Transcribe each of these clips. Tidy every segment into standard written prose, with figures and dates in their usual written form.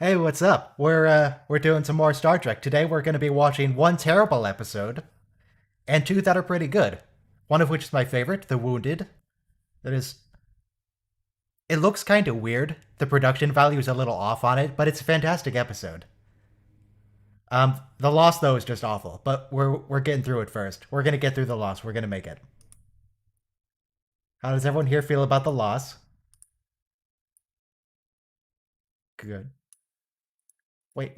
Hey, what's up? We're doing some more Star Trek. Today we're going to be watching one terrible episode and two that are pretty good. One of which is my favorite, The Wounded. That is it looks kind of weird. The production value is a little off on it, but it's a fantastic episode. The Lost though is just awful, but we're getting through it first. We're going to get through the Lost. We're going to make it. How does everyone here feel about the Lost? Good. Wait,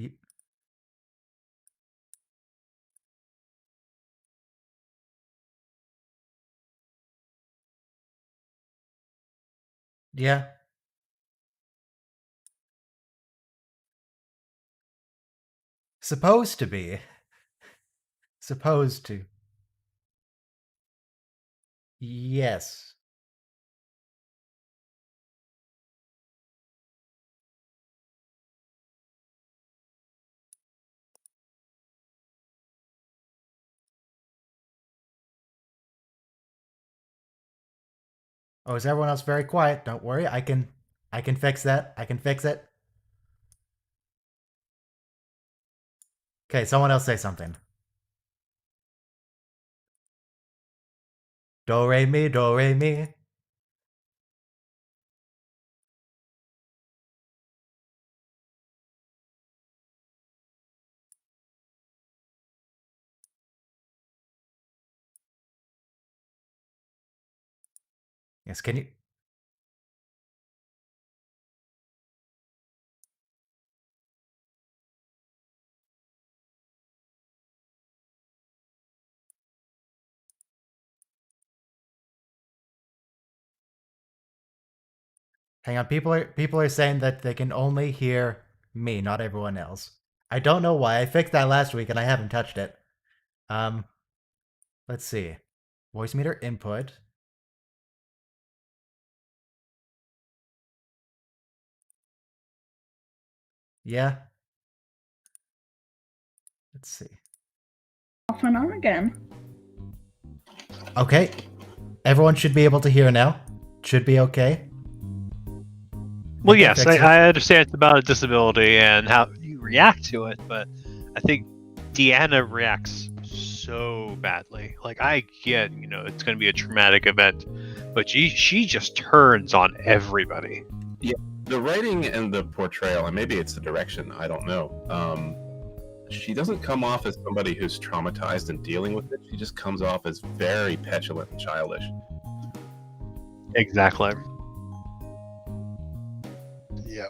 yeah, supposed to be. Supposed to. Yes. Oh, is everyone else very quiet? Don't worry, I can fix that. I can fix it. Okay, someone else say something. Do re mi, do re mi. Yes, can you hang on? People are saying that they can only hear me, not everyone else. I don't know why. I fixed that last week and I haven't touched it. Um, let's see. Voice meter input. Yeah. Let's see. Off and on again. Okay. Everyone should be able to hear now. Should be okay. Well, yes, I understand it's about a disability and how you react to it, but I think Deanna reacts so badly. Like, I get, it's going to be a traumatic event, but she just turns on everybody. Yeah, the writing and the portrayal, and maybe it's the direction, I don't know. She doesn't come off as somebody who's traumatized and dealing with it. She just comes off as very petulant and childish. Exactly. Yep.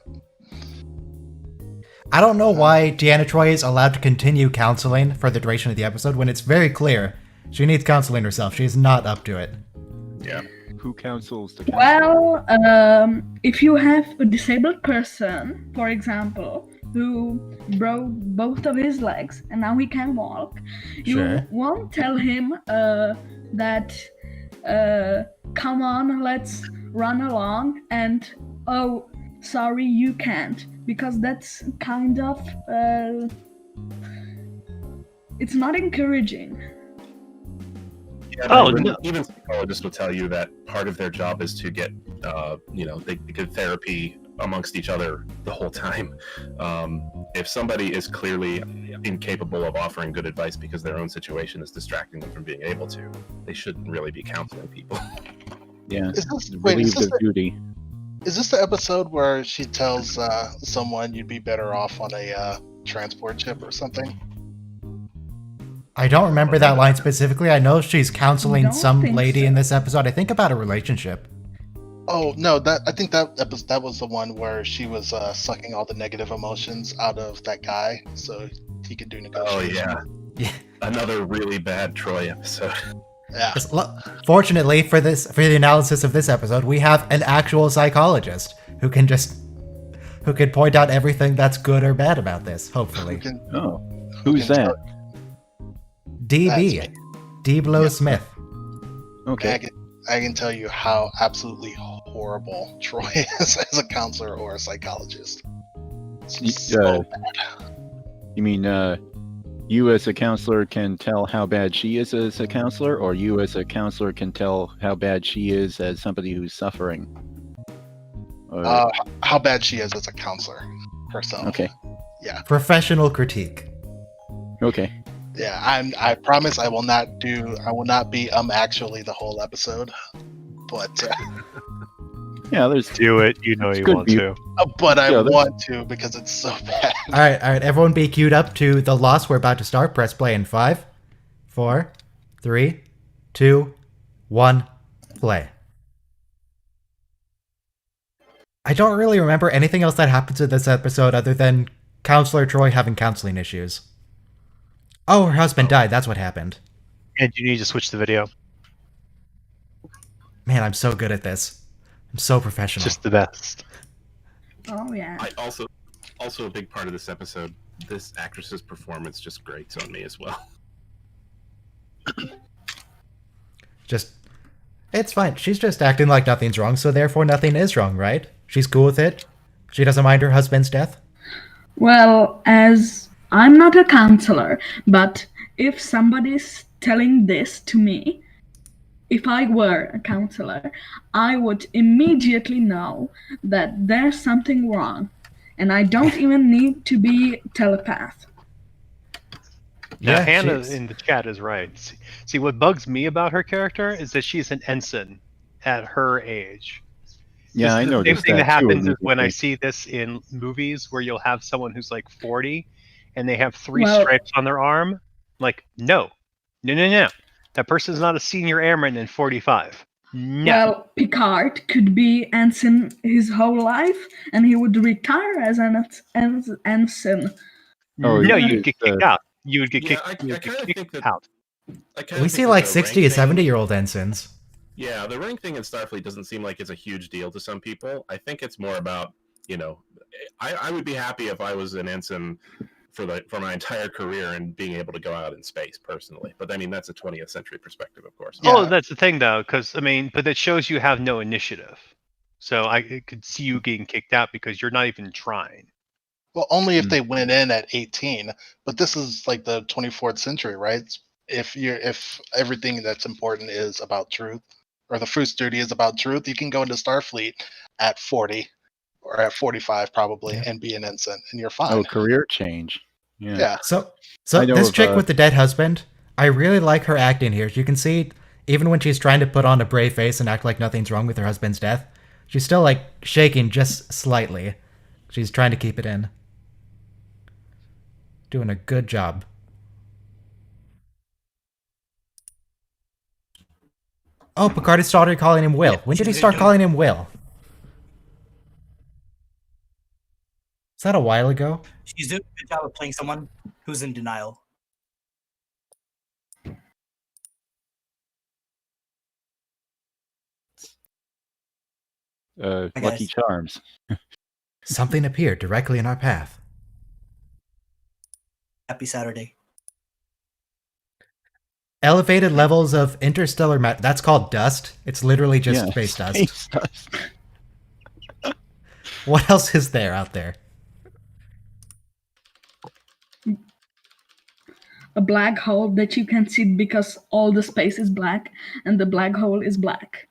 I don't know why Deanna Troy is allowed to continue counseling for the duration of the episode when it's very clear she needs counseling herself. She's not up to it. Yeah. Who counsels the counselor? Well, if you have a disabled person, for example, who broke both of his legs and now he can walk, Sure. you won't tell him that, come on, let's run along, and, oh, sorry, you can't, because that's kind of, it's not encouraging. Yeah, no. Even psychologists will tell you that part of their job is to get, they get therapy amongst each other the whole time. If somebody is clearly incapable of offering good advice because their own situation is distracting them from being able to, they shouldn't really be counseling people. Yeah, Is this, relieved of duty. is this the episode where she tells someone you'd be better off on a transport ship or something? I don't remember that line specifically. I know she's counseling Don't some think lady so. in this episode. I think about a relationship. Oh no, I think that was the one where she was sucking all the negative emotions out of that guy so he could do Oh negotiation. yeah. Another really bad Troy episode. Yeah. Fortunately for the analysis of this episode, we have an actual psychologist who can point out everything that's good or bad about this. Hopefully, Oh, who's that? DB, That's Deblo Smith. Okay. I can tell you how absolutely horrible Troy is as a counselor or a psychologist. It's so bad. You mean you as a counselor can tell how bad she is as a counselor, or you as a counselor can tell how bad she is as somebody who's suffering? How bad she is as a counselor. herself. Okay. Yeah. Professional critique. Okay. Yeah. I promise I will not be actually the whole episode. But Yeah, there's Do it. You know It's you good want view. to. but I Yeah, there's- want to because it's so bad. All right, everyone be queued up to the loss we're about to start. Press play in 5, 4, 3, 2, 1, play. I don't really remember anything else that happens in this episode other than Counselor Troy having counseling issues. Oh, her husband died. That's what happened. And you need to switch the video. Man, I'm so good at this. I'm so professional. Just the best. Oh yeah. I also a big part of this episode. This actress's performance just grates on me as well. It's fine. She's just acting like nothing's wrong, so therefore nothing is wrong, right? She's cool with it. She doesn't mind her husband's death. Well, as I'm not a counselor, but if somebody's telling this to me, if I were a counselor, I would immediately know that there's something wrong. And I don't even need to be telepath. Now, Yeah, Hannah she's- in the chat is right. See, what bugs me about her character is that she's an ensign at her age. Yeah, I The same noticed thing that too happens is when I immediately. see this in movies where you'll have someone who's like 40 and they have 3 Well- stripes on their arm. Like, no. That person's not a senior airman in 45. No. Well, Picard could be ensign his whole life, and he would retire as an ensign. Oh, no, yeah, you'd get it's, kicked out. You would get Yeah, kicked, I you would kinda get think kicked that- out. I kinda We think see that like the 60 to rank thing- 70-year-old ensigns. Yeah, the rank thing in Starfleet doesn't seem like it's a huge deal to some people. I think it's more about, I would be happy if I was an ensign for my entire career and being able to go out in space personally. But I mean, that's a 20th century perspective, of course. Yeah. Oh, that's the thing though, because but that shows you have no initiative. So I could see you getting kicked out because you're not even trying. Well, only if they went in at 18. But this is like the 24th century, right? If everything that's important is about truth, or the first duty is about truth, you can go into Starfleet at 40 or at 45 probably, Yeah. and be an ensign, and you're fine. Oh, career change. Yeah. Yeah. So I know this of, chick with the dead husband, I really like her acting here. You can see, even when she's trying to put on a brave face and act like nothing's wrong with her husband's death, she's still like shaking just slightly. She's trying to keep it in. Doing a good job. Oh, Picard has started calling him Will. When did he start calling him Will? Is that a while ago? She's doing a good job of playing someone who's in denial. Hi, Lucky guys. Charms. Something appeared directly in our path. Happy Saturday. Elevated levels of interstellar matter. That's called dust. It's literally just Yeah, space dust. space dust. What else is there out there? A black hole that you can see because all the space is black, and the black hole is black.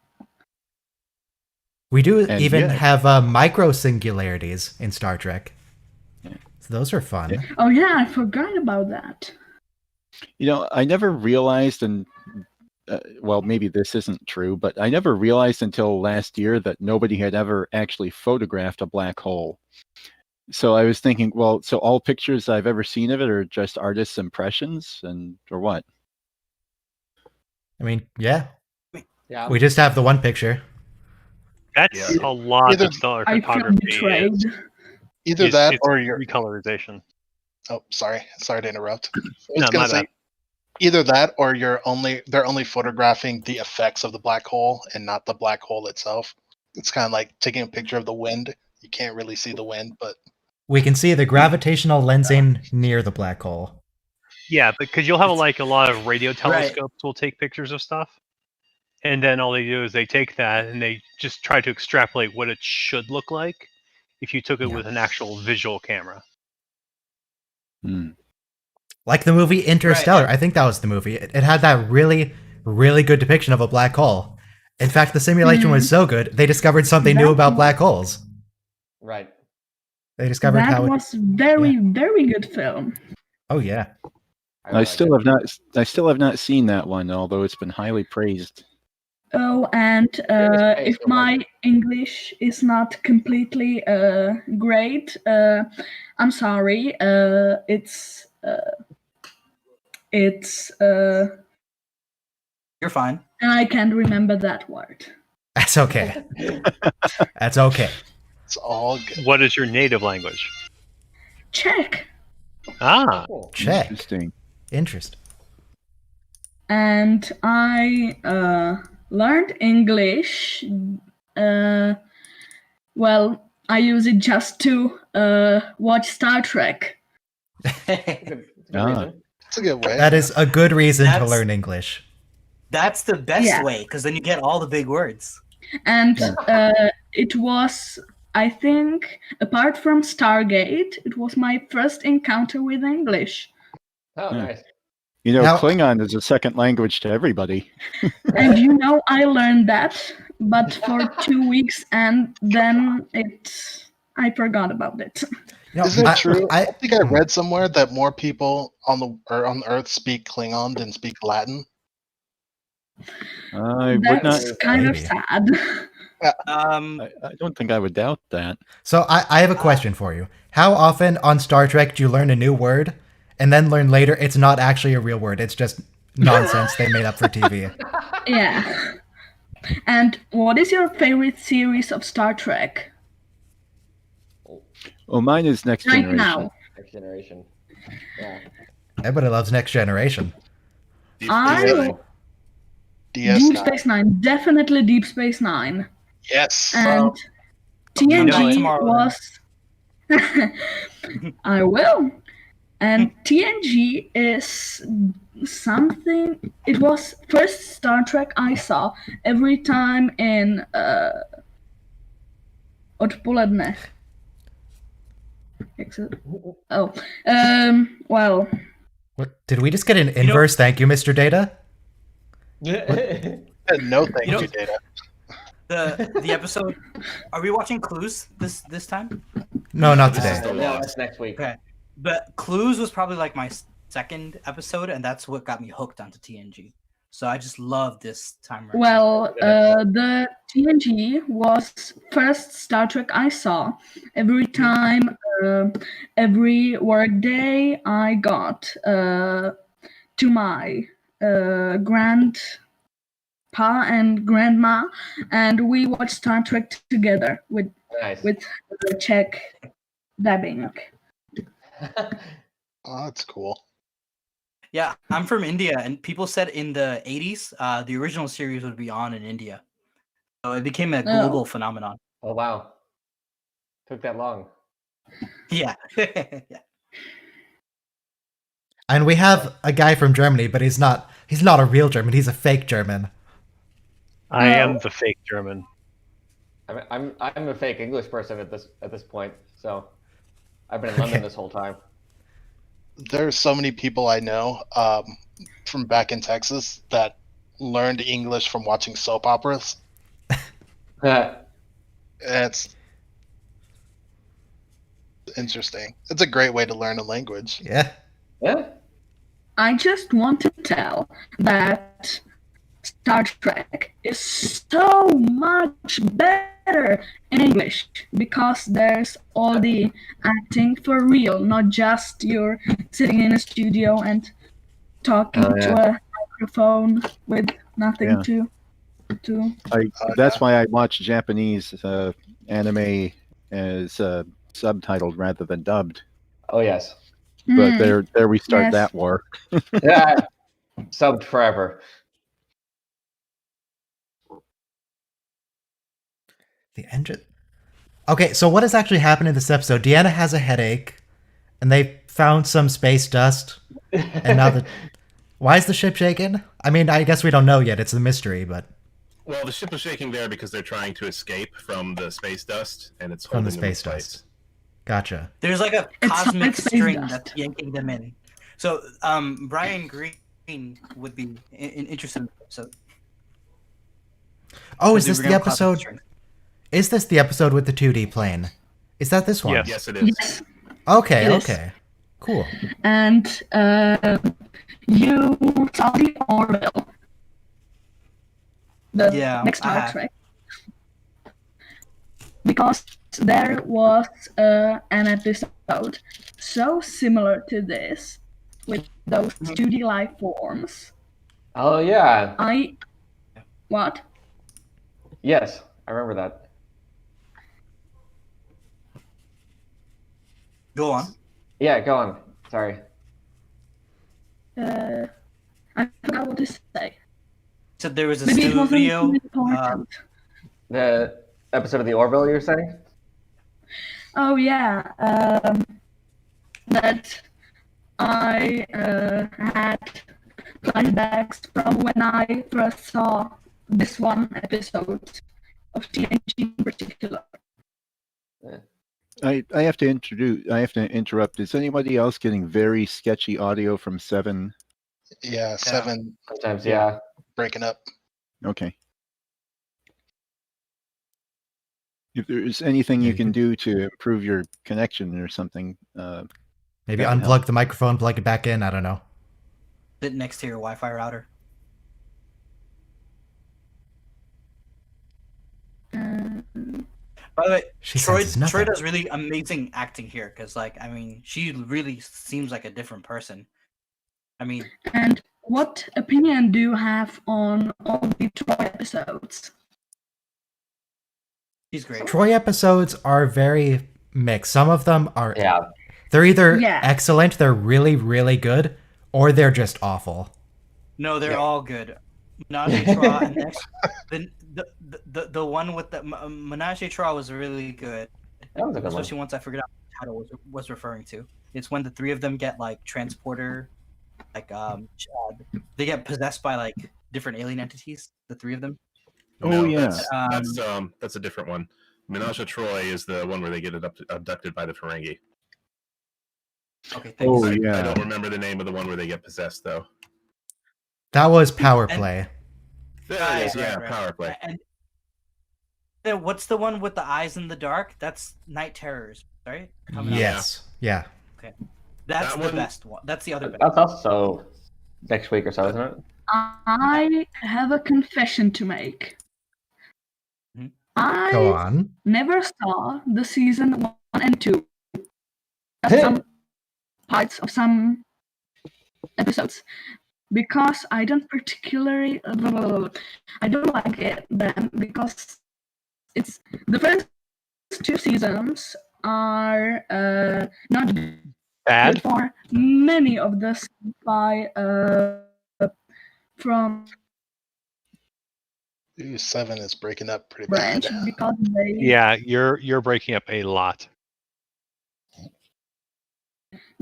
We do And even yet- have micro singularities in Star Trek. Yeah. So those are fun. Yeah. Oh yeah, I forgot about that. I never realized, and well, maybe this isn't true, but I never realized until last year that nobody had ever actually photographed a black hole. So I was thinking, well, so all pictures I've ever seen of it are just artists' impressions, or what? I mean, yeah. Yeah. We just have the one picture. That's Yeah. a lot Either- of stellar I feel photography. betrayed. Either It's- that it's or you're. recolorization. Oh, sorry to interrupt. I No, was gonna my say bad. either that or they're only photographing the effects of the black hole and not the black hole itself. It's kind of like taking a picture of the wind. You can't really see the wind, but We can see the gravitational lensing near the black hole. Yeah, because you'll have a lot of radio telescopes will take pictures of stuff, and then all they do is they take that and they just try to extrapolate what it should look like if you took it Yeah. with an actual visual camera. Hmm. Like the movie Interstellar. I think that was the movie. It had that really, really good depiction of a black hole. In fact, the simulation was so good, they discovered something new about black holes. Right. They discovered that how. was very good film. Oh yeah. I still have not seen that one, although it's been highly praised. Oh, and Famous if place for my London. English is not completely great, I'm sorry. It's You're fine. and I can't remember that word. That's okay. That's okay. It's all good. What is your native language? Czech. Ah, Cool. Check. Interesting. Interesting. And I learned English. Well, I use it just to watch Star Trek. Good Ah. reason. It's a good way. That is a good reason to That's- learn English. That's the best Yeah. way, because then you get all the big words. And it was, I think, apart from Stargate, it was my first encounter with English. Oh, Yeah. nice. You know, Now- Klingon is a second language to everybody. And you know, I learned that, but for 2 weeks, and then I forgot about it. You know, Is it true? I I- think I read somewhere that more people on the Earth speak Klingon than speak Latin. I would not. That's kind of Maybe. sad. I don't think I would doubt that. So I have a question for you. How often on Star Trek do you learn a new word and then learn later it's not actually a real word? It's just nonsense they made up for TV. Yeah. And what is your favorite series of Star Trek Well, mine is Next right Generation. now? Next generation. Yeah. Everybody loves Next Generation. Deep I- Space Nine. DS9. Deep Space Nine, definitely Deep Space Nine. Yes. And You know TNG it. Tomorrow, was. I will. And TNG is something. It was first Star Trek I saw every time in odpoledne. Oh, well, What, did we just get an inverse thank you, Mr. Data? No, thank You know- you, Data. The episode. Are we watching Clues this time? No, not This is today. the No, Lost. that's next week. Okay. But Clues was probably like my second episode, and that's what got me hooked onto TNG. So I just love this time. around. well, the TNG was first Star Trek I saw. Every time, every work day, I got to my grandpa and grandma, and we watched Star Trek together with Nice. the Czech dubbing. Oh, that's cool. Yeah, I'm from India, and people said in the 80s, the original series would be on in India. So it became a global phenomenon. Oh wow. Took that long. Yeah. Yeah. And we have a guy from Germany, but he's not a real German, he's a fake German. I am the fake German. I'm a fake English person at this point. So I've been in London this whole time. There's so many people I know from back in Texas that learned English from watching soap operas. It's interesting. It's a great way to learn a language. Yeah. Yeah. I just want to tell that Star Trek is so much better in English because there's all the acting for real, not just you're sitting in a studio and talking to a microphone with nothing Yeah. to. That's why I watch Japanese anime as subtitled rather than dubbed. Oh yes. But Mm, there we start Yes. that war. Yeah. Subbed forever. The engine. Okay, so what has actually happened in this episode? Deanna has a headache, and they found some space dust, and now why is the ship shaking? I mean, I guess we don't know yet. It's a mystery, but Well, the ship is shaking there because they're trying to escape from the space dust, and it's From the holding them in space dust. place. gotcha. There's like a It's cosmic like space string dust. that's yanking them in. So Brian Green would be interested in the episode. Oh, is because this we were the gonna cosmic episode? string. Is this the episode with the 2D plane? Is that this one? Yes. Yes, it is. Yes. Okay, It is. okay. Cool. And you saw the Orville. The Yeah, next I Star have. Trek. Because there was an episode so similar to this, with those 2D life forms. Oh yeah. What? Yes, I remember that. Go on. Yeah, go on. Sorry. I forgot what to say. So there was a Maybe it wasn't studio. important. The episode of the Orville you're saying? Oh yeah, that I had flashbacks from when I first saw this one episode of TNG in particular. I have to interrupt. Is anybody else getting very sketchy audio from 7? Yeah, 7 Sometimes, yeah. breaking up. Okay. If there's anything you can do to improve your connection or something, Maybe that would unplug help. the microphone, plug it back in. I don't know. Sit next to your Wi-Fi router. By the way, She Troy senses nothing. does really amazing acting here because, like, I mean, she really seems like a different person. I mean, And what opinion do you have on all the Troy episodes? she's great. Troy episodes are very mixed. Some of them are Yeah. they're either Yeah. excellent, they're really, really good, or they're just awful. No, they're Yeah. all good. Menage a Trois, and next, the one with the Menage a Trois was really good, That was a good one. especially once I figured out what the title was referring to. It's when the three of them get like transporter, like they get possessed by like different alien entities. The three of them. Oh, yeah. That's a different one. Menage a Troy is the one where they get abducted by the Ferengi. Okay, thanks. Oh, I yeah. don't remember the name of the one where they get possessed though. That was Power And- Play. There Right, it is. Yeah, right. Power Play. And then what's the one with the eyes in the dark? That's Night Terrors, right? Coming up. Yes. Yeah. That's That the one- best one. That's the other best. That's also next week or so, isn't it? I have a confession to make. Mhm. Go I on. never saw the season 1 and 2. Some parts of some episodes. Because I don't particularly I don't like it then because it's the first 2 seasons are not Bad. good for many of the sci-fi from Ooh, 7 is breaking up pretty branch bad. because they Yeah, you're breaking up a lot.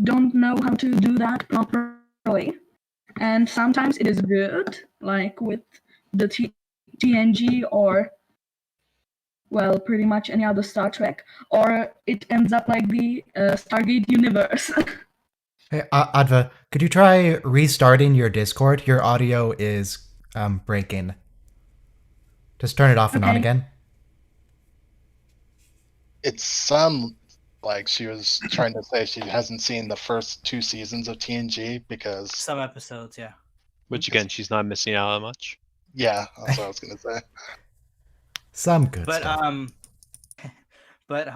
don't know how to do that properly. And sometimes it is good, like with the TNG or, well, pretty much any other Star Trek, or it ends up like the Stargate universe. Hey, Adva, could you try restarting your Discord? Your audio is breaking. Just turn it off and on Okay. again. It's some like she was trying to say she hasn't seen the first 2 seasons of TNG because Some episodes, yeah. Which again, she's not missing out on much. yeah, that's what I was gonna say. Some good But stuff. but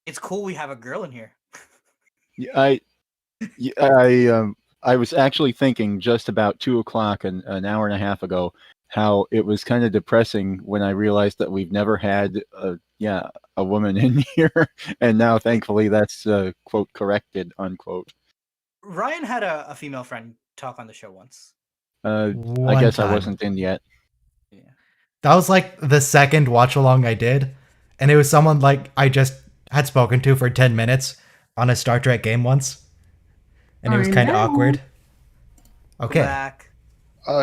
it's cool we have a girl in here. I was actually thinking just about 2:00 an hour and a half ago how it was kind of depressing when I realized that we've never had a woman in here, and now thankfully that's quote corrected unquote. Ryan had a female friend talk on the show once. I One guess time. I wasn't in yet. That was like the second watch along I did, and it was someone like I just had spoken to for 10 minutes on a Star Trek game once, and it was I kind of know. awkward. Okay. Back.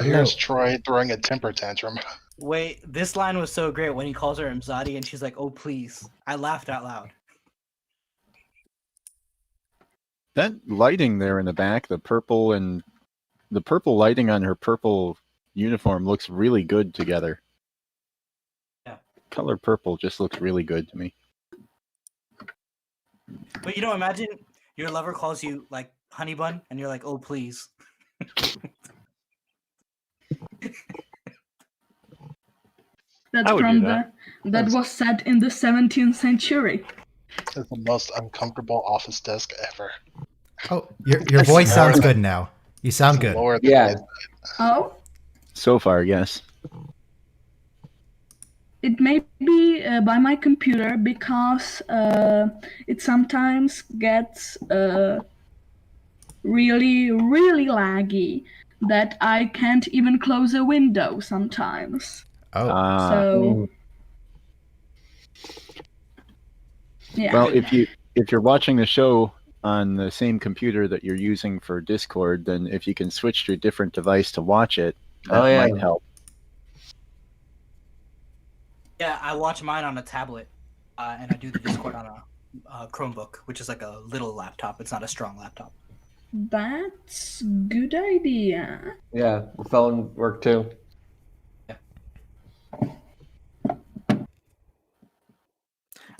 Here's No. Troy throwing a temper tantrum. Wait, this line was so great when he calls her Mzadi and she's like, "Oh please." I laughed out loud. That lighting there in the back, the purple lighting on her purple uniform looks really good together. Yeah. color purple just looks really good to me. But imagine your lover calls you like honey bun, and you're like, oh please. That's I would from do that. that was set in the 17th century. It's the most uncomfortable office desk ever. Oh, your voice sounds good now. You sound It's good. lower than Yeah. midnight. Oh, So far, yes. it may be by my computer because it sometimes gets really, really laggy that I can't even close a window sometimes. Oh, So yeah. Well, if you're watching the show on the same computer that you're using for Discord, then if you can switch to a different device to watch it, that Oh, yeah. might help. Yeah, I watch mine on a tablet, and I do the Discord on a Chromebook, which is like a little laptop. It's not a strong laptop. That's good idea. Yeah, the phone worked too.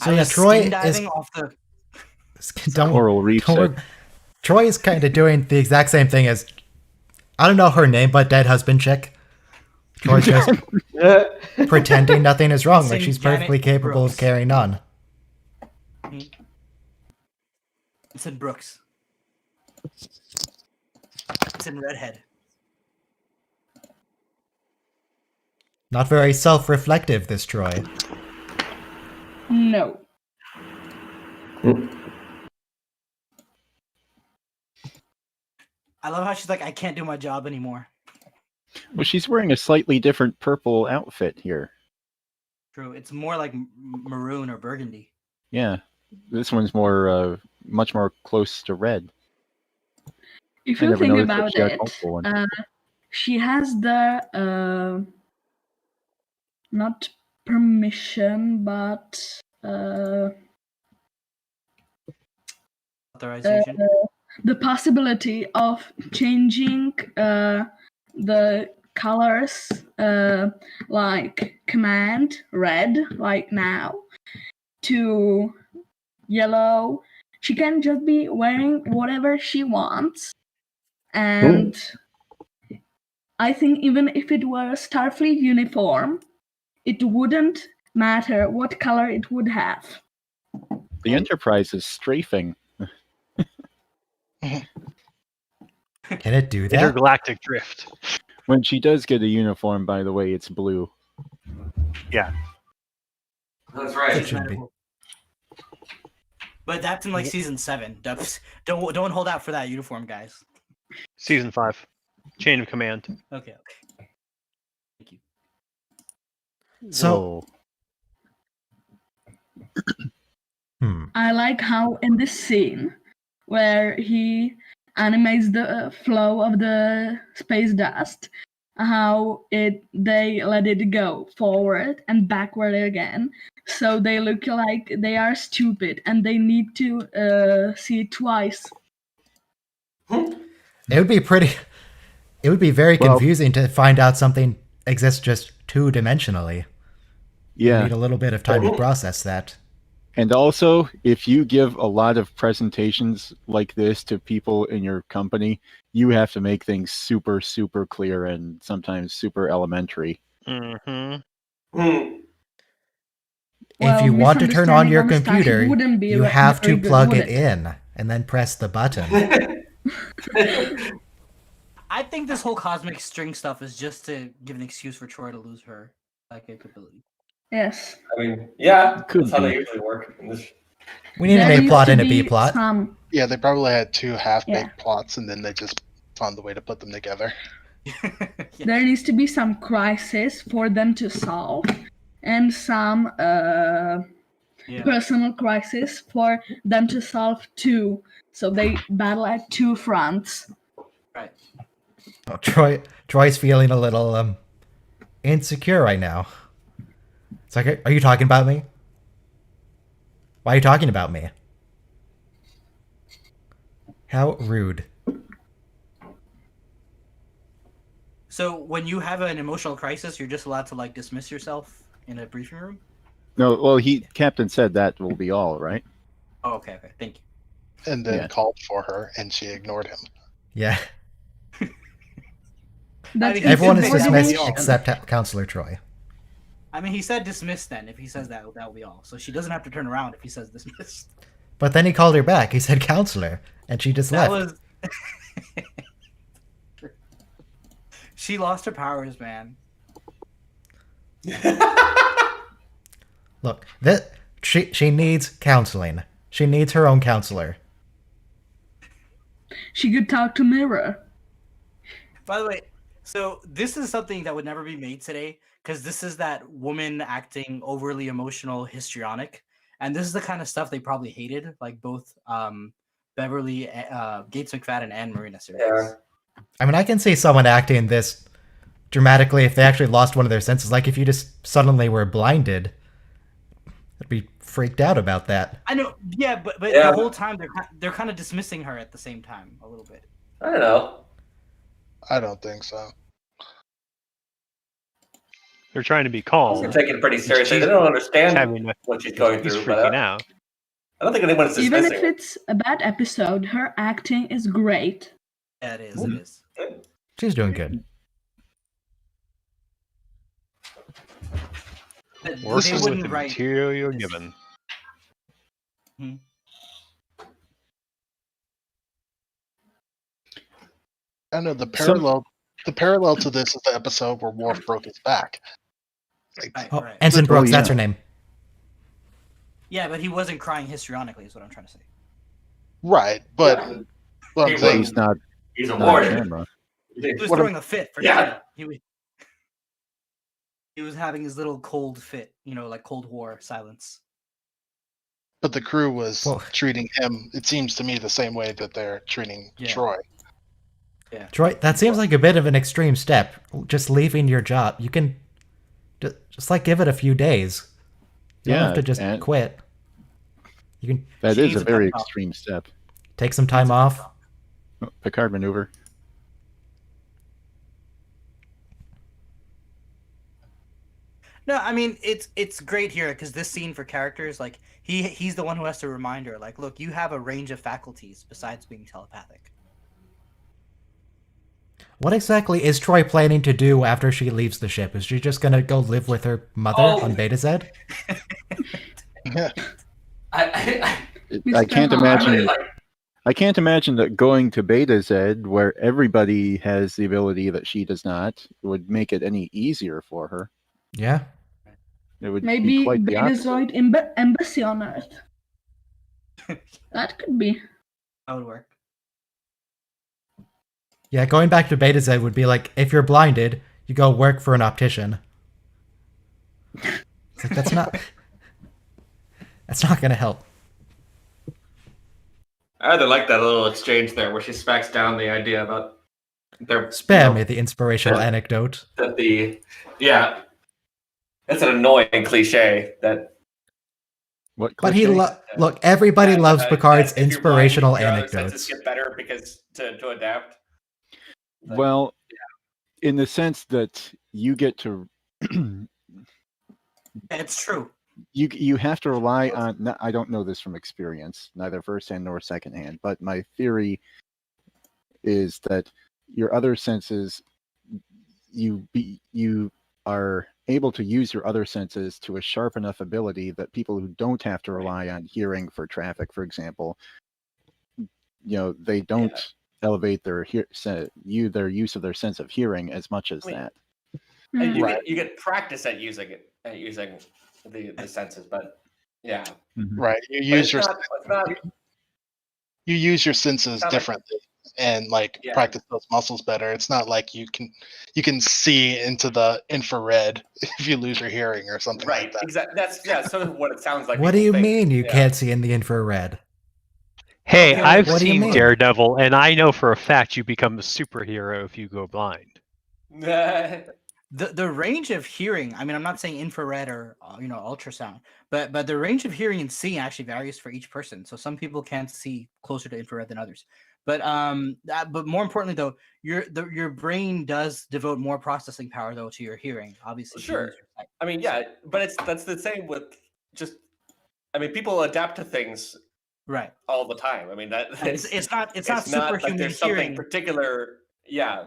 so I yeah, was Troy skin diving is. off the. Coral reef don't worry. Troy is kind of doing the exact same thing as, I don't know her name, but dead husband chick. Troy's just pretending nothing is wrong, like Sing she's Janet perfectly capable Brooks. of carrying on. It's in Brooks. It's in Redhead. Not very self-reflective, this Troy. No. I love how she's like, I can't do my job anymore. Well, she's wearing a slightly different purple outfit here. True. It's more like maroon or burgundy. Yeah, this one's more, much more close to red. If I you never think noticed that about she had it, multiple ones. she has the not permission, but Authorization. the possibility of changing the colors, like command red, like now, to yellow. She can just be wearing whatever she wants, and I think even if it were a Starfleet uniform, it wouldn't matter what color it would have. The Enterprise is strafing. Can it do that? Intergalactic drift. When she does get a uniform, by the way, it's blue. Yeah. That's It right. should be. But that's in like season 7. Don't hold out for that uniform, guys. Season 5. Chain of Command. Okay. Thank you. So, I like how in this scene where he animates the flow of the space dust, how they let it go forward and backward again, so they look like they are stupid and they need to see it twice. it would be pretty. It would be very confusing to find out something exists just two-dimensionally. You Yeah. need a little bit of time to process that. And also, if you give a lot of presentations like this to people in your company, you have to make things super, super clear and sometimes super elementary. Mm-hmm. If you want to turn on your misunderstanding on the Starship computer, wouldn't be you very have to good, plug would it in and then press the button. I think this whole cosmic string stuff is just to give an excuse for Troy to lose her capability. Yes. I mean, yeah, Could that's how they be. usually work. In this. We need an There A needs plot to and a be B plot. Yeah, they probably had two half-baked Yeah. plots, and then they just found the way to put them together. There needs to be some crisis for them to solve, and some personal crisis for them to solve too. So they battle at two fronts. Right. Oh, Troy's feeling a little insecure right now. It's like, are you talking about me? Why are you talking about me? How rude. So when you have an emotional crisis, you're just allowed to like dismiss yourself in a briefing room? No, well, Captain said that will be all, right? Oh, okay. Thank you. And then Yeah. called for her, and she ignored him. Yeah. That's mean, he Everyone did is say that would be dismissed all. except Counselor Troy. I mean, he said dismiss then. If he says that will be all. So she doesn't have to turn around if he says dismiss. But then he called her back. He said Counselor, and she just That left. was. She lost her powers, man. Look, she needs counseling. She needs her own counselor. She could talk to Mirror. By the way, so this is something that would never be made today because this is that woman acting overly emotional, histrionic, and this is the kind of stuff they probably hated, like both Beverly, Gates McFadden, and Marina Sirtis. Yeah. I mean, I can see someone acting this dramatically if they actually lost one of their senses. Like if you just suddenly were blinded, I'd be freaked out about that. I know, yeah, but Yeah. the whole time they're kind of dismissing her at the same time a little bit. I don't know. I don't think so. They're trying to be calm. They're taking it pretty seriously. They She's don't understand having what she's going He's through. freaking But out. I don't think anyone's Even dismissing if her. it's a bad episode, her acting is great. Yeah, it is. It is. She's doing good. They Working with wouldn't the write material you're this. given. I know the parallel to this is the episode where Worf broke his back. Right, Oh, right. Ensign Brooks, yeah. that's her name. Yeah, but he wasn't crying histrionically, is what I'm trying to say. Right, but Yeah. what I'm Well, saying, He's not He's a on warrior. camera. He was What throwing a fit for Yeah. sure. He was having his little cold fit, like Cold War silence. but the crew was Well- treating him, it seems to me, the same way that they're treating Yeah. Troy. Troy, that seems like a bit of an extreme step. Just leaving your job. You can just like give it a few days. You don't have to just and quit. You can that She is needs a a very pep talk. extreme step. take some time off. Oh, Picard maneuver. No, I mean it's great here because this scene for characters, like he's the one who has to remind her, like, look, you have a range of faculties besides being telepathic. What exactly is Troy planning to do after she leaves the ship? Is she just gonna go live with her mother Oh. on Beta Z? I I can't Mr. imagine. really like. I can't imagine that going to Beta Z, where everybody has the ability that she does not, would make it any easier for her. Yeah. It would be Maybe quite the opposite. Betazoid embassy on Earth. That could be. That would work. Yeah, going back to Beta Z would be like if you're blinded, you go work for an optician. It's like that's not gonna help. I rather like that little exchange there where she smacks down the idea about their Spare me the inspirational anecdote. that yeah. That's an annoying cliche that What But he cliche? look, everybody loves Picard's that if you're inspirational blind, your other senses anecdotes. get better because to adapt. Well, in the sense that you get to, It's true. you have to rely on. I don't know this from experience, neither firsthand nor secondhand, but my theory is that your other senses, you are able to use your other senses to a sharp enough ability that people who don't have to rely on hearing for traffic, for example, they don't elevate their their use of their sense of hearing as much as that. And Mm. you get practice at using it, the senses, but yeah. Right. You But use it's your not, you use your senses Not like- differently and Yeah. practice those muscles better. It's not like you can see into the infrared if you lose your hearing or something right, like that. exactly. That's sort of what it sounds like. What do people you think. mean you Yeah. can't see in the infrared? Hey, Okay, I've what do you seen mean? Daredevil, and I know for a fact you become a superhero if you go blind. The range of hearing, I mean, I'm not saying infrared or ultrasound, but the range of hearing and seeing actually varies for each person. So some people can see closer to infrared than others. But but more importantly though, your brain does devote more processing power though to your hearing. Obviously, you Sure. use your sight. I mean, yeah, but that's the same with just, I mean, people adapt to things Right. all the time. I mean, that It's not it's not not like superhuman there's something hearing. particular. Yeah,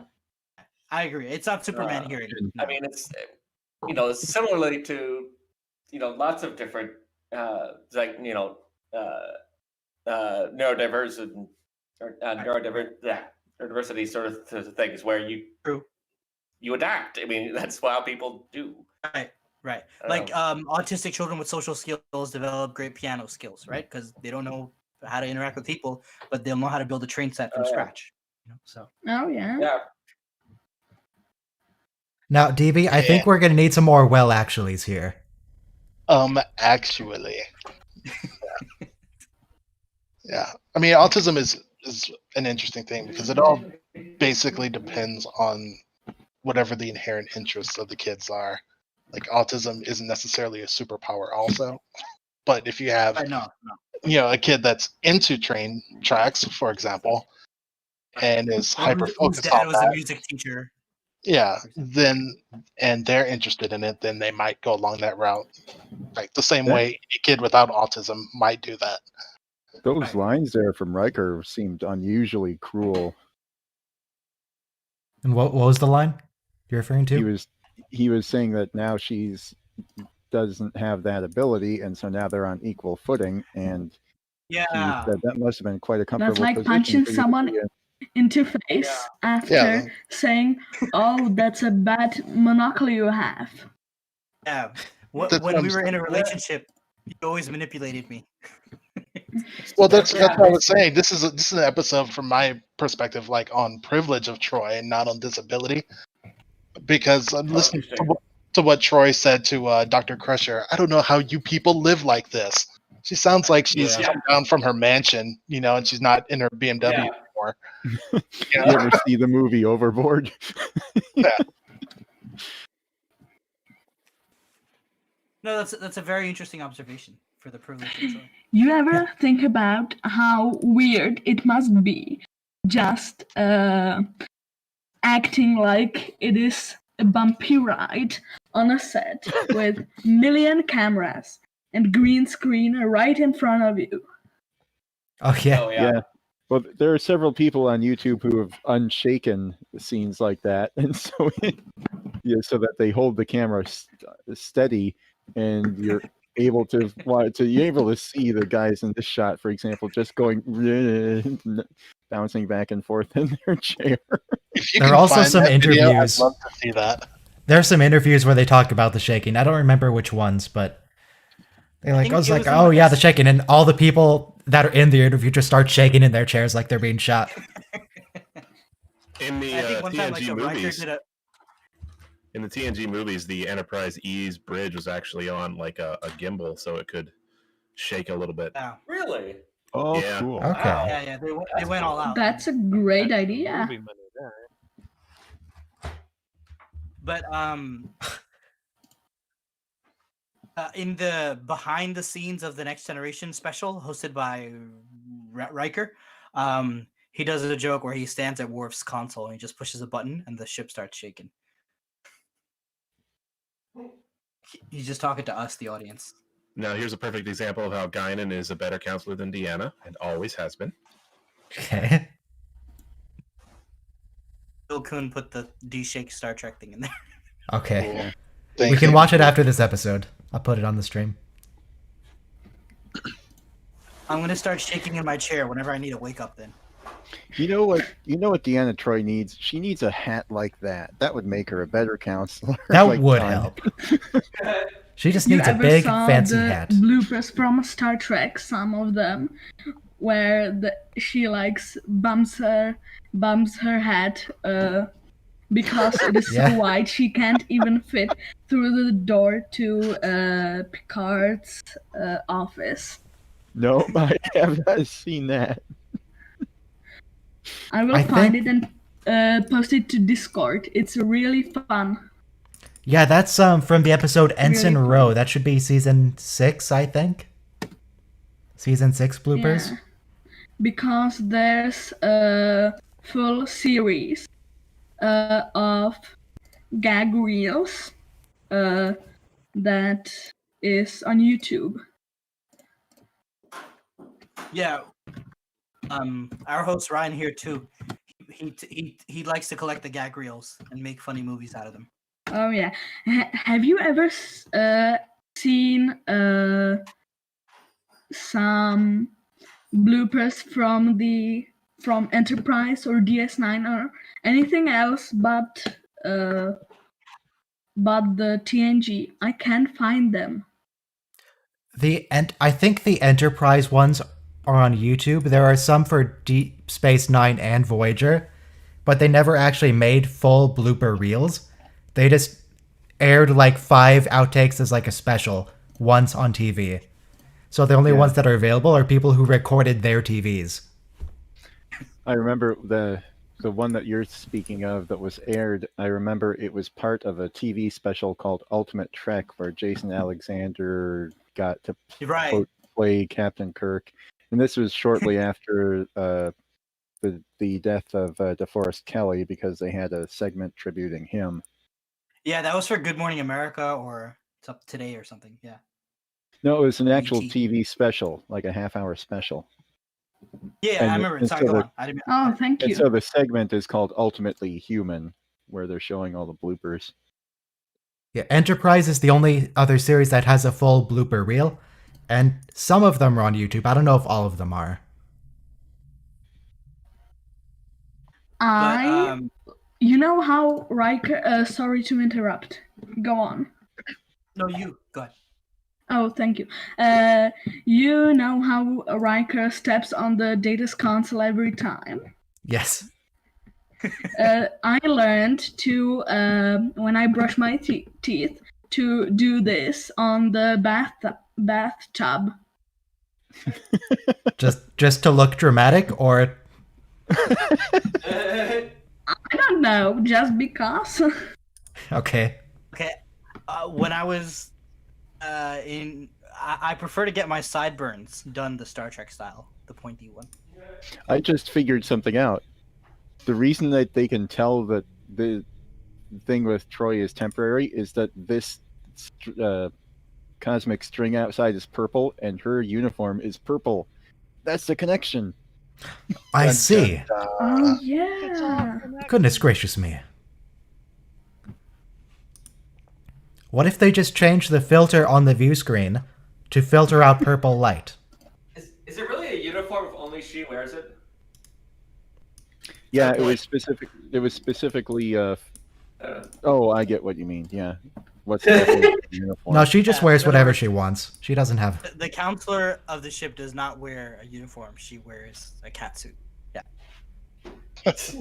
I agree. It's not Superman Uh, hearing. I No. mean, it's similarly to lots of different like neurodivergent or neurodiversity sort of things where True. you adapt. I mean, that's how people do. Right. I Like don't autistic children with social skills develop great piano skills, right? Because they don't know how to interact with people, but they'll know how to build a train set from Oh, yeah. scratch. So Oh yeah. Yeah, Now, DB, I think Yeah. we're going to need some more well actuallys here. Actually, yeah. I mean, autism is an interesting thing because it all basically depends on whatever the inherent interests of the kids are. Like autism isn't necessarily a superpower, also, but if you have no. a kid that's into train tracks, for example, and is Or hyper whose focused dad on was a that, music teacher. yeah, then and they're interested in it, then they might go along that route. Like the same That- way a kid without autism might do that. Those Right. lines there from Riker seemed unusually cruel. And what was the line you're referring to? He was saying that now she's doesn't have that ability, and so now they're on equal footing. And he Yeah. said that must have been quite a comfortable That's like position punching for you to someone be in. into face after Yeah. saying, "Oh, that's a bad monocle you have." Yeah. That's When what we I'm were in a saying. relationship, you always manipulated me. Well, that's Yeah. what I was saying. This is an episode from my perspective, like on privilege of Troy and not on disability, because I'm listening to what Troy said to Dr. Crusher. I don't know how you people live like this. She sounds like she's Yeah. come down from her mansion, and she's not in her BMW Yeah. anymore. You ever see the movie Overboard? No, that's a very interesting observation for the privilege of Troy. You ever think about how weird it must be just acting like it is a bumpy ride on a set with million cameras and green screen right in front of you? Oh, yeah. Oh yeah. Yeah. Well, there are several people on YouTube who have unshaken scenes like that, and so so that they hold the camera steady, and you're able to see the guys in this shot, for example, just going bouncing back and forth in their chair. If you There can are also find some that video, I'd interviews. love to see that. There are some interviews where they talk about the shaking. I don't remember which ones, but they think I was it like, was one oh with yeah, the the shaking, and all the people that are in the interview just start shaking in their chairs like they're being shot. In the I think one time, like, TNG the Riker movies, did a. in the TNG movies, the Enterprise E's bridge was actually on like a gimbal, so it could shake a little bit. Yeah. Really? Oh, Yeah. cool. Okay. Wow. Yeah. They went all out. That's a great idea. Movie money there. But in the behind the scenes of the Next Generation special hosted by Riker, he does a joke where he stands at Worf's console and he just pushes a button and the ship starts shaking. He's just talking to us, the audience. Now, here's a perfect example of how Guinan is a better counselor than Deanna, and always has been. Okay. Bill Kuhn put the D-Shake Star Trek thing in there. Okay. Cool. We Thank can you. watch it after this episode. I'll put it on the stream. I'm gonna start shaking in my chair whenever I need a wake up. Then You know what Deanna Troy needs? She needs a hat like that. That would make her a better counselor. That Like would John. help. She just You needs a ever big, saw fancy the hat. bloopers from Star Trek, some of them, where she bumps her hat because it is Yeah. so wide she can't even fit through the door to Picard's office. No, I have not seen that. I will I find think- it and post it to Discord. It's really fun. Yeah, that's from the episode Ensign Really Row. That should be season 6, I think. Season 6 bloopers. Yeah. Because there's a full series of gag reels that is on YouTube. Yeah. Our host Ryan here too. He likes to collect the gag reels and make funny movies out of them. Oh yeah. Have you ever seen some bloopers from Enterprise or DS9 or anything else but the TNG? I can't find them. I think the Enterprise ones are on YouTube. There are some for Deep Space Nine and Voyager, but they never actually made full blooper reels. They just aired like 5 outtakes as like a special once on TV. So the only ones that are available are people who recorded their TVs. I remember the one that you're speaking of that was aired. I remember it was part of a TV special called Ultimate Trek, where Jason Alexander got to play Captain Kirk, and this was shortly after the death of DeForest Kelley, because they had a segment tributing him. Yeah, that was for Good Morning America or It's Up Today or something. Yeah. No, it was an actual TV special, like a half-hour special. Yeah, I remember it. Sorry, go on. Oh, thank you. And so the segment is called Ultimately Human, where they're showing all the bloopers. Yeah, Enterprise is the only other series that has a full blooper reel, and some of them are on YouTube. I don't know if all of them are. You know how Riker... sorry to interrupt. Go on. No, you. Go ahead. Oh, thank you. You know how Riker steps on the Data's console every time? Yes. I learned to, when I brush my teeth, to do this on the bathtub. Just to look dramatic, or... I don't know, just because. Okay. Okay. When I was I prefer to get my sideburns done the Star Trek style, the pointy one. I just figured something out. The reason that they can tell that the thing with Troy is temporary is that this cosmic string outside is purple and her uniform is purple. That's the connection. I see. Oh, yeah. Goodness gracious me. What if they just change the filter on the view screen to filter out purple light? Is it really a uniform if only she wears it? Yeah, it was specifically. Oh, I get what you mean. Yeah, what's the uniform? No, she just wears whatever she wants. She doesn't have. The counselor of the ship does not wear a uniform. She wears a catsuit. Yeah. It's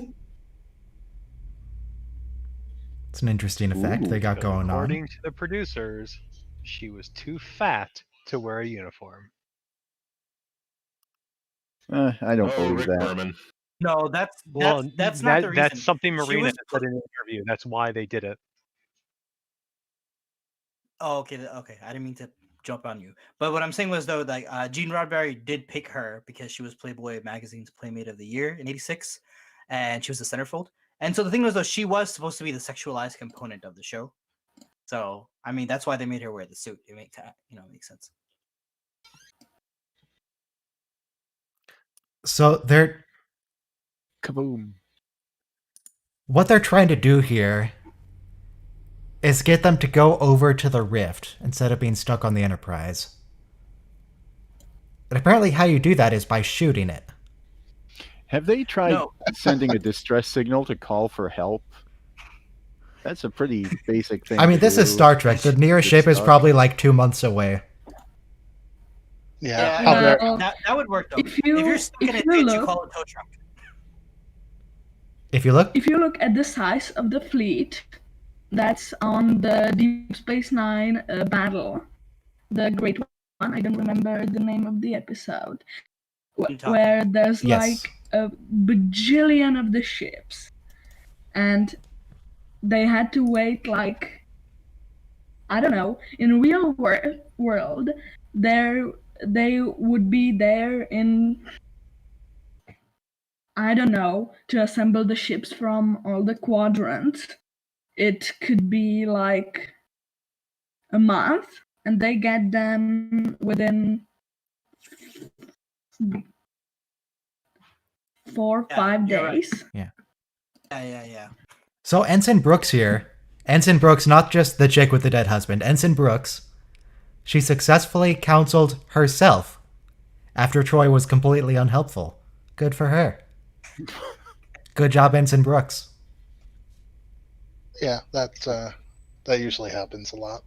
an interesting effect they got going on. According to the producers, she was too fat to wear a uniform. I don't believe that. Berman. No, that's not the reason. That's something She Marina was said in an interview. That's why they did it. Oh, okay. I didn't mean to jump on you. But what I'm saying was, though, like Gene Roddenberry did pick her because she was Playboy magazine's Playmate of the Year in '86, and she was the centerfold. And so the thing was, though, she was supposed to be the sexualized component of the show. So I mean, that's why they made her wear the suit. It makes sense. So they're kaboom. What they're trying to do here is get them to go over to the Rift instead of being stuck on the Enterprise. And apparently how you do that is by shooting it. Have they tried sending a distress signal to call for help? That's a pretty basic thing. I mean, this is Star Trek. The nearest ship is probably like 2 months away. Yeah, that would work, though. If you're stuck in a ditch, you call a tow truck. If you look at the size of the fleet that's on the Deep Space Nine battle, the Great One, I don't remember the name of the episode, where there's like a bajillion of the ships, and they had to wait like, I don't know, in real world, they would be there in, I don't know, to assemble the ships from all the quadrants. It could be like a month, and they get them within 4 Yeah, 5 you're right. days. Yeah. So Ensign Brooks here. Ensign Brooks, not just the chick with the dead husband. Ensign Brooks. She successfully counseled herself after Troy was completely unhelpful. Good for her. Good job, Ensign Brooks. Yeah, that usually happens a lot.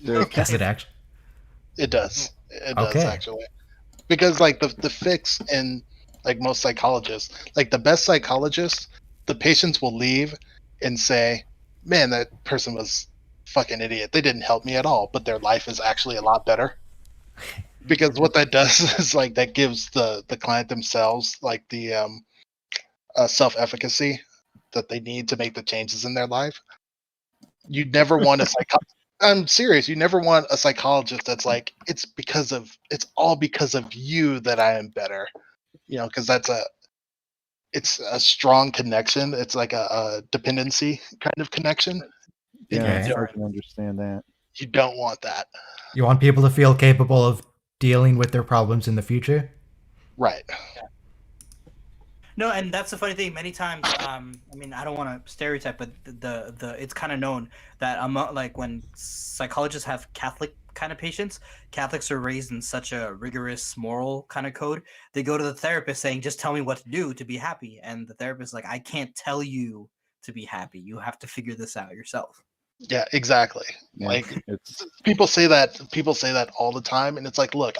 Does it actually? It does. It does Okay. actually. Because like the fix in like most psychologists, like the best psychologists, the patients will leave and say, "Man, that person was fucking idiot. They didn't help me at all, but their life is actually a lot better." Because what that does is like that gives the client themselves like the self-efficacy that they need to make the changes in their life. You never want a I'm serious. You never want a psychologist that's like, it's all because of you that I am better. You know, because it's a strong connection. It's like a dependency kind of connection. Yeah, Okay. I can understand that. You don't want that. You want people to feel capable of dealing with their problems in the future? Right. No, and that's the funny thing. Many times, I mean, I don't want to stereotype, but the it's kind of known that like when psychologists have Catholic kind of patients, Catholics are raised in such a rigorous moral kind of code. They go to the therapist saying, "Just tell me what to do to be happy," and the therapist is like, "I can't tell you to be happy. You have to figure this out yourself." Yeah, exactly. Yeah, Like it's people say that all the time, and it's like, look,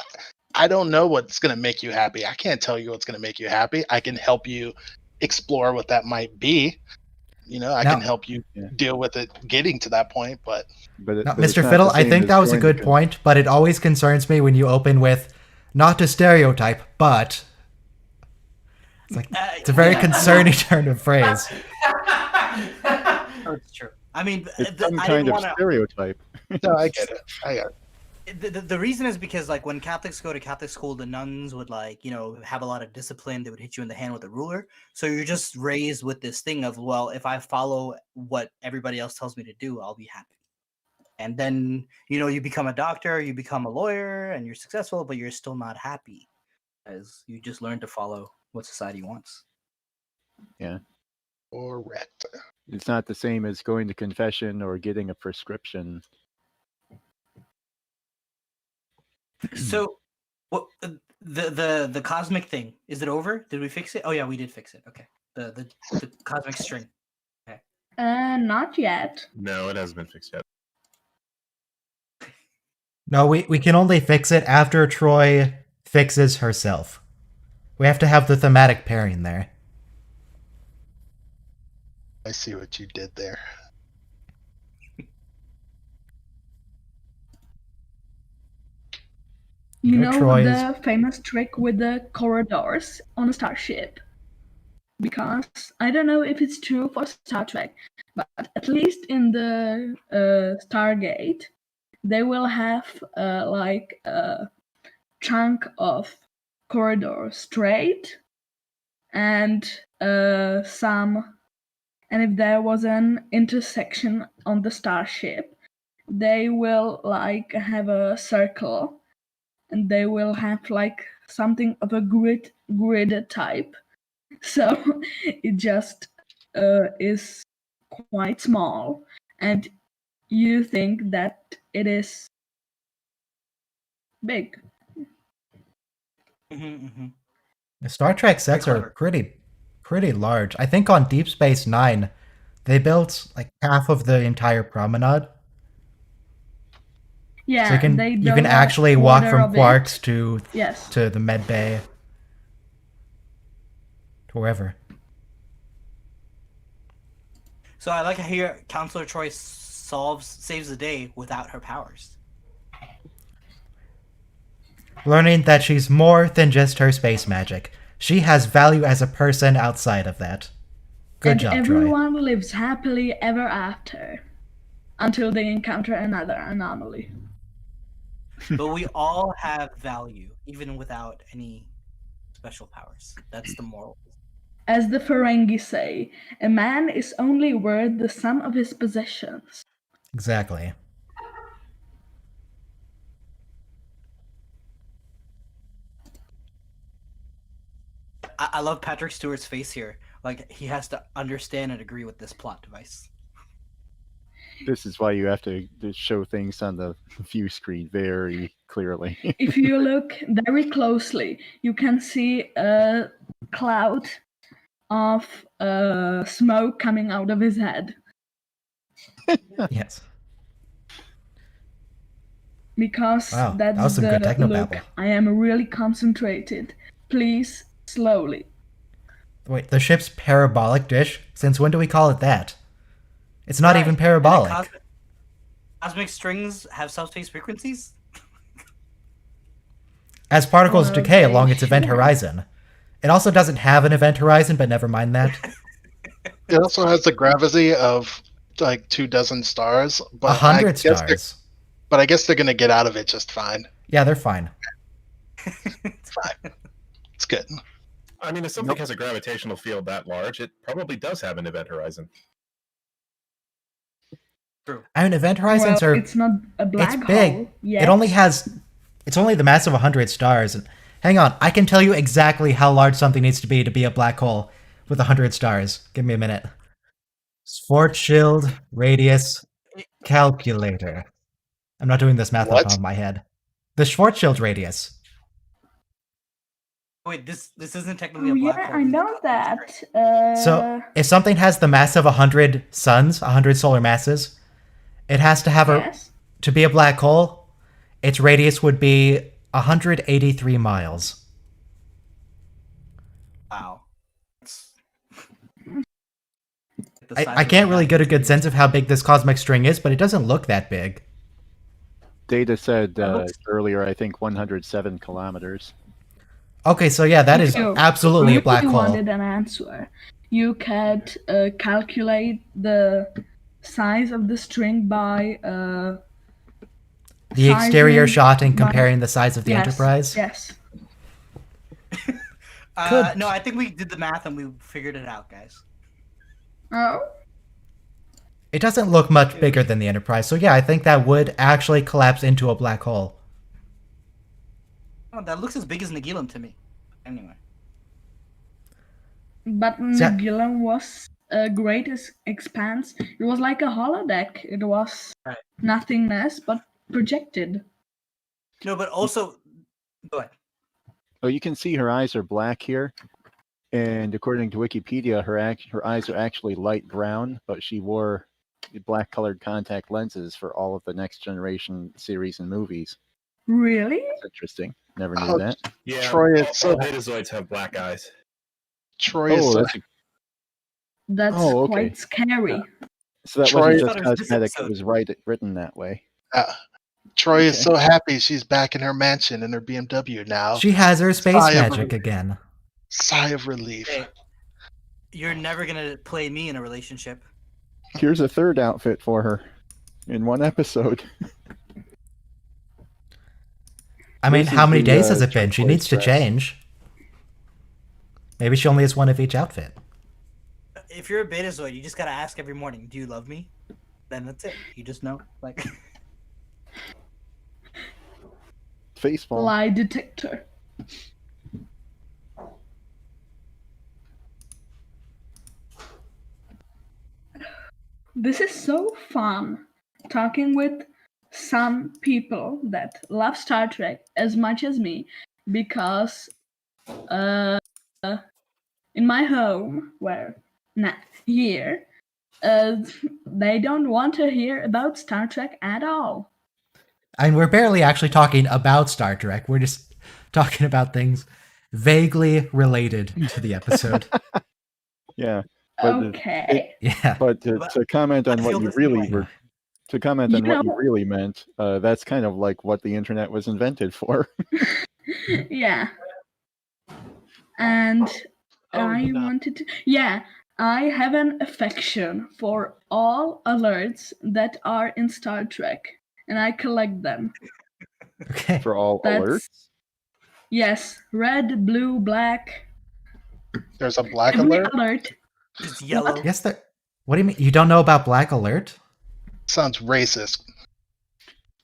I don't know what's going to make you happy. I can't tell you what's going to make you happy. I can help you explore what that might be. You know, I Now- can help you deal with it getting to that point, but Now, but it's Mr. not Fiddle, the I same think as that was a going to good point, but it always concerns me when you open with not to stereotype, but it's like it's a very concerning turn of phrase. Oh, it's true. I mean, It's the, some I kind didn't of want to. stereotype. no, I get it. I get it. The reason is because like when Catholics go to Catholic school, the nuns would like have a lot of discipline. They would hit you in the hand with a ruler. So you're just raised with this thing of, well, if I follow what everybody else tells me to do, I'll be happy. And then you become a doctor, you become a lawyer, and you're successful, but you're still not happy, as you just learn to follow what society wants. Yeah, Correct. it's not the same as going to confession or getting a prescription. So, what the cosmic thing, is it over? Did we fix it? Oh yeah, we did fix it. Okay, the cosmic string. Not yet. No, it hasn't been fixed yet. No, we can only fix it after Troy fixes herself. We have to have the thematic pairing there. I see what you did there. You Good know Troy the famous trick with the corridors on a starship? Because I don't know if it's true for Star Trek, but at least in the Stargate, they will have like a chunk of corridor straight and some. And if there was an intersection on the starship, they will like have a circle, and they will have like something of a grid type. So it just is quite small, and you think that it is big. The Star Trek sets are pretty large. I think on Deep Space Nine, they built like half of the entire promenade. Yeah, So you they can dug a actually walk quarter from of it. Quarks to Yes. to the med bay, to wherever. So I like to hear Counselor Troy saves the day without her powers. Learning that she's more than just her space magic. She has value as a person outside of that. Good job, Troy. Everyone lives happily ever after, until they encounter another anomaly. But we all have value, even without any special powers. That's the moral. As the Ferengi say, a man is only worth the sum of his possessions. Exactly. I love Patrick Stewart's face here. Like he has to understand and agree with this plot device. This is why you have to show things on the view screen very clearly. If you look very closely, you can see a cloud of smoke coming out of his head. Yes. Because Wow, that's that was some the good technobabble. look. I am really concentrated. Please, slowly. Wait, the ship's parabolic dish? Since when do we call it that? It's not Right, even and then parabolic. Cosmic strings have subspace frequencies? As particles Well, decay they along its event should have. horizon. It also doesn't have an event horizon, but never mind that. It also has the gravity of like 24 stars, but 100 I guess stars. But I guess they're gonna get out of it just fine. Yeah, they're fine. It's fine. It's good. I mean, if something has a gravitational field that large, it probably does have an event horizon. I mean, event horizons Well, are... it's not a black It's big. hole yet. It only has... It's only the mass of 100 stars. And hang on, I can tell you exactly how large something needs to be a black hole with 100 stars. Give me a minute. Schwarzschild radius calculator. I'm not doing this math off the What? top of my head. The Schwarzschild radius. Wait, this isn't technically Oh, a black yeah, hole. I this is know a cosmic that. string. So, if something has the mass of 100 suns, 100 solar masses, it has to have Yes. to be a black hole, its radius would be 183 miles. Wow. That's- the I, size I of can't a really get a magnet. good sense of how big this cosmic string is, but it doesn't look that big. Data said looks- earlier, I think 107 kilometers. Okay, so yeah, that is If you absolutely a really black hole. wanted an answer, you could calculate the size of the string by The exterior sizing shot and by- comparing the size of the yes, Enterprise. Yes. Could- No, I think we did the math and we figured it out, guys. Oh. It doesn't look much bigger than the Enterprise, so yeah, I think that would actually collapse into a black hole. Oh, that looks as big as Nagilum to me. Anyway. But that- Nagilum was a great expanse. It was like a holodeck. It was Right. nothingness, but projected. No, but also, go ahead. Oh, you can see her eyes are black here. And according to Wikipedia, her eyes are actually light brown, but she wore black colored contact lenses for all of the Next Generation series and movies. Really? That's interesting. Never knew Oh, that. Yeah, Troy, all, it's so- all Betazoids have black eyes. Troy is Oh, so, that's That's Oh, okay. quite scary. so that Troy- wasn't I just thought it was this cosmetic, it episode. was written that way. Troy is Okay. so happy she's back in her mansion in her BMW now. She has her space Sigh of magic relief. again. Sigh of relief. Hey, you're never gonna play me in a relationship. Here's a third outfit for her in one episode. I mean, This how is many the, days has it been? She turquoise needs to dress. change. Maybe she only has one of each outfit. If you're a Betazoid, you just gotta ask every morning, "Do you love me?" Then that's it. You just know. Like, Facepalm. Lie detector. This is so fun talking with some people that love Star Trek as much as me because in my home, here, they don't want to hear about Star Trek at all. And we're barely actually talking about Star Trek. We're just talking about things vaguely related to the episode. Yeah. But, Okay. Yeah. but to comment on I what feel you the same really way. were, to comment on You what you know- really meant, that's kind of like what the internet was invented for. Yeah. And I no. wanted to. Yeah, I have an affection for all alerts that are in Star Trek, and I collect them. Okay. For all That's alerts. yes, red, blue, black. There's a black Every alert. alert. it's yellow. Yes, there. What do you mean? You don't know about Black Alert? Sounds racist.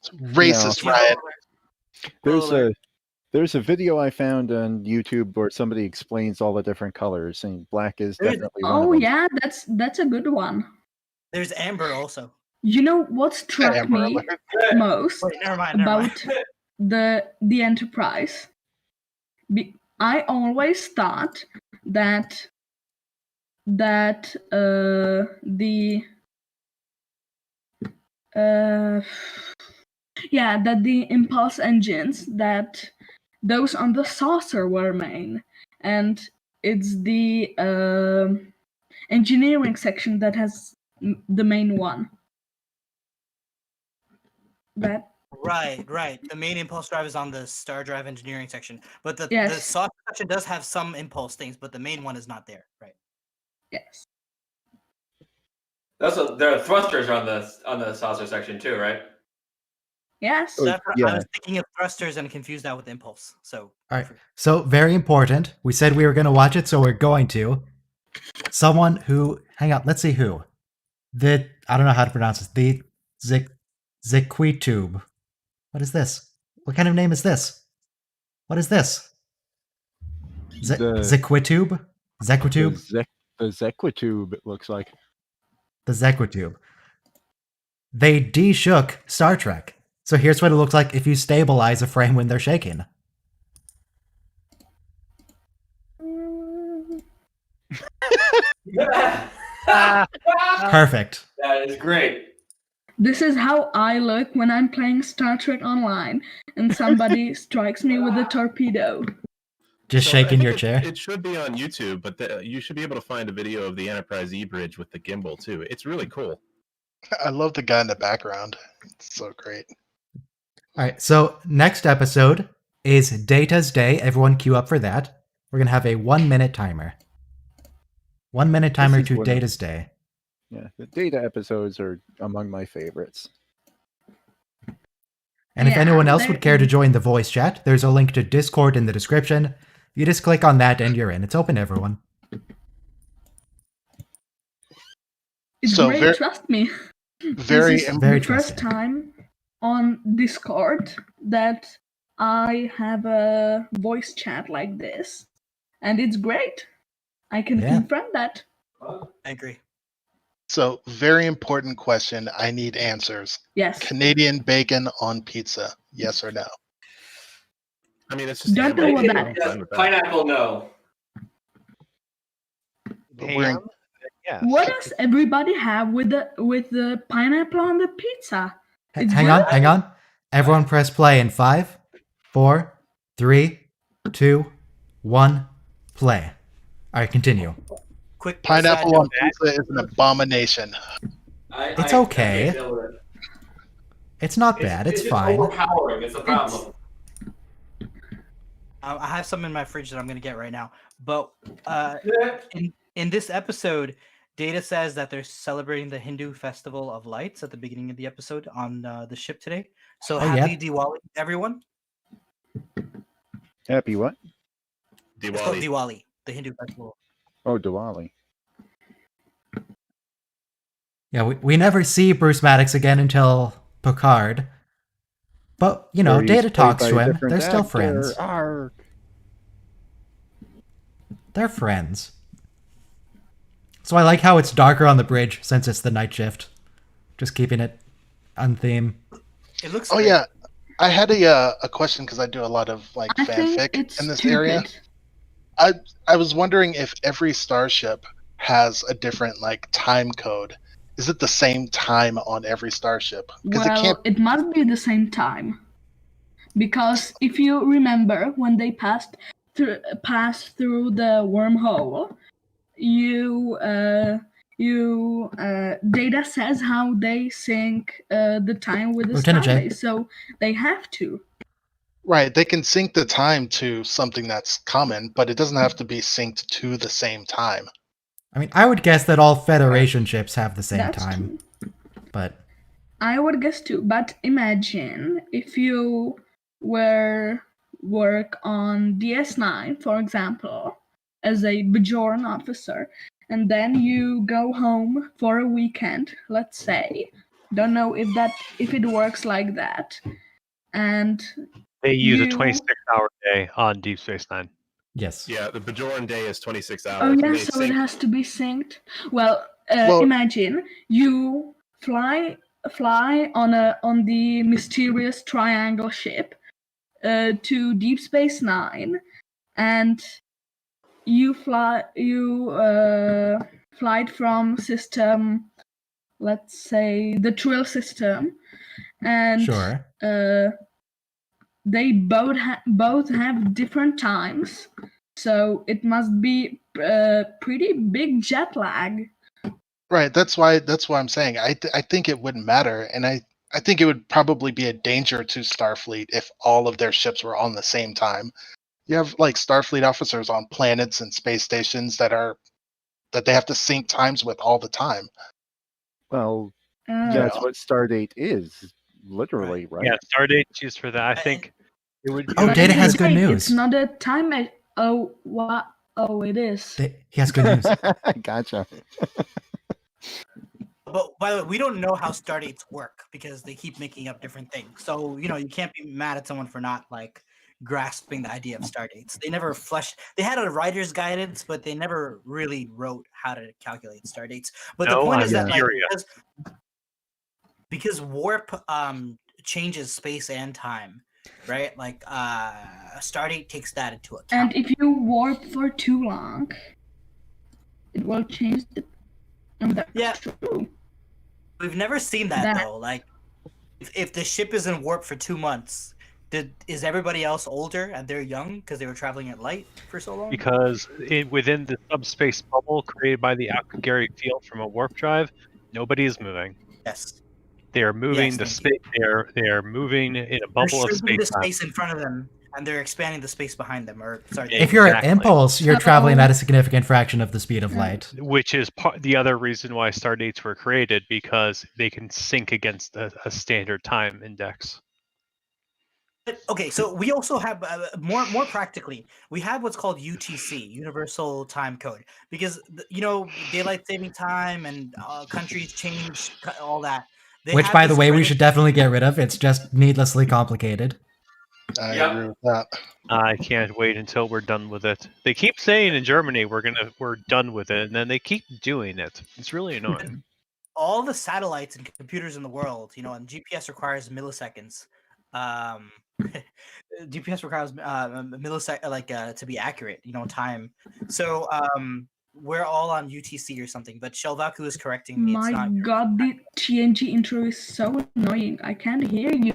It's racist, Yellow Ryan. alert. There's Alert. There's a video I found on YouTube where somebody explains all the different colors, and black is There's- definitely one of Oh them. yeah, that's a good one. There's amber also. You know what struck Amber me Alert. most Wait, never mind. Never about the Enterprise? I always thought that that the impulse engines, that those on the saucer were main, and it's the engineering section that has the main one. That Right. The main impulse drive is on the star drive engineering section, but the Yes. saucer section does have some impulse things, but the main one is not there. Right. yes. There are thrusters on the saucer section too, right? Yes. Oh, That's what yeah. I was thinking of thrusters and confused that with impulse. So All right. So very important. We said we were going to watch it, so we're going to. Someone who, hang on, let's see who. I don't know how to pronounce this. The Zequitube. What is this? What kind of name is this? What is this? Zequitube? Zequitube? The Zequitube, it looks like. The Zequitube. They de-shook Star Trek. So here's what it looks like if you stabilize a frame when they're shaking. Perfect. That is great. This is how I look when I'm playing Star Trek Online and somebody strikes me with a torpedo. Just So I shaking think your chair. It should be on YouTube, but you should be able to find a video of the Enterprise E-Bridge with the gimbal too. It's really cool. I love the guy in the background. It's so great. All right, so next episode is Data's Day. Everyone queue up for that. We're going to have a 1-minute timer. 1-minute timer is to one of- Data's Day. Yeah, the Data episodes are among my favorites. And if Yeah, anyone else they're- would care to join the voice chat, there's a link to Discord in the description. You just click on that and you're in. It's open to everyone. It's So great, ver- trust me. Very This is Very the first trusting. time on Discord that I have a voice chat like this. And it's great. I can Yeah. confirm that. I agree. So, very important question. I need answers. Yes. Canadian bacon on pizza, yes or no? I mean, it's just Don't ham know what bacon. that I'm is. fine with that. Pineapple, no. But we're in- Ham? Yes. What does everybody have with the pineapple on the pizza? It's Hang on. Everyone press play in 5, 4, 3, 2, 1, play. All right, continue. Quick Pineapple side on pizza is an abomination. It's okay. It's not bad. It's just fine. overpowering. It's a problem. I have some in my fridge that I'm gonna get right now. But in this episode, Data says that they're celebrating the Hindu Festival of Lights at the beginning of the episode on the ship today. So Oh, yeah? happy Diwali, everyone! Happy what? It's called Diwali. Diwali, the Hindu festival. Oh, Diwali. Yeah, we never see Bruce Maddox again until Picard. But, you know, Where he's Data played talks by to a him. different They're still actor. friends. Arr. They're friends. So I like how it's darker on the bridge since it's the night shift. Just keeping it on theme. It looks. Oh great. yeah, I had a question because I do a lot of like I think fanfic it's in this stupid. area. I was wondering if every starship has a different like time code. Is it the same time on every starship? Because Well, it can't. it must be the same time. Because if you remember when they passed through the wormhole, Data says how they sync the time with the Lieutenant J. starbase, so they have to. Right, they can sync the time to something that's common, but it doesn't have to be synced to the same time. I mean, I would guess that all Federation ships have the same That's time. true. But I would guess too, but imagine if you were work on DS9, for example, as a Bajoran officer, and then you go home for a weekend, let's say. Don't know if it works like that. And They use a You- 26-hour day on Deep Space Nine. Yes. Yeah, the Bajoran day is 26 hours. Oh and yeah, they so sync- it has to be synced. Well, Well- imagine you fly on the mysterious triangle ship to Deep Space Nine, and you fly it from system, let's say the Trill system, and Sure. they both have different times, so it must be pretty big jet lag. Right. That's why I'm saying I think it wouldn't matter, and I think it would probably be a danger to Starfleet if all of their ships were on the same time. You have like Starfleet officers on planets and space stations that they have to sync times with all the time. Well, Uh, that's what Stardate is, literally, right? Yeah, Stardate's used for that. I think it would. Oh, it would Data be has good- good news. It's not a time. Oh, what? Oh, it is. He has good news. Gotcha. But by the way, we don't know how Stardates work because they keep making up different things. So you can't be mad at someone for not like grasping the idea of Stardates. They never fleshed. They had a writer's guidance, but they never really wrote how to calculate Stardates. But the No, point I'm is that like, furious. because warp changes space and time, right? Like Stardate takes that into account. And if you warp for too long, it will change the. And that's Yeah. true. We've never seen that, That- though. Like, if the ship is in warp for 2 months, is everybody else older and they're young because they were traveling at light for so long? because within the subspace bubble created by the Alkagari field from a warp drive, nobody is moving. Yes. They are moving Yes, the thank space. They are moving in a They're bubble of shrinking the space. space in front of them, and they're expanding the space behind them. Or sorry, If you're Exactly. at impulse, you're So- traveling at a significant fraction of the speed of light. Which is the other reason why Stardates were created, because they can sync against a standard time index. But, okay, so we also have more practically, we have what's called UTC, Universal Time Code, because daylight saving time and countries change all that. They Which, have by the this way, we credit- should definitely get rid of. It's just needlessly complicated. I Yep. agree with that. I can't wait until we're done with it. They keep saying in Germany we're done with it, and then they keep doing it. It's really annoying. all the satellites and computers in the world, and GPS requires milliseconds. GPS requires millisecond, to be accurate, time. So we're all on UTC or something. But Shelvaku is correcting me. It's My not. god, the TNG intro is so annoying. I can't hear you.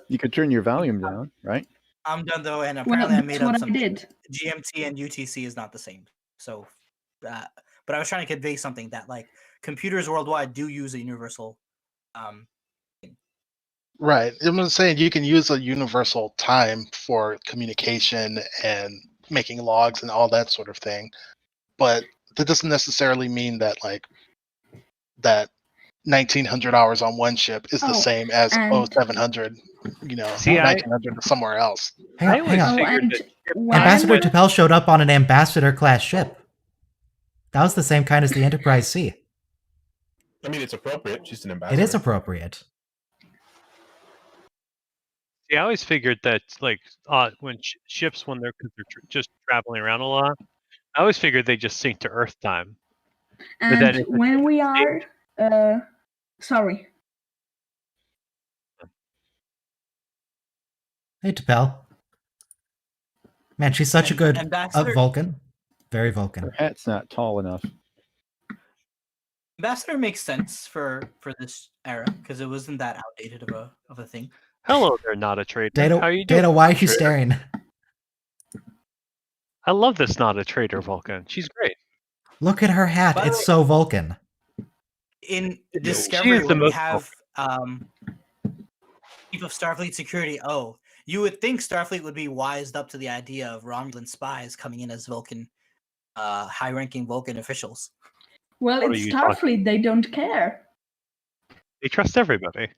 You could turn your volume down, right? I'm done though, and Well, apparently I that's made what up I something. did. GMT and UTC is not the same. So, but I was trying to convey something that like computers worldwide do use a universal. Right. I'm saying you can use a universal time for communication and making logs and all that sort of thing, but that doesn't necessarily mean that that 1900 hours on one ship is the Oh, same as and- 0700, See, 1900 somewhere else. Hang I on, hang always on. Oh, figured and that when- Ambassador T'Pel showed up on an ambassador class ship. That was the same kind as the Enterprise C. I mean, it's appropriate. She's an It ambassador. is appropriate. See, I always figured that when ships when they're just traveling around a lot, I always figured they just sync to Earth time. But then And if it's when we are, sorry, Hey, T'Pel. Man, she's such a good Ambassador- Vulcan. Very Vulcan. Her hat's not tall enough. Ambassador makes sense for this era because it wasn't that outdated of a thing. Hello there, not a trader. Data, How you doing? Data, why are you trader? staring? I love this not a trader Vulcan. She's great. Look at her hat. By the It's way- so Vulcan. In She Discovery, is the when we most have Chief of Starfleet Security, you would think Starfleet would be wised up to the idea of Romulan spies coming in as Vulcan, high-ranking Vulcan officials. well, What are it's you talking- Starfleet. They don't care. They trust everybody.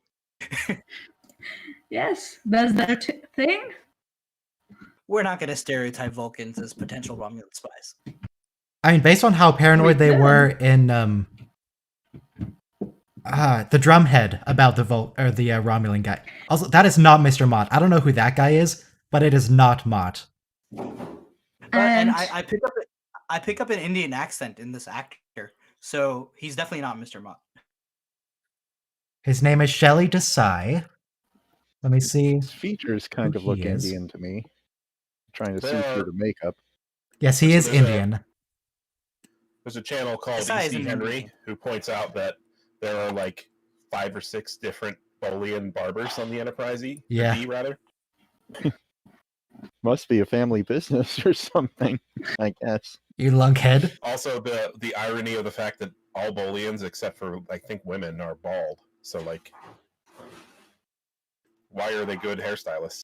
Yes, that's their thing. We're not going to stereotype Vulcans as potential Romulan spies. I mean, based on how paranoid they Pretty were good. in The drumhead about the Romulan guy. Also, that is not Mr. Mott. I don't know who that guy is, but it is not Mott. And I pick up an Indian accent in this actor, so he's definitely not Mr. Mott. His name is Shelley Desai. Let me see. His features kind who of look he is. Indian to me. Trying to see through the makeup. Yes, he is there's Indian. There's a channel called Desai is EC an Henry Indian. who points out that there are like 5 or 6 different Bolian barbers on the Enterprise E. Yeah. D, rather. Must be a family business or something, I guess. You lunkhead. Also, the irony of the fact that all Bolians, except for I think women, are bald. So like, why are they good hairstylists?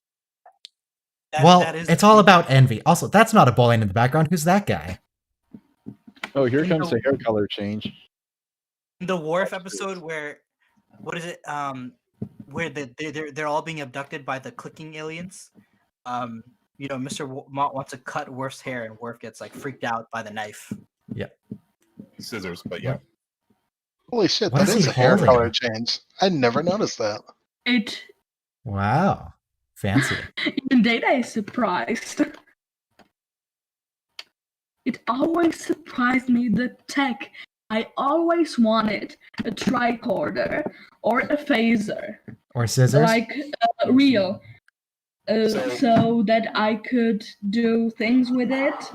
That is it's all about envy. Also, that's not a Bolian in the background. Who's that guy? Oh, here You comes know- the hair color change. the Worf episode where what is it? Where they're all being abducted by the clicking aliens. Mr. Mott wants to cut Worf's hair, and Worf gets like freaked out by the knife. Scissors, but yeah. Holy shit, What that is is he a hair holding? color change. I never noticed that. It Wow. Fancy. even Data is surprised. It always surprised me the tech. I always wanted a tricorder or a phaser, Or scissors. like real, So- so that I could do things with it.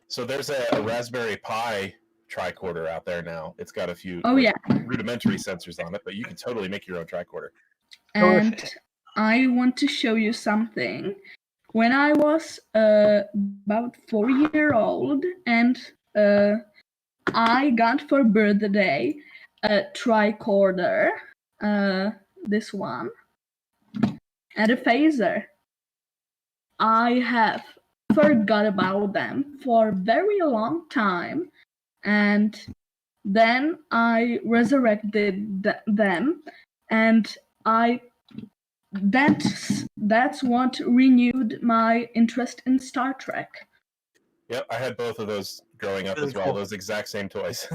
So there's a Raspberry Pi tricorder out there now. It's got a few Oh yeah, rudimentary sensors on it, but you can totally make your own tricorder. and I want to show you something. When I was about 4 years old, and I got for birthday a tricorder, this one, and a phaser. I have forgot about them for a very long time, and then I resurrected them, and that's what renewed my interest in Star Trek. Yep, I had both of those growing up Really as well. cool. Those exact same toys.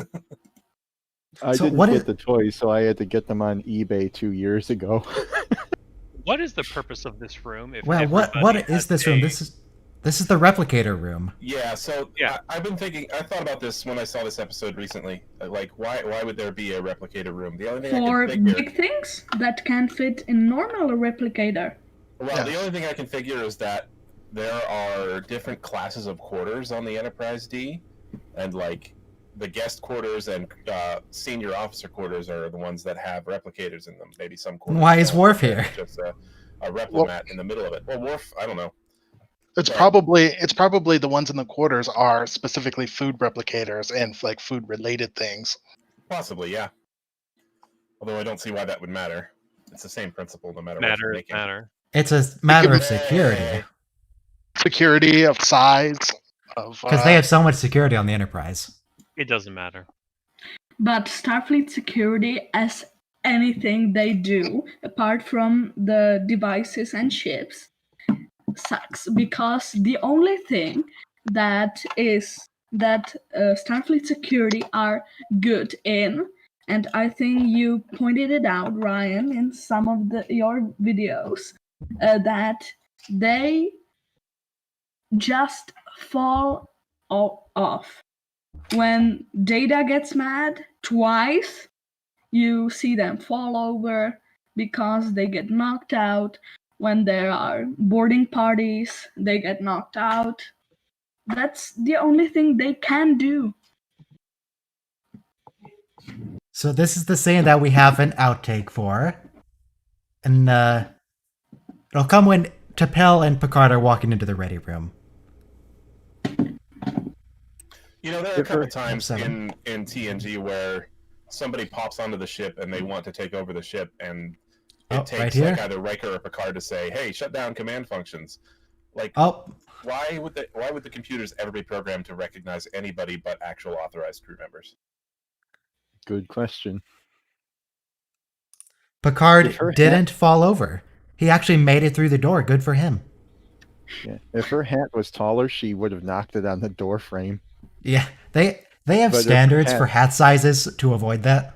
I So didn't what get is- the toys, so I had to get them on eBay 2 years ago. What is the purpose of this room? If Well, what everybody is has this room? a- This is the replicator room. Yeah, so Yeah. I've been thinking. I thought about this when I saw this episode recently. Like, why would there be a replicator room? The only thing For I can figure, big things that can fit in normal replicator. well, the Yes. only thing I can figure is that there are different classes of quarters on the Enterprise D, and like the guest quarters and senior officer quarters are the ones that have replicators in them. Maybe some quarters. Why is don't, Worf but here? there's Just a replimat in the middle of it. Well, Worf, I don't know. It's Yeah. probably the ones in the quarters are specifically food replicators and like food related things. Possibly, yeah. Although I don't see why that would matter. It's the same principle no matter what you're making. matter. It's a matter of Hey. security Security of size of because they have so much security on the Enterprise. It doesn't matter. But Starfleet security, as anything they do, apart from the devices and ships, sucks, because the only thing that Starfleet security are good in, and I think you pointed it out, Ryan, in some of your videos, that they just fall off. When Data gets mad twice, you see them fall over because they get knocked out. When there are boarding parties, they get knocked out. That's the only thing they can do. So this is the scene that we have an outtake for, and it'll come when T'Pel and Picard are walking into the ready room. You know, there are a couple Differ- times Seven. in TNG where somebody pops onto the ship and they want to take over the ship, and it Oh, takes right here? like either Riker or Picard to say, "Hey, shut down command functions." Like, Oh, why would the computers ever be programmed to recognize anybody but actual authorized crew members? Good question. Picard If her hat- didn't fall over. He actually made it through the door. Good for him. Yeah. If her hat was taller, she would have knocked it on the door frame. Yeah, they have But if her standards hat- for hat sizes to avoid that.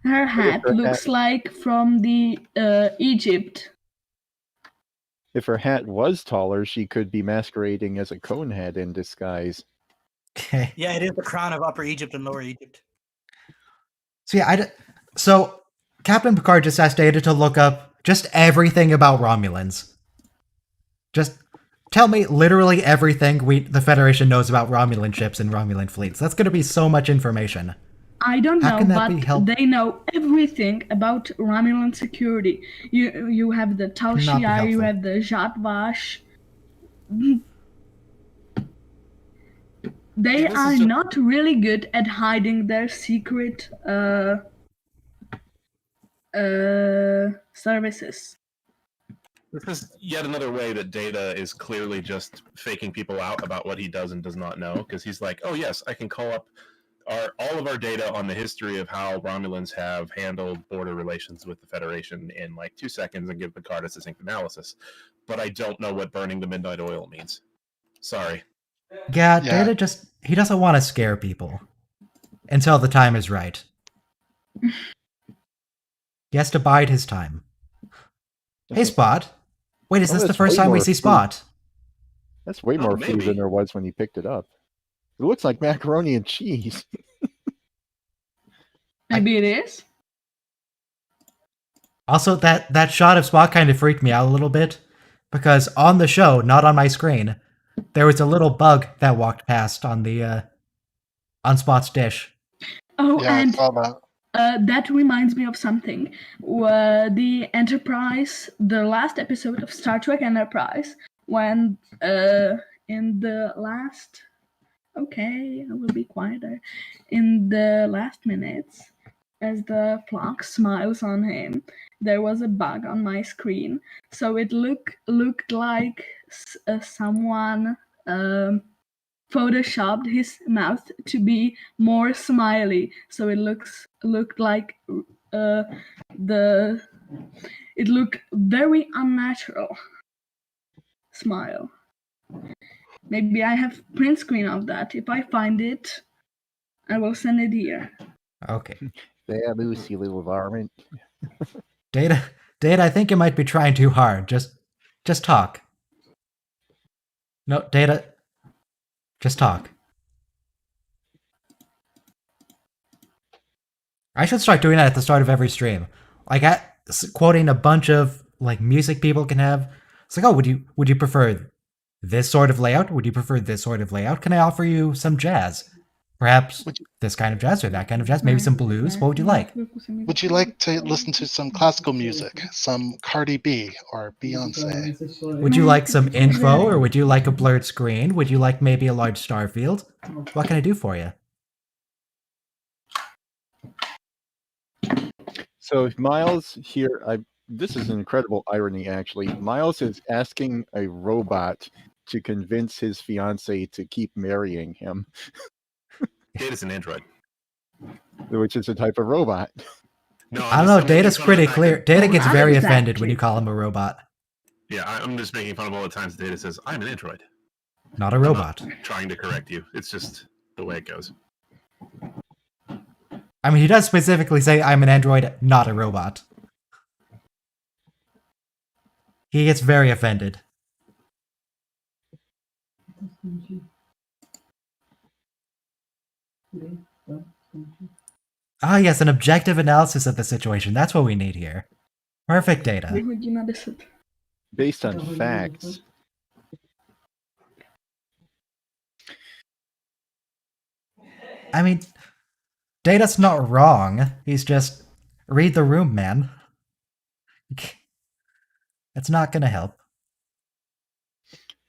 Her hat her looks like from the Egypt. If her hat was taller, she could be masquerading as a cone head in disguise. Okay. Yeah, it is the crown of Upper Egypt and Lower Egypt. So yeah, so Captain Picard just asked Data to look up just everything about Romulans. Just tell me literally everything the Federation knows about Romulan ships and Romulan fleets. That's going to be so much information. I don't How know, can that be but help- they know everything about Romulan security. You have the Not be Tal Shiar, you helpful. have the Jatvash. They this is are just- not really good at hiding their secret services. This is yet another way that Data is clearly just faking people out about what he does and does not know, because he's like, oh yes, I can call up all of our data on the history of how Romulans have handled border relations with the Federation in like 2 seconds and give Picard a succinct analysis. But I don't know what burning the midnight oil means. Sorry. Yeah, Yeah. Data he doesn't want to scare people until the time is right. He has to bide his time. Hey, Spot. Wait, is Oh, this the that's first way time we more see food. Spot? That's way more food maybe. than there was when he picked it up. It looks like macaroni and cheese. Maybe it is. Also, that shot of Spot kind of freaked me out a little bit, because on the show, not on my screen, there was a little bug that walked past on the on Spot's dish. Oh, Yeah, I and saw that. that reminds me of something. The Enterprise, the last episode of Star Trek Enterprise, when in the last... Okay, I will be quieter. In the last minutes, as the Flock smiles on him, there was a bug on my screen. So it looked like someone photoshopped his mouth to be more smiley. So it looked like it looked very unnatural smile. Maybe I have print screen of that. If I find it, I will send it here. Okay. Yeah, Lucy, little varmint. Data, I think you might be trying too hard. Just talk. No, Data, just talk. I should start doing that at the start of every stream. Like quoting a bunch of like music people can have. It's like, oh, would you prefer this sort of layout? Would you prefer this sort of layout? Can I offer you some jazz? Perhaps this kind of jazz or that kind of jazz? Maybe some blues? What would you like? Would you like to listen to some classical music, some Cardi B or Beyonce? Would you like some info or would you like a blurred screen? Would you like maybe a large star field? What can I do for you? So if Miles here, this is an incredible irony, actually. Miles is asking a robot to convince his fiancée to keep marrying him, Data's an android. which is a type of robot. No, I don't know. I'm making Data's fun of pretty the fact clear. that- Data gets very Exactly. offended when you call him a robot, Yeah, I'm just making fun of all the times Data says, I'm an android. not a I'm not robot. trying to correct you. It's just the way it goes. I mean, he does specifically say, I'm an android, not a robot. He gets very offended. Ah, yes, an objective analysis of the situation. That's what we need here. Perfect Data. Based on facts. I mean, Data's not wrong. He's just read the room, man. It's not gonna help.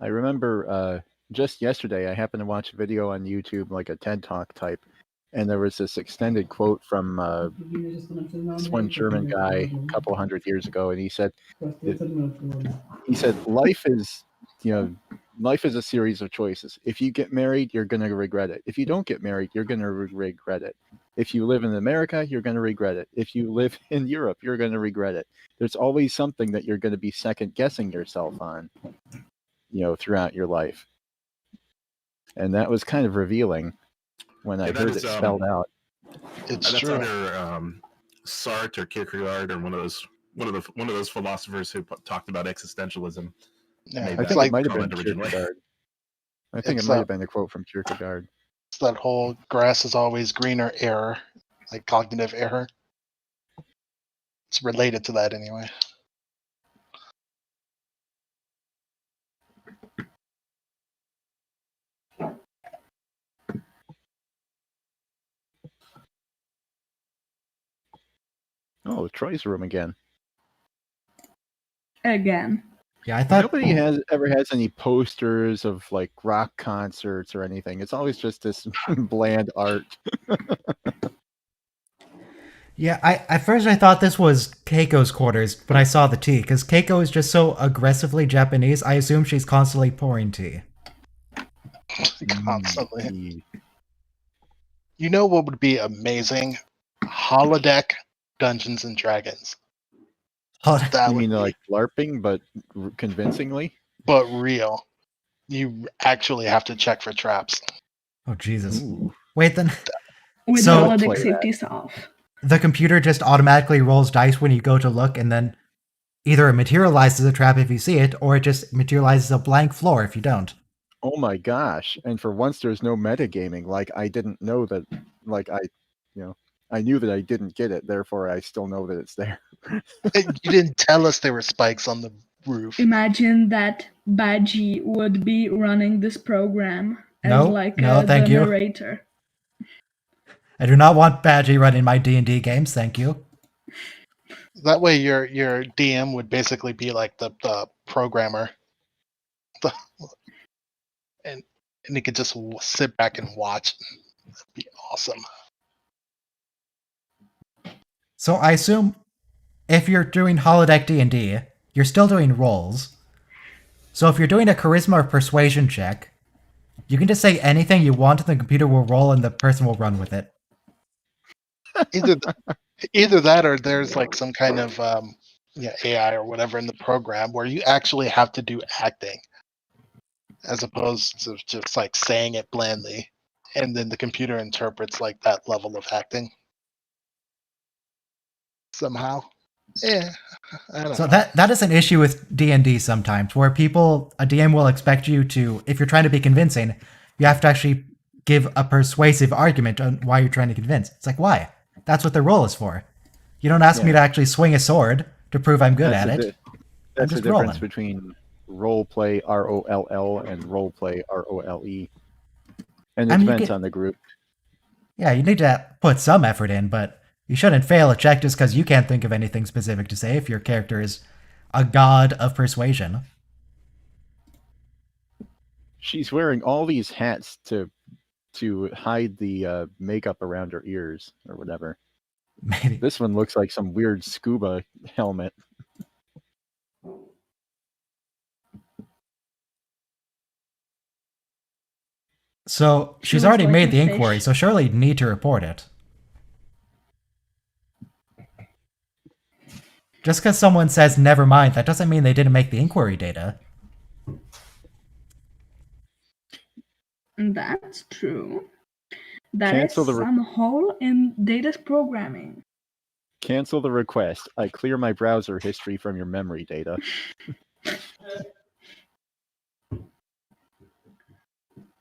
I remember just yesterday, I happened to watch a video on YouTube, like a TED Talk type, and there was this extended quote from this one German guy a couple hundred years ago, and he said, life is, life is a series of choices. If you get married, you're going to regret it. If you don't get married, you're going to regret it. If you live in America, you're going to regret it. If you live in Europe, you're going to regret it. There's always something that you're going to be second guessing yourself on, throughout your life. And that was kind of revealing when I heard it spelled out. It's That's true. Sartre or Kierkegaard or one of those philosophers who talked about existentialism. Yeah, made I that think it might have been comment originally. Kierkegaard. I think It's it might have been a quote from Kierkegaard. it's that whole grass is always greener error, like cognitive error. It's related to that anyway. Oh, Troy's room again. Again. Yeah, I thought Nobody ever has any posters of like rock concerts or anything. It's always just this bland art. Yeah, at first I thought this was Keiko's quarters, but I saw the tea, because Keiko is just so aggressively Japanese, I assume she's constantly pouring tea. Constantly. You know what would be amazing? Holodeck Dungeons and Dragons. That You would mean be, like LARPing, but convincingly? but real. You actually have to check for traps. Oh, Jesus. Ooh. Wait, then With So- holodeck Play safety off. the computer just automatically rolls dice when you go to look, and then either it materializes a trap if you see it, or it just materializes a blank floor if you don't. Oh my gosh. And for once there's no metagaming. Like I didn't know that I knew that I didn't get it, therefore I still know that it's there. You didn't tell us there were spikes on the roof. Imagine that Badgie would be running this program as No, like no, thank the you. narrator. I do not want Badgie running my D&D games, thank you. That way your DM would basically be like the programmer. and he could just sit back and watch. That'd be awesome. So I assume if you're doing holodeck D&D, you're still doing rolls. So if you're doing a charisma or persuasion check, you can just say anything you want and the computer will roll and the person will run with it. Either that or there's like some kind of AI or whatever in the program where you actually have to do acting as opposed to just like saying it blandly, and then the computer interprets like that level of acting somehow. Yeah, I don't So know. that is an issue with D&D sometimes, where a DM will expect you to, if you're trying to be convincing, you have to actually give a persuasive argument on why you're trying to convince. It's like, why? That's what the roll is for. You don't ask me to actually swing a sword to prove I'm good at it. That's the just difference rolling. between roleplay ROLL and roleplay ROLE. And I it mean, depends on the group. Yeah, you need to put some effort in, but you shouldn't fail a check just because you can't think of anything specific to say if your character is a god of persuasion. She's wearing all these hats to hide the makeup around her ears or whatever. Maybe. This one looks like some weird scuba helmet. So She she's looks already like made a the inquiry, fish. so surely you need to report it. Just because someone says never mind, that doesn't mean they didn't make the inquiry data. That's true. That Cancel is the re- some hole in data's programming. Cancel the request. I clear my browser history from your memory data.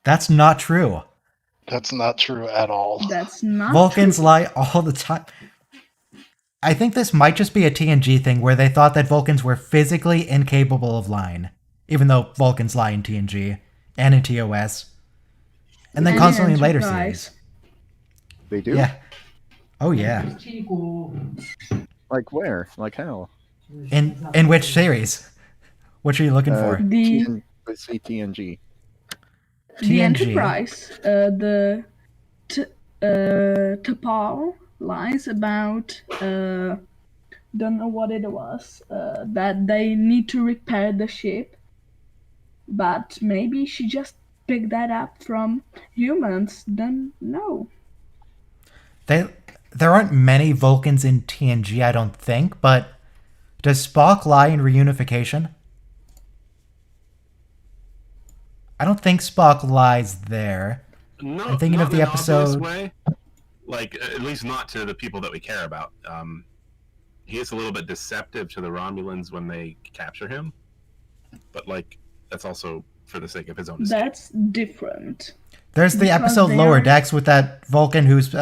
That's not true. That's not true at all. That's not Vulcans true. lie all the time. I think this might just be a TNG thing where they thought that Vulcans were physically incapable of lying, even though Vulcans lie in TNG and in TOS, and then And in constantly in later Enterprise. series. They do? Yeah. Oh yeah. Like where? Like how? In which series? What are you looking for? Let's say TNG. The TNG. Enterprise, the T'Pol lies about don't know what it was, that they need to repair the ship, but maybe she just picked that up from humans. Don't know. There aren't many Vulcans in TNG, I don't think, but does Spock lie in Reunification? I don't think Spock lies there. No, I'm thinking not of the in an obvious episode- way. like at least not to the people that we care about. He is a little bit deceptive to the Romulans when they capture him, but like that's also for the sake of his own escape. That's different. There's the Because episode they Lower are- Decks with that Vulcan who's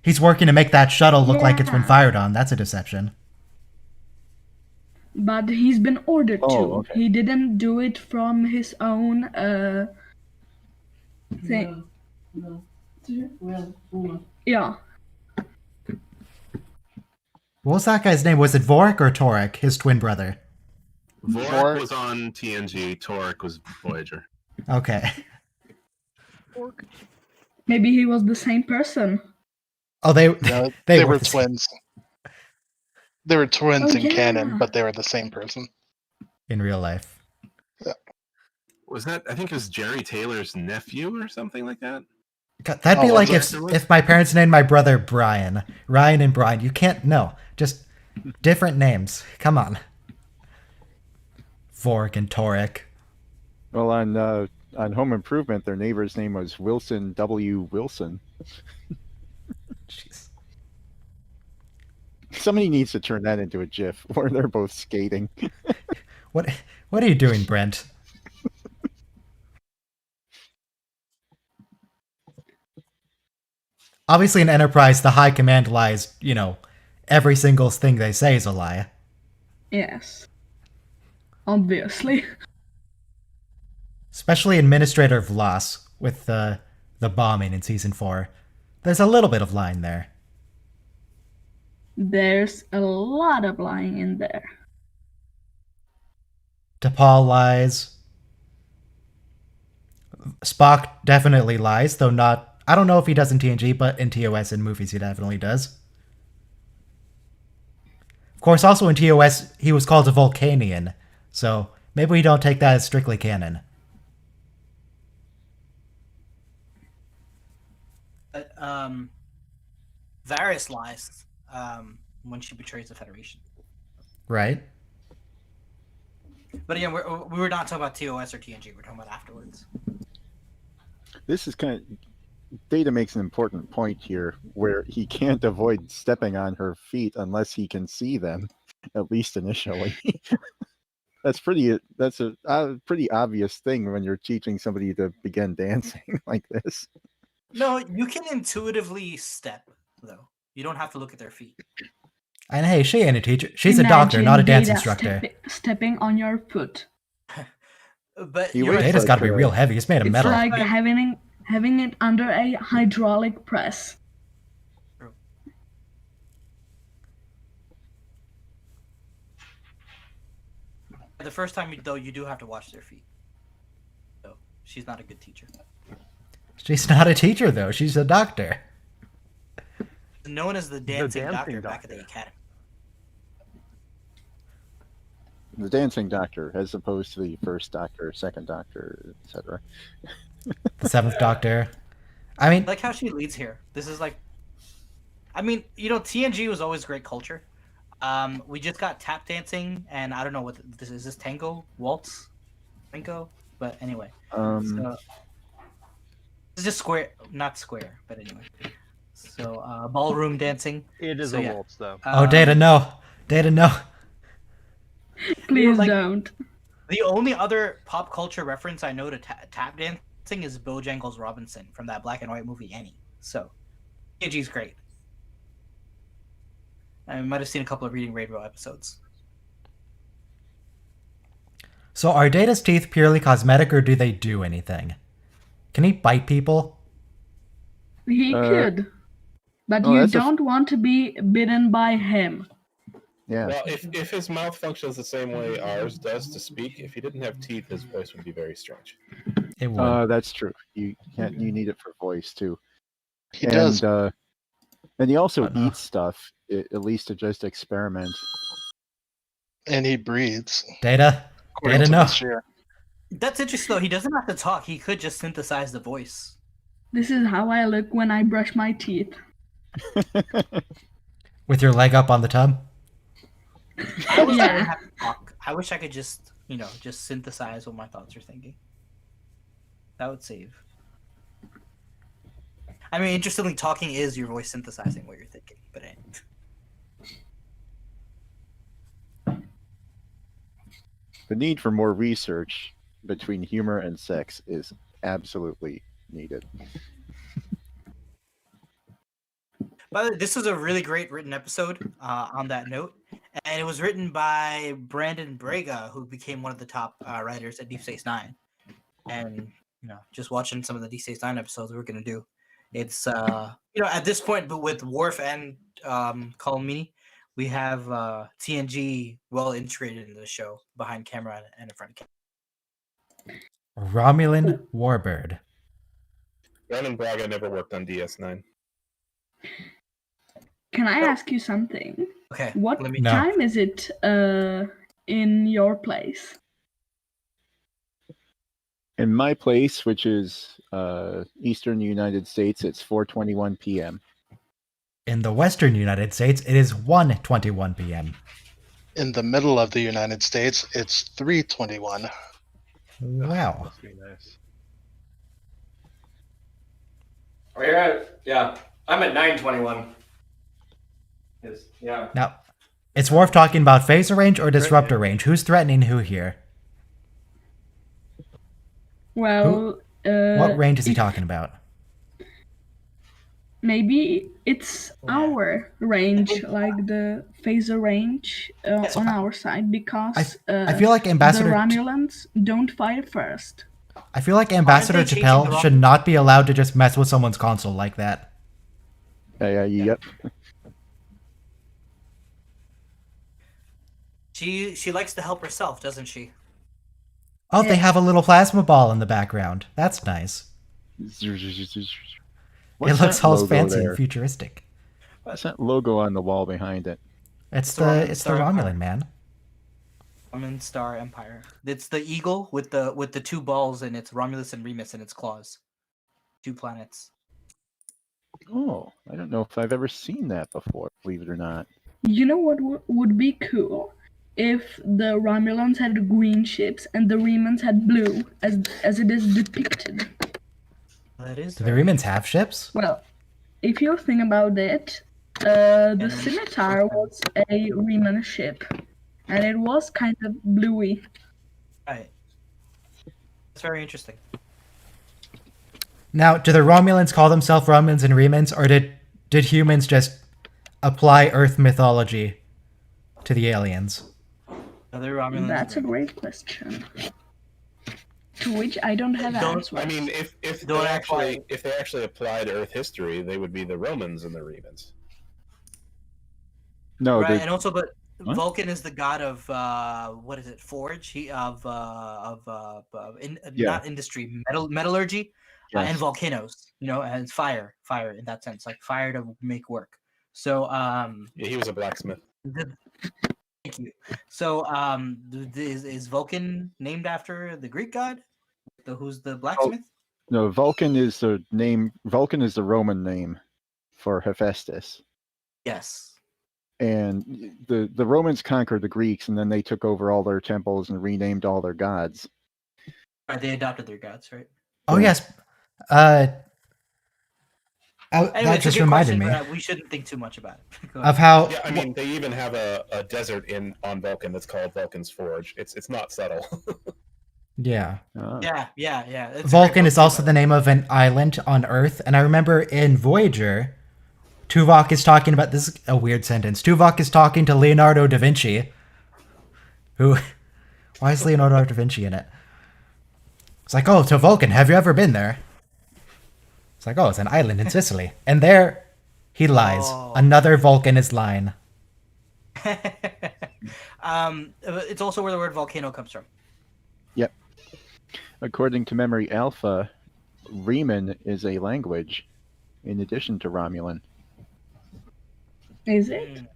he's working to make that shuttle look like it's been Yeah. fired on. That's a deception. But he's been ordered to. okay. He didn't do it from his own thing. Yeah. What was that guy's name? Was it Vorik or Torek, his twin brother? Vorik was on TNG. Torek was Voyager. Okay. Maybe he was the same person. Oh, they No, they they were were the same. twins. They were twins Oh, in canon, yeah. but they were the same person. in real life. Was that? I think it was Jerry Taylor's nephew or something like that. God, that'd be Oh, like was if my parents named my brother Brian. Ryan and Brian. You can't, no. Just different names. Come on. Vorik and Torek. Well, on Home Improvement, their neighbor's name was Wilson W. Wilson. Jeez. Somebody needs to turn that into a GIF where they're both skating. What are you doing, Brent? Obviously, in Enterprise, the High Command lies, every single thing they say is a lie. Yes. Obviously. Especially Administrator Vlas with the bombing in Season 4. There's a little bit of line there. There's a lot of lying in there. T'Pol lies. Spock definitely lies, though not... I don't know if he does in TNG, but in TOS and movies he definitely does. Of course, also in TOS, he was called a Vulcanian, so maybe we don't take that as strictly canon. But, Varys lies when she betrays the Federation. Right? But again, we were not talking about TOS or TNG. We're talking about afterwards. This is kind of... Data makes an important point here where he can't avoid stepping on her feet unless he can see them, at least initially. That's a pretty obvious thing when you're teaching somebody to begin dancing like this. No, you can intuitively step, though. You don't have to look at their feet. And hey, she ain't a teacher. She's a doctor, not a dance Data instructor. stepping on your foot. But He you're waits right. Data's like gotta be a- real heavy. It's made of It's metal. like having it under a hydraulic press. The first time, though, you do have to watch their feet. So she's not a good teacher. She's not a teacher, though. She's a doctor. Known as the dancing, dancing doctor back at the doctor. academy. The dancing doctor, as opposed to the first doctor, second doctor, etc. The Seventh Doctor. I mean, I like how she leads here. This is like, I mean, TNG was always great culture. We just got tap dancing, and I don't know what this is. This tango, waltz, tango. But anyway, so it's just square, not square, but anyway. So ballroom dancing. It is So, a yeah. waltz, though. oh, Data, no. Data, no. Please like- don't. The only other pop culture reference I know to tap dancing is Bojangles Robinson from that black and white movie Annie. So, TNG's great. I might have seen a couple of Reading Radio episodes. So are Data's teeth purely cosmetic, or do they do anything? Can he bite people? He could. But oh, you that's a- don't want to be bitten by him. Yeah. Well, if his mouth functions the same way ours does to speak, if he didn't have teeth, his voice would be very strange. It would. That's true. You need it for voice too. He does. And he also Uh-oh. eats stuff, at least to just experiment. And he breathes. Data? according Data, to no. this year. That's interesting though. He doesn't have to talk. He could just synthesize the voice. This is how I look when I brush my teeth. With your leg up on the tub? I wish I Yeah. didn't have to talk. I wish I could just, just synthesize what my thoughts are thinking. That would save. I mean, interestingly, talking is your voice synthesizing what you're thinking, but it ain't. The need for more research between humor and sex is absolutely needed. By the way, this was a really great written episode on that note. And it was written by Brandon Braga, who became one of the top writers at Deep Space Nine. And, just watching some of the Deep Space Nine episodes we're going to do, it's, at this point, but with Worf and Colomini, we have TNG well integrated into the show, behind camera and in front of camera. Romulan Warbird. Brandon Braga never worked on DS9. Can I ask you something? Okay. What No. time is it in your place? In my place, which is Eastern United States, it's 4:21 p.m. In the Western United States, it is 1:21 p.m. In the middle of the United States, it's 3:21. Wow. Must be nice. Are you at? Yeah, I'm at 9:21. Yeah. Now, it's Worf talking about phaser range or disruptor range. Who's threatening who here? Well, What range is he if- talking about? Maybe it's our range, like the phaser range on our side, because I feel like Ambassador the Romulans don't fire first. I feel like Ambassador Aren't they changing Chappelle the should not be allowed to just mess with someone's console like that. Yep. She likes to help herself, doesn't she? Oh, they have a little plasma ball in the background. That's nice. What's It looks that all logo fancy there? and futuristic. What's that logo on the wall behind it? It's the Romulan the Star Romulan Empire. man. Romulan Star Empire. It's the eagle with the two balls, and it's Romulus and Remus in its claws. 2 planets. Oh, I don't know if I've ever seen that before, believe it or not. You know what would be cool? If the Romulans had green ships and the Remans had blue, as it is depicted. That is. Do the Remans have ships? Well, if you think about it, the And- Scimitar was a Reman ship, and it was kind of bluey. Right. It's very interesting. Now, do the Romulans call themselves Romans and Remans, or did humans just apply Earth mythology to the aliens? Other Romulans. That's a great question, to which I don't have Don't- answers. I mean, if Don't they actually applied Earth history, they would be the Romans and the Remans. No, Right, they- and also, but What? Vulcan is the god of what is it? Forge. He of Yeah. not industry, metallurgy, and yes. volcanoes. And fire in that sense, like fire to make work. So Yeah, he was a blacksmith. thank you. So is Vulcan named after the Greek god? Who's the blacksmith? No, Vulcan is the name. Vulcan is the Roman name for Hephaestus. Yes. And the Romans conquered the Greeks, and then they took over all their temples and renamed all their gods. Right, they adopted their gods, right? Oh, Yeah. yes. Anyway, That it's a just good reminded question, me but we shouldn't think too much about it. Go of ahead. how... Yeah, I mean, they even have a desert on Vulcan that's called Vulcan's Forge. It's not subtle. Yeah. Ah. Yeah. It's a great Vulcan is book, also but- the name of an island on Earth, and I remember in Voyager, Tuvok is talking about... This is a weird sentence. Tuvok is talking to Leonardo da Vinci, who... Why is Leonardo da Vinci in it? It's like, oh, to Vulcan, have you ever been there? It's like, oh, it's an island in Sicily. And there, he lies. Oh. Another Vulcan is lying. It's also where the word volcano comes from. Yep. According to Memory Alpha, Reman is a language in addition to Romulan. Is it? Mm.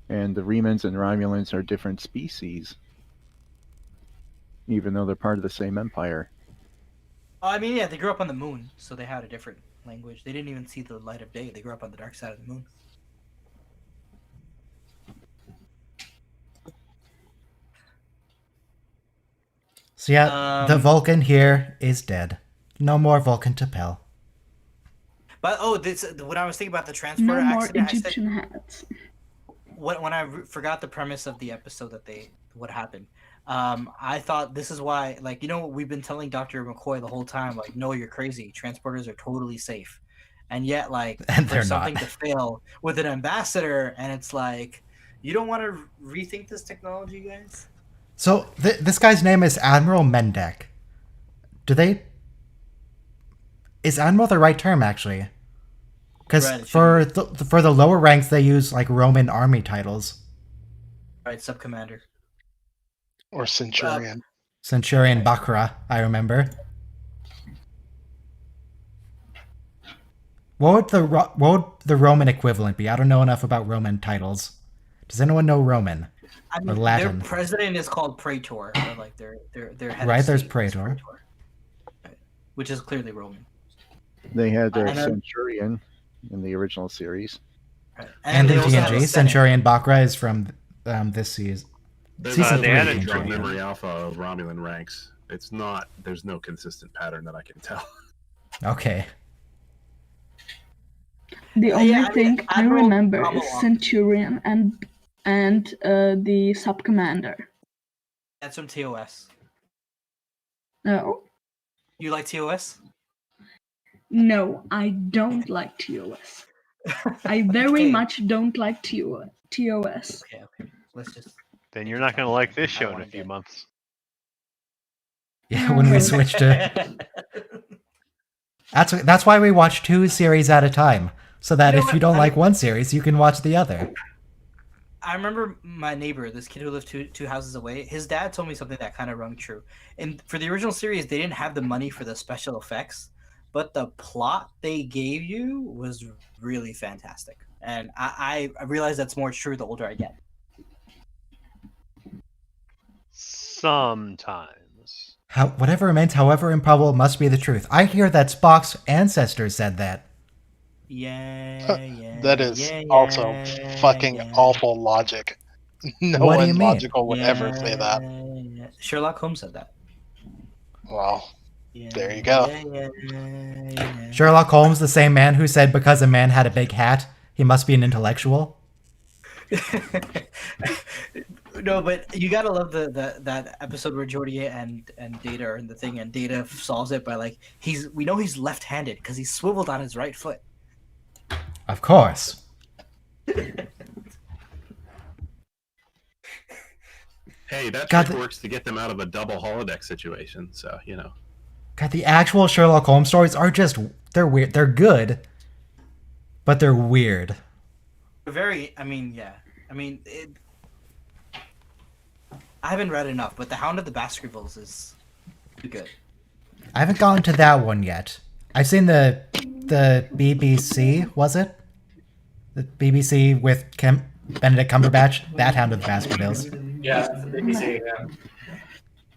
And the Remans and Romulans are different species, even though they're part of the same empire. I mean, yeah, they grew up on the moon, so they had a different language. They didn't even see the light of day. They grew up on the dark side of the moon. So yeah, the Vulcan here is dead. No more Vulcan to Pell. But when I was thinking about the No transporter more accident, I said, Egyptian hats. when I forgot the premise of the episode what happened. I thought this is why, like, we've been telling Dr. McCoy the whole time, like, no, you're crazy. Transporters are totally safe, and yet, like, And for they're something not. to fail with an ambassador, and it's like, you don't want to rethink this technology, guys. So this guy's name is Admiral Mendek. Is Admiral the right term actually? Because Right, it should for the lower ranks they use like Roman army titles. Right, subcommander. Or Centurion. Centurion Bakra, I remember. What would the Roman equivalent be? I don't know enough about Roman titles. Does anyone know Roman? I Or mean, Latin? their president is called Praetor, or like their head of Right, there's state is Praetor. Right, which is clearly Roman. They had a And then- Centurion in the original series. Right. And they in also have a TNG, Senate. Centurion Bakra is from this season. There's Season a they had a three. drug Centurion. memory alpha of Romulan ranks. It's not. There's no consistent pattern that I can tell. Okay. The only Yeah, I mean, thing I Admiral remember is Kamala. Centurion and the subcommander. That's from TOS. No, You like TOS? no, I don't like TOS. I very Okay. much don't like TOS. Okay. Let's just. Then you're not going to like this I show don't in a wanna few get- months. Yeah, when we switch to that's why we watch 2 series at a time, so that You know if you what? don't like one series, you can watch the other. I remember my neighbor, this kid who lived two houses away. His dad told me something that kind of rung true. And for the original series, they didn't have the money for the special effects, but the plot they gave you was really fantastic. And I realize that's more true the older I get. Sometimes. Whatever it meant, however improbable, must be the truth. I hear that Spock's ancestors said that. Yeah. That is also fucking awful logic. No What do you one mean? logical would ever say that. Yeah. Sherlock Holmes said that. Well, Yeah, There you go. Yeah. Sherlock Holmes, the same man who said because a man had a big hat, he must be an intellectual. No, but you gotta love that episode where Geordi and Data are in the thing, and Data solves it by like we know he's left-handed because he's swiveled on his right foot. Of course. Hey, that God, trick works to get them out of a double holodeck situation. So God, the actual Sherlock Holmes stories are they're weird. They're good, but they're weird. I haven't read enough, but The Hound of the Baskervilles is good. I haven't gotten to that one yet. I've seen the BBC, was it? The BBC with Benedict Cumberbatch, that Hound of the Baskervilles. Yeah, BBC.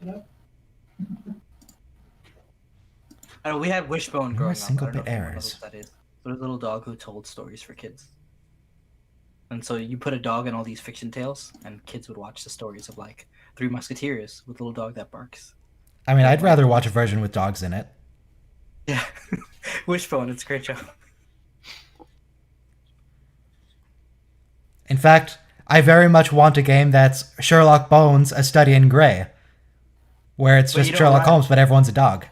Yeah. I know, we had Wishbone growing up. single I don't know bit if anyone knows errors. what that is. But a little dog who told stories for kids. And so you put a dog in all these fiction tales, and kids would watch the stories of like Three Musketeers with a little dog that barks. I mean, I'd rather watch a version with dogs in it. Yeah, Wishbone. It's a great show. In fact, I very much want a game that's Sherlock Bones: A Study in Grey, where it's But just you know Sherlock what? Holmes, but everyone's a dog.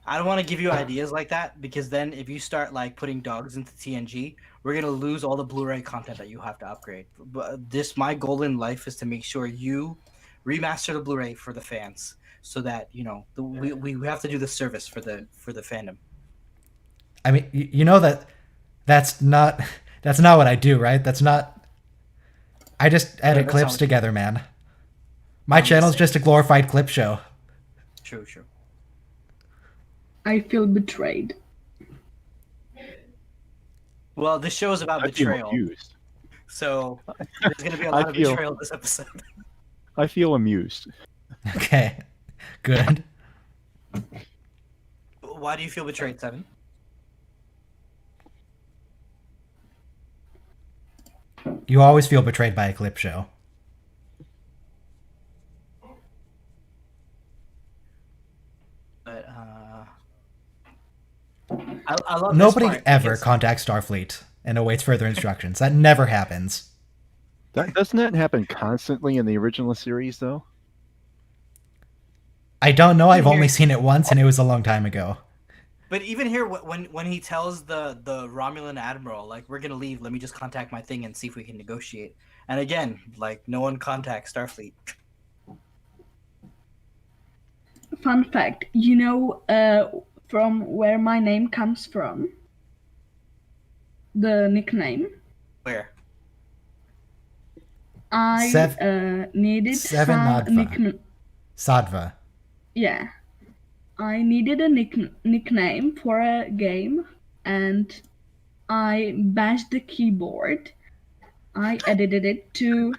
I don't want to give you ideas like that because then if you start like putting dogs into TNG, we're gonna lose all the Blu-ray content that you have to upgrade. But my goal in life is to make sure you remaster the Blu-ray for the fans, so that we have to do the service for the fandom. I mean, you know that's not what I do, right? That's not. I just edit that's clips not what you together, man. My I'm the channel's same. just a glorified clip show. True. I feel betrayed. Well, this show is about I feel betrayal, amused. so there's gonna be a lot of feel- betrayal this episode. I feel amused. Okay, good. Why do you feel betrayed, Seven? You always feel betrayed by a clip show. But I love this Nobody part ever because- contacts Starfleet and awaits further instructions. That never happens. Doesn't that happen constantly in the original series, though? I don't know. I've Here- only seen it once, and it was a long time ago. But even here, when he tells the Romulan admiral, like, we're gonna leave, let me just contact my thing and see if we can negotiate. And again, like, no one contacts Starfleet. Fun fact, you know from where my name comes from? The nickname? Where? I needed Seven some Nadva. nickname. Sadva. Yeah. I needed a nickname for a game, and I bashed the keyboard. I edited it to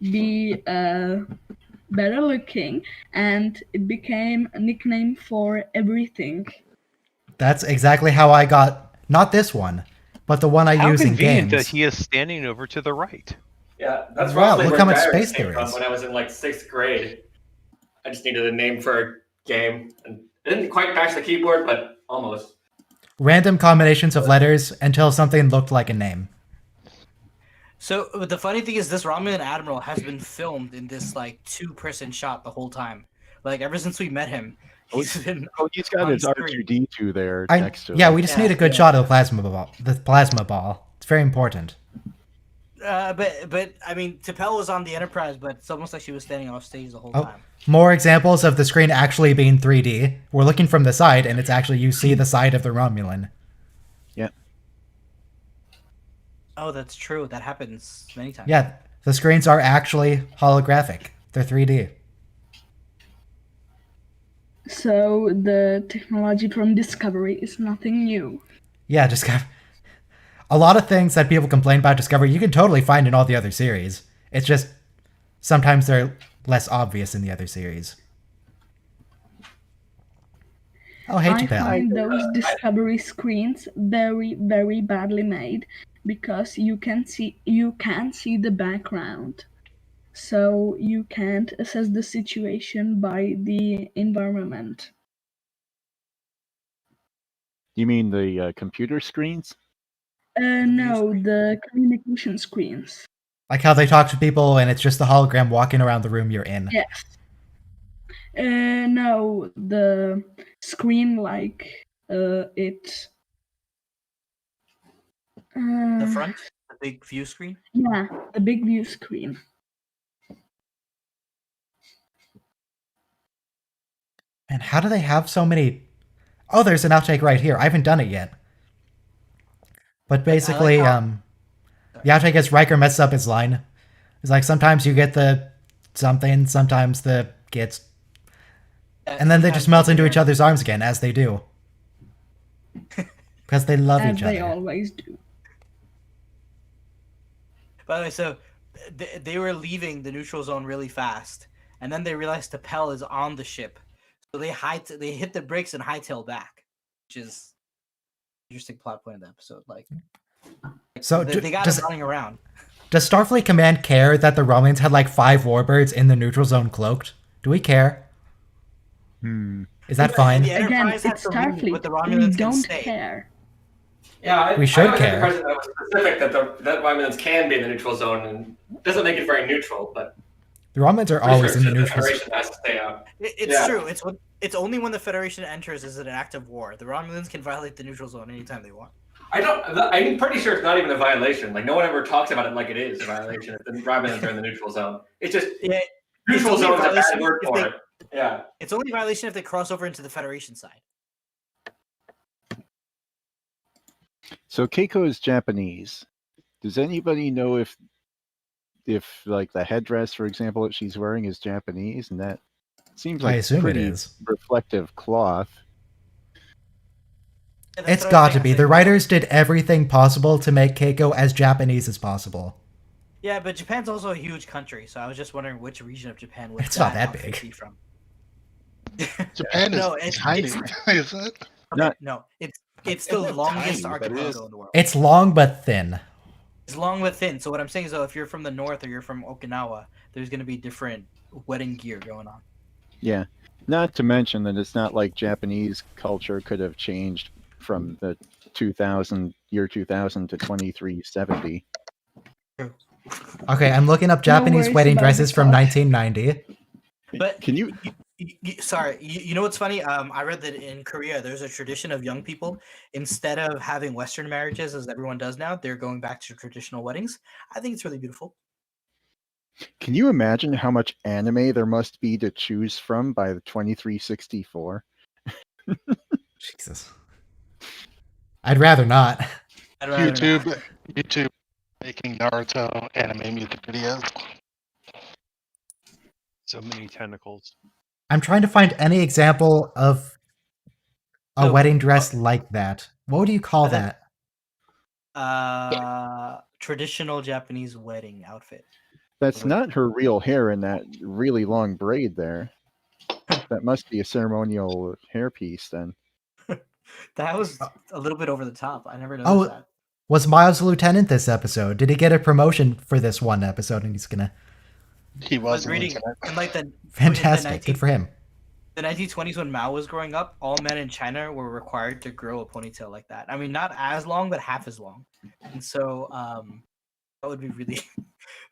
be better looking, and it became a nickname for everything. That's exactly how I got, not this one, but the one I How use in convenient games. that he is standing over to the right. Yeah, that's Wow, roughly look where how much Gyrax space came there from is. when I was in like 6th grade. I just needed a name for a game, and I didn't quite bash the keyboard, but almost. Random combinations of letters until something looked like a name. So the funny thing is, this Romulan admiral has been filmed in this like 2-person shot the whole time. Like ever since we met him, he's been. Oh, he's got on his screen. R2D2 there I, next to yeah, him. we just Yeah, need a good yeah. shot of the plasma ball. The plasma ball. It's very important. But I mean, T'Pel was on the Enterprise, but it's almost like she was standing off stage the whole Oh. time. More examples of the screen actually being 3D. We're looking from the side, and it's actually you see the side of the Romulan. Yeah. Oh, that's true. That happens many times. Yeah, the screens are actually holographic. They're 3D. So the technology from Discovery is nothing new. Yeah, Discovery. A lot of things that people complain about Discovery, you can totally find in all the other series. It's just sometimes they're less obvious in the other series. Oh, hey, I Chappelle. find those Discovery screens very, very badly made because you can see the background, so you can't assess the situation by the environment. You mean the computer screens? No, the communication screens. Like how they talk to people and it's just the hologram walking around the room you're in. Yes. No, the screen like it. The front, the big view screen. Yeah, the big view screen. And how do they have so many... Oh, there's an outtake right here. I haven't done it yet. But basically, the outtake is Riker messes up his line. It's like sometimes you get the something, sometimes the gets... And then they just melt into each other's arms again, as they do. Because they love As each they other. always do. By the way, so they were leaving the neutral zone really fast, and then they realized T'Pel is on the ship, so they hit the brakes and hightail back, which is an interesting plot point of the episode. Like, So they got us running around. Does Starfleet Command care that the Romulans had like 5 warbirds in the neutral zone cloaked? Do we care? Is that fine? The Again, Enterprise had it's to leave, Starfleet. but the We Romulans can don't stay. care. Yeah, We should I care. was that was specific that Romulans can be in the neutral zone, and doesn't make it very neutral, but The Romulans are pretty always sure in the the neutral zone. Federation has to stay out. It's Yeah. true. It's only when the Federation enters is it an act of war. The Romulans can violate the neutral zone anytime they want. I'm pretty sure it's not even a violation. Like, no one ever talks about it like it is a violation if the Romulans are in the neutral zone. It's just Yeah, neutral it's only zone is a bad violation word if for they- it. Yeah. it's only a violation if they cross over into the Federation side. So Keiko is Japanese. Does anybody know if like the headdress, for example, that she's wearing is Japanese? And that seems I like assume it pretty is. reflective cloth. Yeah, that's It's what I got was to be. saying. The writers did everything possible to make Keiko as Japanese as possible. Yeah, but Japan's also a huge country, so I was just wondering which region of Japan would It's not that outfit big. be from. Japan is No, it's- tiny, it's- isn't it? Not- No, it's the not longest tiny, but it archipelago is- in the world. It's long but thin. It's long but thin. So what I'm saying is, though, if you're from the north or you're from Okinawa, there's going to be different wedding gear going on. Yeah. Not to mention that it's not like Japanese culture could have changed from the year 2000 to 2370. Okay, I'm looking up Japanese worries wedding about dresses the from cost. 1990. But Can you? sorry, you know what's funny? I read that in Korea there's a tradition of young people, instead of having Western marriages as everyone does now, they're going back to traditional weddings. I think it's really beautiful. Can you imagine how much anime there must be to choose from by the 2364? Jesus. I'd rather not. I'd rather not. YouTube making Naruto anime music videos. So many tentacles. I'm trying to find any example of a So, wedding dress like that. What do you call I that? think- traditional Japanese wedding outfit. That's not her real hair in that really long braid there. That must be a ceremonial hairpiece then. That was a little bit over the top. I never noticed that. Was Miles a lieutenant this episode? Did he get a promotion for this one episode? And he's gonna. He I was was reading in like the Fantastic. Good for him. the 1920s when Mao was growing up. All men in China were required to grow a ponytail like that. I mean, not as long, but half as long. And so that would be really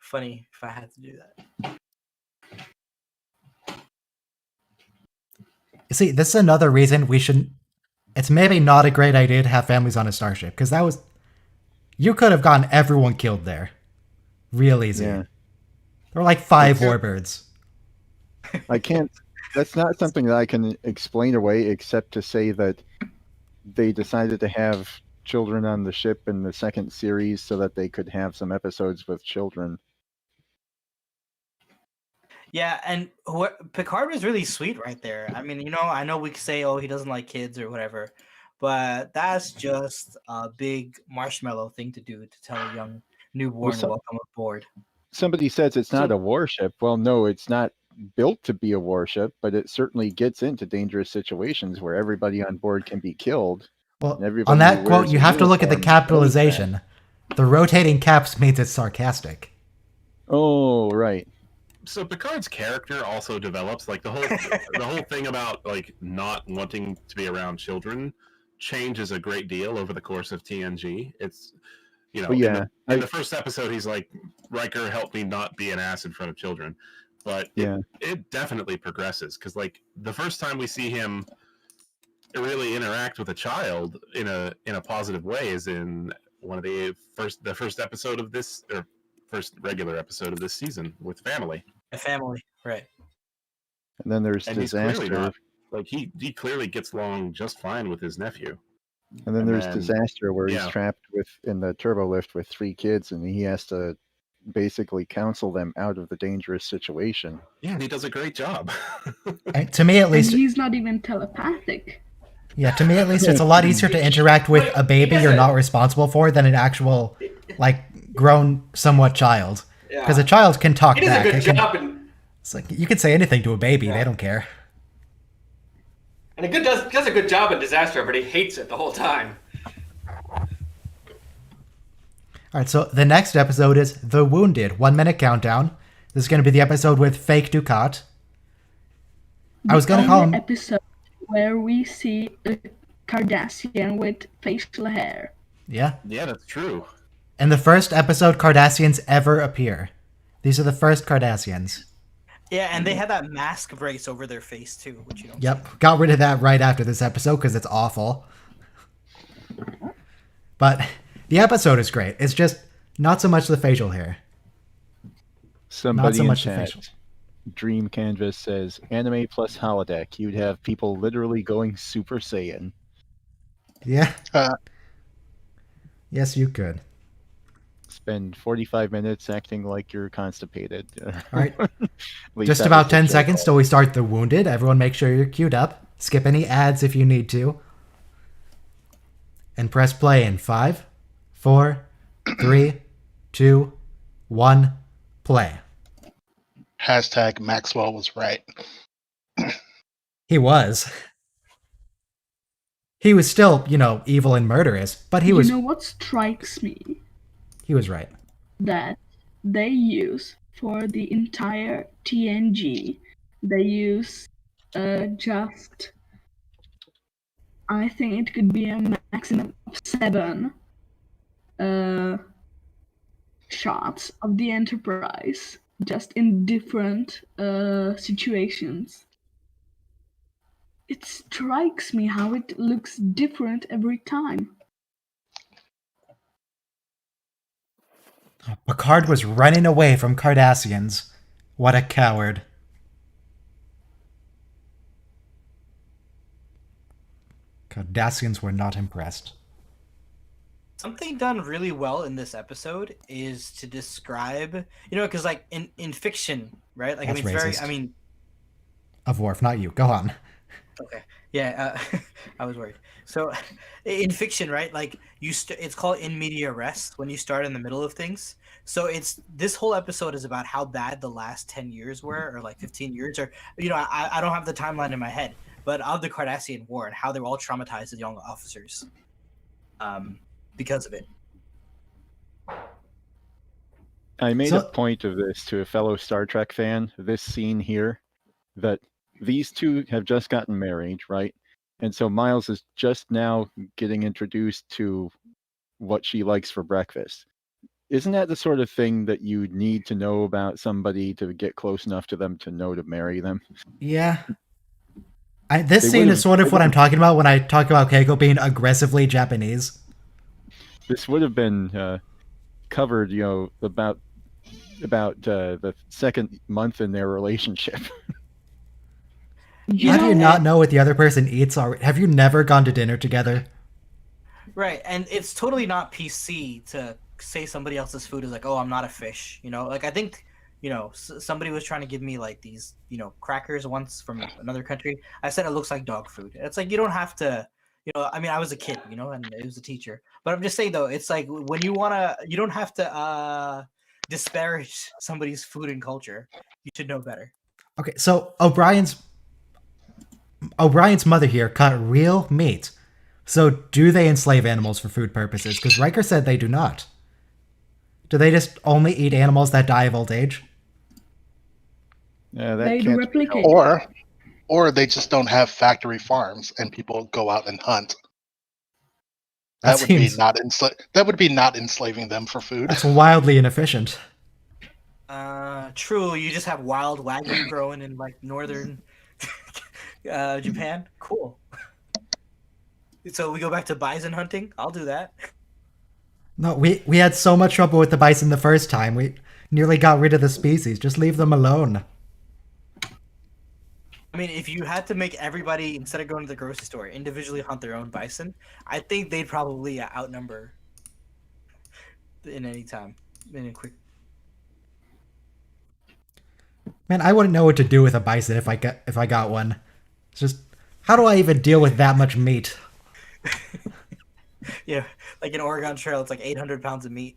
funny if I had to do that. You see, this is another reason we shouldn't. It's maybe not a great idea to have families on a starship, because that was. You could have gotten everyone killed there. Real easy. Yeah. There were like 5 warbirds. I can't. That's not something that I can explain away, except to say that they decided to have children on the ship in the second series so that they could have some episodes with children. Yeah, and Picard was really sweet right there. I mean, I know we could say, oh, he doesn't like kids or whatever, but that's just a big marshmallow thing to do to tell a young newborn welcome aboard. Somebody says it's not a warship. Well, no, it's not built to be a warship, but it certainly gets into dangerous situations where everybody on board can be killed. Well, on that quote, you have to look at the capitalization. The rotating caps means it's sarcastic. Oh, right. So Picard's character also develops, like the whole thing about like not wanting to be around children changes a great deal over the course of TNG. It's in the first episode he's like, Riker, help me not be an ass in front of children. But it definitely progresses, because like the first time we see him really interact with a child in a positive way is in one of the first episode of this, or first regular episode of this season, with family. A family, right? And then there's and Disaster. He clearly gets along just fine with his nephew. And then there's Disaster, where he's trapped in the turbo lift with 3 kids, and he has to basically counsel them out of the dangerous situation. Yeah, and he does a great job. To me, at least, and he's not even telepathic. Yeah, to me at least, it's a lot easier to interact with a baby you're not responsible for than an actual, like, grown, somewhat child. Because a child can talk back. It's like you can say anything to a baby; they don't care. And does a good job in Disaster, but he hates it the whole time. All right, so the next episode is The Wounded, 1 minute countdown. This is going to be the episode with Fake Ducat. I was going to call him... episode where we see a Cardassian with facial hair. Yeah? Yeah, that's true. And the first episode Cardassians ever appear. These are the first Cardassians. Yeah, and they had that mask brace over their face, too, which you don't Yep, got rid of that right after this episode because it's awful. But... the episode is great. It's just not so much the facial hair. Somebody not so much in the chat, facial. Dream Canvas says, anime plus holodeck. You'd have people literally going Super Saiyan. Yeah. Yes, you could. Spend 45 minutes acting like you're constipated. All right. Just about 10 seconds till we start The Wounded. Everyone make sure you're queued up. Skip any ads if you need to. And press play in 5, 4, 3, 2, 1, play. Hashtag Maxwell was right. He was. He was still, evil and murderous, but he was... You know what strikes me? He was right. That they use for the entire TNG, they use just... I think it could be a maximum of 7 shots of the Enterprise, just in different situations. It strikes me how it looks different every time. Picard was running away from Cardassians. What a coward. Cardassians were not impressed. Something done really well in this episode is to describe, because like in fiction, right? Like That's I mean, it's very. racist. I mean, Of Worf, not you. Go on. okay, yeah, I was worried. So, in fiction, right? Like it's called in media res when you start in the middle of things. So this whole episode is about how bad the last 10 years were, or like 15 years, or I don't have the timeline in my head, but of the Cardassian War and how they were all traumatized as young officers, because of it. I made So- a point of this to a fellow Star Trek fan, this scene here, that these two have just gotten married, right? And so Miles is just now getting introduced to what she likes for breakfast. Isn't that the sort of thing that you need to know about somebody to get close enough to them to know to marry them? Yeah. This They scene would've- is sort of they what I'm would've- talking about when I talk about Keiko being aggressively Japanese. This would have been covered, about the second month in their relationship. How do you not know what the other person eats already? Have you never gone to dinner together? Right, and it's totally not PC to say somebody else's food is like, oh, I'm not a fish. Like I think, somebody was trying to give me like these, crackers once from another country. I said it looks like dog food. It's like you don't have to, I mean, I was a kid, and it was a teacher. But I'm just saying though, it's like when you don't have to disparage somebody's food and culture. You should know better. Okay, so O'Brien's mother here cut real meat. So do they enslave animals for food purposes? Because Riker said they do not. Do they just only eat animals that die of old age? Yeah, that They can't be replicate. helped. Or they just don't have factory farms and people go out and hunt. That That would seems- be that would be not enslaving them for food. That's wildly inefficient. True. You just have wild wagyu growing in like northern Japan. Cool. So we go back to bison hunting. I'll do that. No, we had so much trouble with the bison the first time. We nearly got rid of the species. Just leave them alone. I mean, if you had to make everybody, instead of going to the grocery store, individually hunt their own bison, I think they'd probably outnumber in any time. In a quick. Man, I wouldn't know what to do with a bison if I got one. It's just, how do I even deal with that much meat? Yeah, like an Oregon Trail, it's like 800 pounds of meat.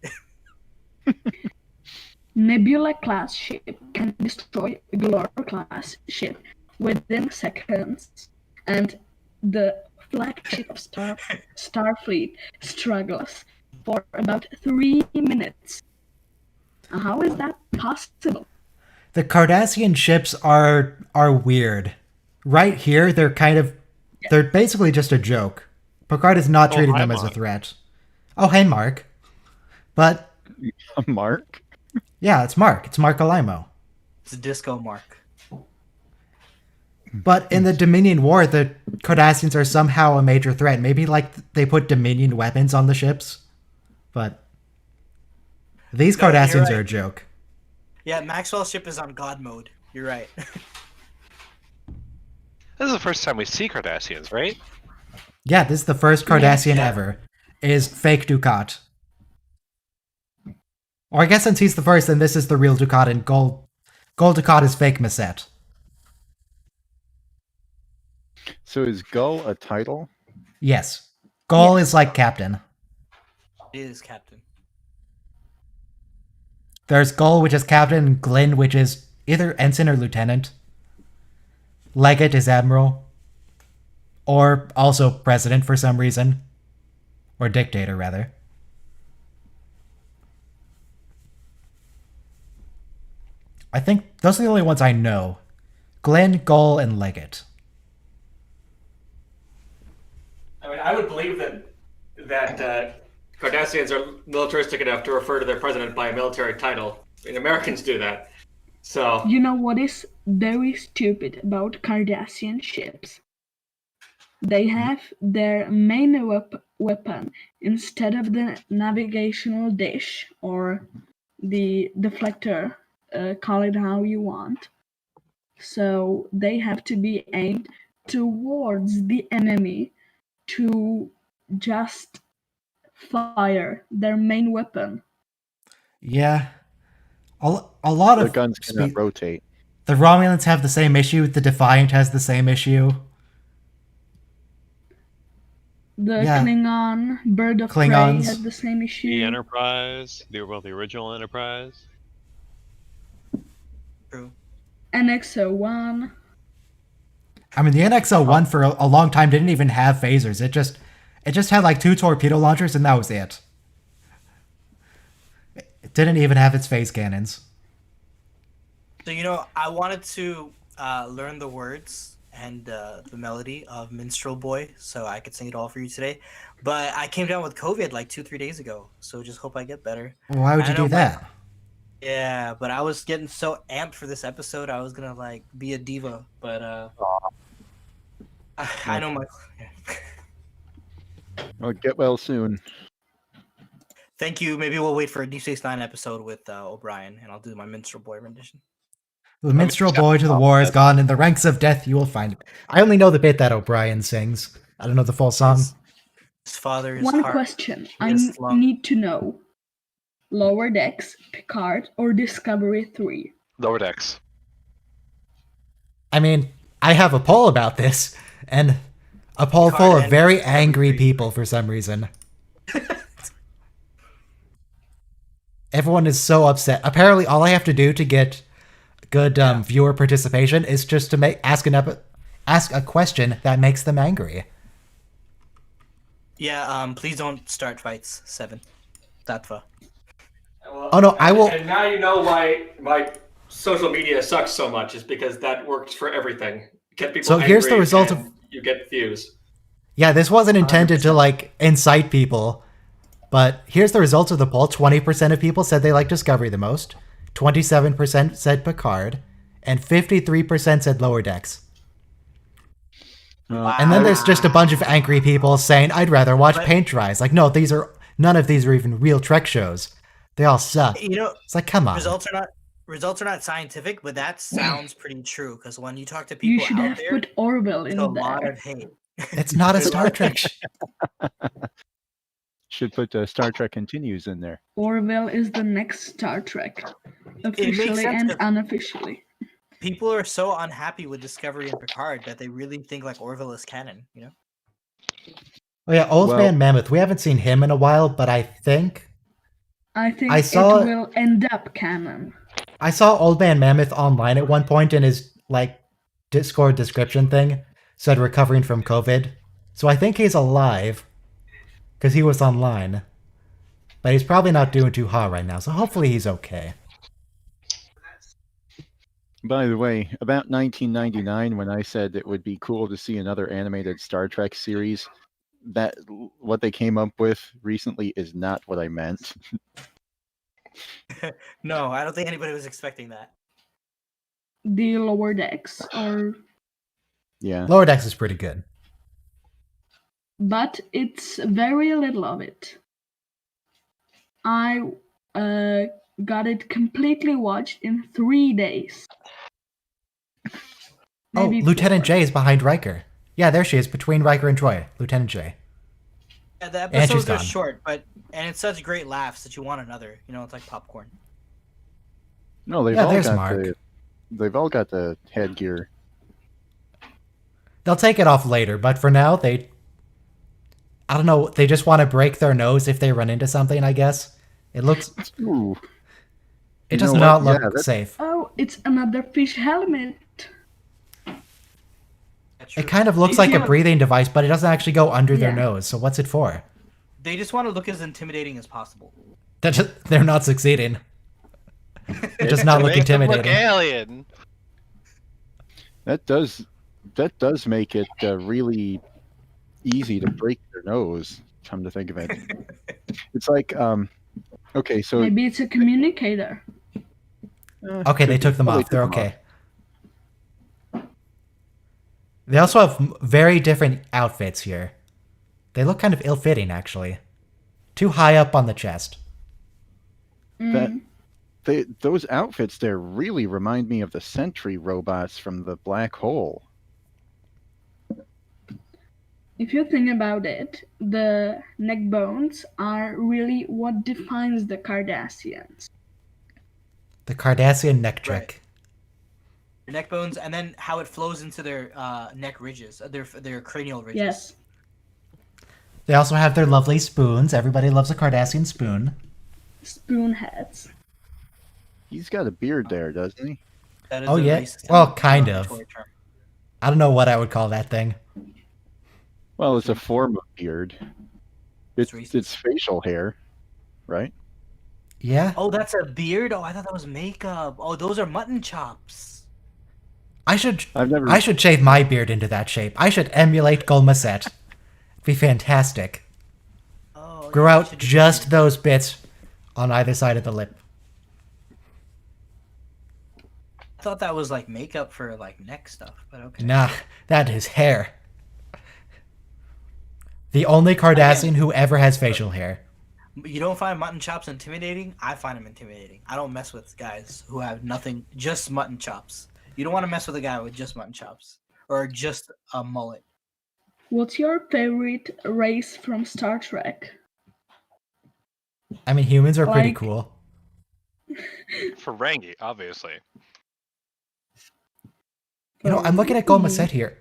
Nebula class ship can destroy a Galore class ship within seconds, and the flagship of Starfleet struggles for about 3 minutes. How is that possible? The Cardassian ships are weird. Right here, they're basically just a joke. Picard is not treating hi, them as a Mark. threat. Oh, hey, Mark. But, Mark? yeah, it's Mark. It's Mark Alimo. It's a disco mark. But in the Dominion War, the Cardassians are somehow a major threat. Maybe, like, they put Dominion weapons on the ships. But these No, you're Cardassians right. are a joke. Yeah, Maxwell's ship is on God mode. You're right. This is the first time we see Cardassians, right? Yeah, this is the first Cardassian Yeah. ever. Is fake Ducat. Or I guess since he's the first, then this is the real Ducat, and Gold Ducat is fake Massette. So is Gull a title? Yes. Gull is like captain. It is Captain. There's Gull, which is captain, and Glynn, which is either ensign or lieutenant. Leggett is admiral. Or also president for some reason. Or dictator, rather. I think those are the only ones I know. Glynn, Gull, and Leggett. I mean, I would believe that that Cardassians are militaristic enough to refer to their president by a military title. I mean, Americans do that. So You know what is very stupid about Cardassian ships? They have their main weapon instead of the navigational dish or the deflector, call it how you want. So they have to be aimed towards the enemy to just fire their main weapon. Yeah. A lot The of guns cannot rotate. the Romulans have the same issue. The Defiant has the same issue. The Yeah. Klingon Bird of Klingons. Prey had the same issue. The Enterprise, the original Enterprise. True. NX-01. I mean, the NX-01 for a long time didn't even have phasers. It just had like 2 torpedo launchers, and that was it. It didn't even have its phase cannons. So, I wanted to learn the words and the melody of Minstrel Boy so I could sing it all for you today. But I came down with COVID like 2-3 days ago, so just hope I get better. Why would you do that? Yeah, but I was getting so amped for this episode, I was gonna like be a diva, but I know my. Well, get well soon. Thank you. Maybe we'll wait for a Deep Space Nine episode with O'Brien, and I'll do my Minstrel Boy rendition. The minstrel boy to the war is gone. In the ranks of death, you will find him. I only know the bit that O'Brien sings. I don't know the full song. His father is One heart. question I His lung. need to know. Lower Decks, Picard, or Discovery 3? Lower Decks. I mean, I have a poll about this, and a poll Picard full of and very Discovery angry 3. people for some reason. Everyone is so upset. Apparently, all I have to do to get good viewer participation is just to ask a question that makes them angry. Yeah. Please don't start fights. 7. Datva. Well, Oh, no, I will- And now you know why my social media sucks so much, is because that works for everything. Get people So here's the angry result and of- you get views. Yeah, this wasn't intended to like incite people, but here's the results of the poll. 20% of people said they like Discovery the most, 27% said Picard, and 53% said Lower Decks. And then there's just a bunch of angry people saying, I'd rather watch paint dries. Like, no, none of these are even real Trek shows. They all suck. It's like, come on. Results are not scientific, but that sounds pretty true. Because when you talk to You people should out have there, put Orville in there's a lot there. of hate. It's not a Star Trek. Should put Star Trek Continues in there. Orville is the next Star Trek, officially sense and if- unofficially. People are so unhappy with Discovery and Picard that they really think like Orville is canon. Oh yeah, Old Well- Man Mammoth. We haven't seen him in a while, but I think I think I saw- it will end up canon. I saw Old Man Mammoth online at one point, and his like Discord description thing said recovering from COVID. So I think he's alive because he was online, but he's probably not doing too hot right now. So hopefully he's okay. By the way, about 1999, when I said it would be cool to see another animated Star Trek series, that what they came up with recently is not what I meant. No, I don't think anybody was expecting that. The Lower Decks, Yeah. Lower Decks is pretty good. but it's very little of it. I got it completely watched in 3 days. Oh, Maybe Lieutenant 4. J is behind Riker. Yeah, there she is, between Riker and Troy. Lieutenant J. Yeah, the And she's episodes are gone. short, and it's such great laughs that you want another. It's like popcorn. No, they've Yeah, all there's got Mark. they've all got the headgear. They'll take it off later, but for now, I don't know, they just want to break their nose if they run into something, I guess. It Ooh. does know not what? look Yeah, that's- safe. Oh, it's another fish helmet. It kind of looks like a Yeah. breathing device, but it doesn't actually go under their Yeah. nose. So what's it for? They just want to look as intimidating as possible. They're not succeeding. It does not look Make them look intimidating. alien. That does make it really easy to break their nose. Come to think of it, it's like okay, so Maybe it's a communicator. Okay, they took them off. They're okay. They also have very different outfits here. They look kind of ill-fitting, actually. Too high up on the chest. Those outfits there really remind me of the Sentry robots from the Black Hole. If you think about it, the neck bones are really what defines the Cardassians. The Cardassian neck trick. Right. Their neck bones, and then how it flows into their neck ridges, their cranial ridges. Yes. They also have their lovely spoons. Everybody loves a Cardassian spoon. Spoon heads. He's got a beard there, doesn't he? That is Oh, a yeah? racist Well, kind of. derogatory term. I don't know what I would call that thing. Well, it's a form of beard. It's It's facial hair, right? Yeah? Oh, that's a beard? Oh, I thought that was makeup. Oh, those are mutton chops. I should I've shave my beard into that shape. I should emulate Golmaset. It'd be fantastic. Oh, Grow yeah, we out should do just that. those bits on either side of the lip. I thought that was like makeup for like neck stuff, but okay. Nah, that is hair. The only Cardassian who ever has facial hair. You don't find mutton chops intimidating? I find them intimidating. I don't mess with guys who have nothing, just mutton chops. You don't want to mess with a guy with just mutton chops or just a mullet. What's your favorite race from Star Trek? I mean, humans are pretty Like- cool. Ferengi, obviously. You know, I'm looking at Golmaset here.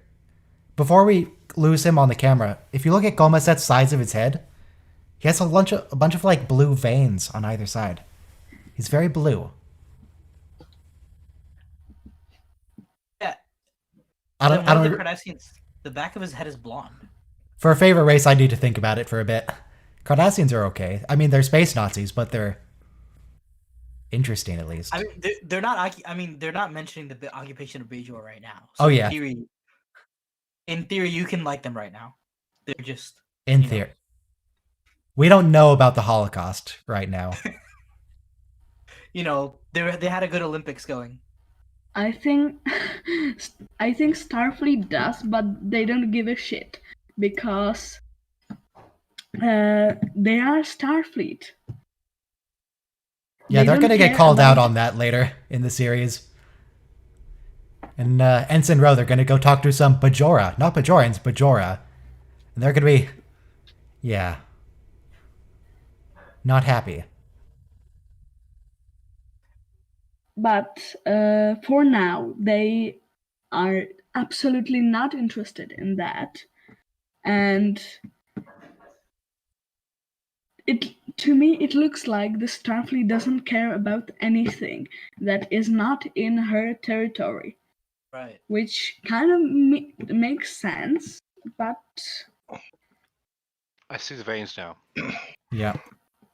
Before we lose him on the camera, if you look at Golmaset's sides of his head, he has a bunch of like blue veins on either side. He's very blue. Yeah. I Then don't. one of the Cardassians, the back of his head is blonde. For a favorite race, I need to think about it for a bit. Cardassians are okay. I mean, they're space Nazis, but they're interesting at least. I mean, they're not. I mean, they're not mentioning the occupation of Bajor right now. Oh, yeah. In theory, you can like them right now. They're just In you know. theory, we don't know about the Holocaust right now. You know, they had a good Olympics going. I think Starfleet does, but they don't give a shit because they are Starfleet. Yeah, They they're don't gonna get care called out about- on that later in the series. And Ensign Rowe, they're gonna go talk to some Bajora, not Bajorans, Bajora, and they're gonna be, yeah, not happy. But for now, they are absolutely not interested in that, and to me it looks like the Starfleet doesn't care about anything that is not in her territory. Right. Which kind of makes sense, but I see the veins now. Yeah,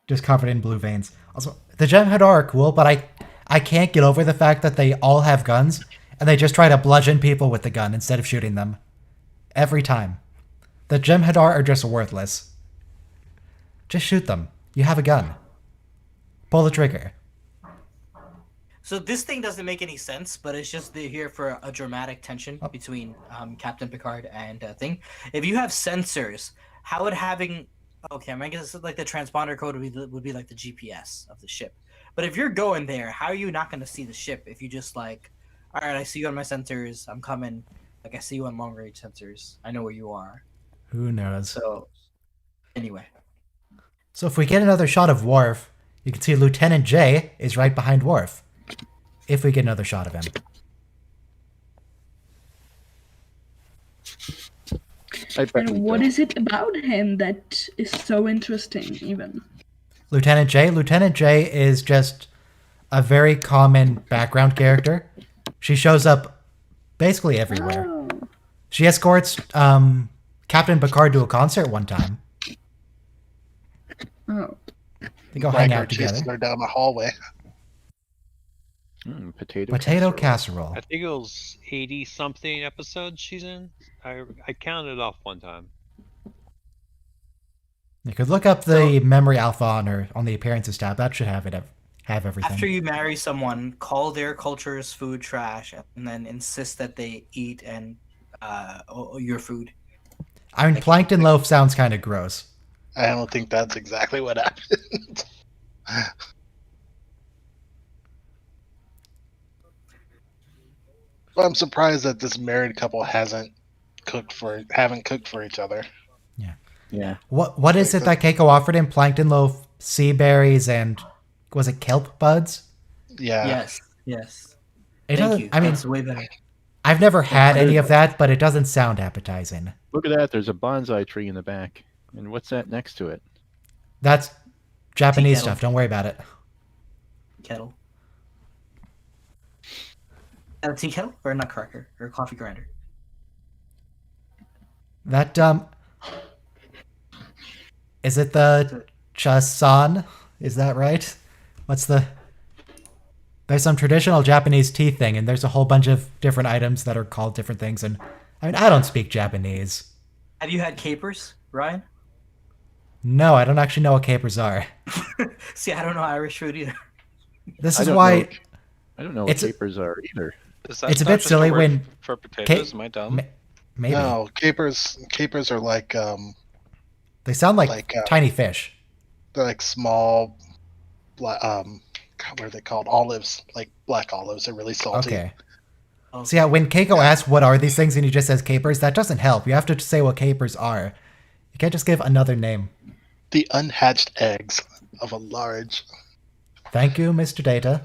just covered in blue veins. Also, the Jem'Hadar are cool, but I can't get over the fact that they all have guns and they just try to bludgeon people with the gun instead of shooting them. Every time. The Jem'Hadar are just worthless. Just shoot them. You have a gun. Pull the trigger. So this thing doesn't make any sense, but it's just they're here for a dramatic tension between Captain Picard and Thing. If you have sensors, how would having I guess like the transponder code would be like the GPS of the ship. But if you're going there, how are you not going to see the ship if you just like, all right, I see you on my sensors, I'm coming. Like I see you on long range sensors, I know where you are. Who knows? So anyway, So if we get another shot of Worf, you can see Lieutenant J is right behind Worf. If we get another shot of him. I bet we and what don't. is it about him that is so interesting even? Lieutenant J is just a very common background character. She shows up basically everywhere. Oh, She escorts Captain Picard to a concert one time. oh. They go hang Riker out chases together. her down the hallway. Potato casserole. I think it was 80-something episodes she's in. I counted it off one time. You could look up the memory alpha on the appearances tab. That should have everything. After you marry someone, call their culture's food trash, and then insist that they eat and your food. I mean, plankton loaf sounds kind of gross. I don't think that's exactly what happened. Well, I'm surprised that this married couple haven't cooked for each other. Yeah. What is it that Keiko offered him? Plankton loaf, sea berries, and was it kelp buds? Yeah. Yes. It Thank doesn't. you. I mean, That's way better. I've never had any of that, but it doesn't sound appetizing. Look at that. There's a bonsai tree in the back. And what's that next to it? That's Japanese kettle. stuff. Don't worry about it. Kettle. A tea kettle or a nutcracker or a coffee grinder? That is it the chasan? Is that right? There's some traditional Japanese tea thing, and there's a whole bunch of different items that are called different things. And I mean, I don't speak Japanese. Have you had capers, Ryan? No, I don't actually know what capers are. See, I don't know Irish food either. This is why I don't know what capers are either. It's a bit silly when for potatoes. Am I dumb? Maybe. No, capers are like they sound like tiny fish. They're like small, what are they called? Olives, like black olives. They're really salty. Okay. So yeah, when Keiko asks what are these things and he just says capers, that doesn't help. You have to say what capers are. You can't just give another name. The unhatched eggs of a large. Thank you, Mr. Data.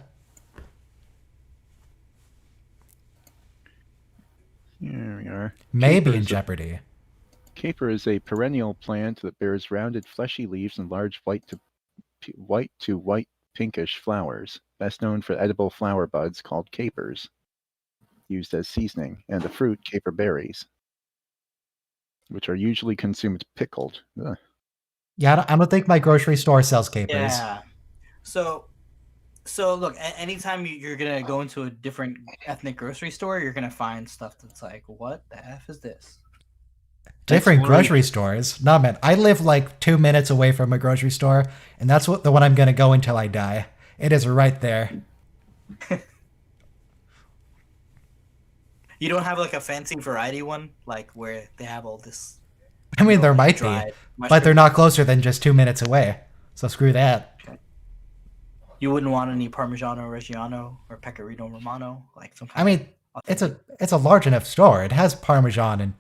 Here we are. Maybe in jeopardy. Caper is a perennial plant that bears rounded, fleshy leaves and large white to white pinkish flowers. Best known for edible flower buds called capers, used as seasoning, and the fruit caper berries, which are usually consumed pickled. Ugh. Yeah, I don't think my grocery store sells capers. Yeah. So look, anytime you're gonna go into a different ethnic grocery store, you're gonna find stuff that's like, what the F is this? Different grocery stores? Nah, man. I live like 2 minutes away from a grocery store, and that's the one I'm gonna go until I die. It is right there. You don't have like a fancy variety one, like where they have all this. I mean, there might be, but they're not closer than just 2 minutes away. So screw that. Okay. You wouldn't want any Parmigiano Reggiano or Pecorino Romano, like some kind. I mean, it's a large enough store. It has Parmesan and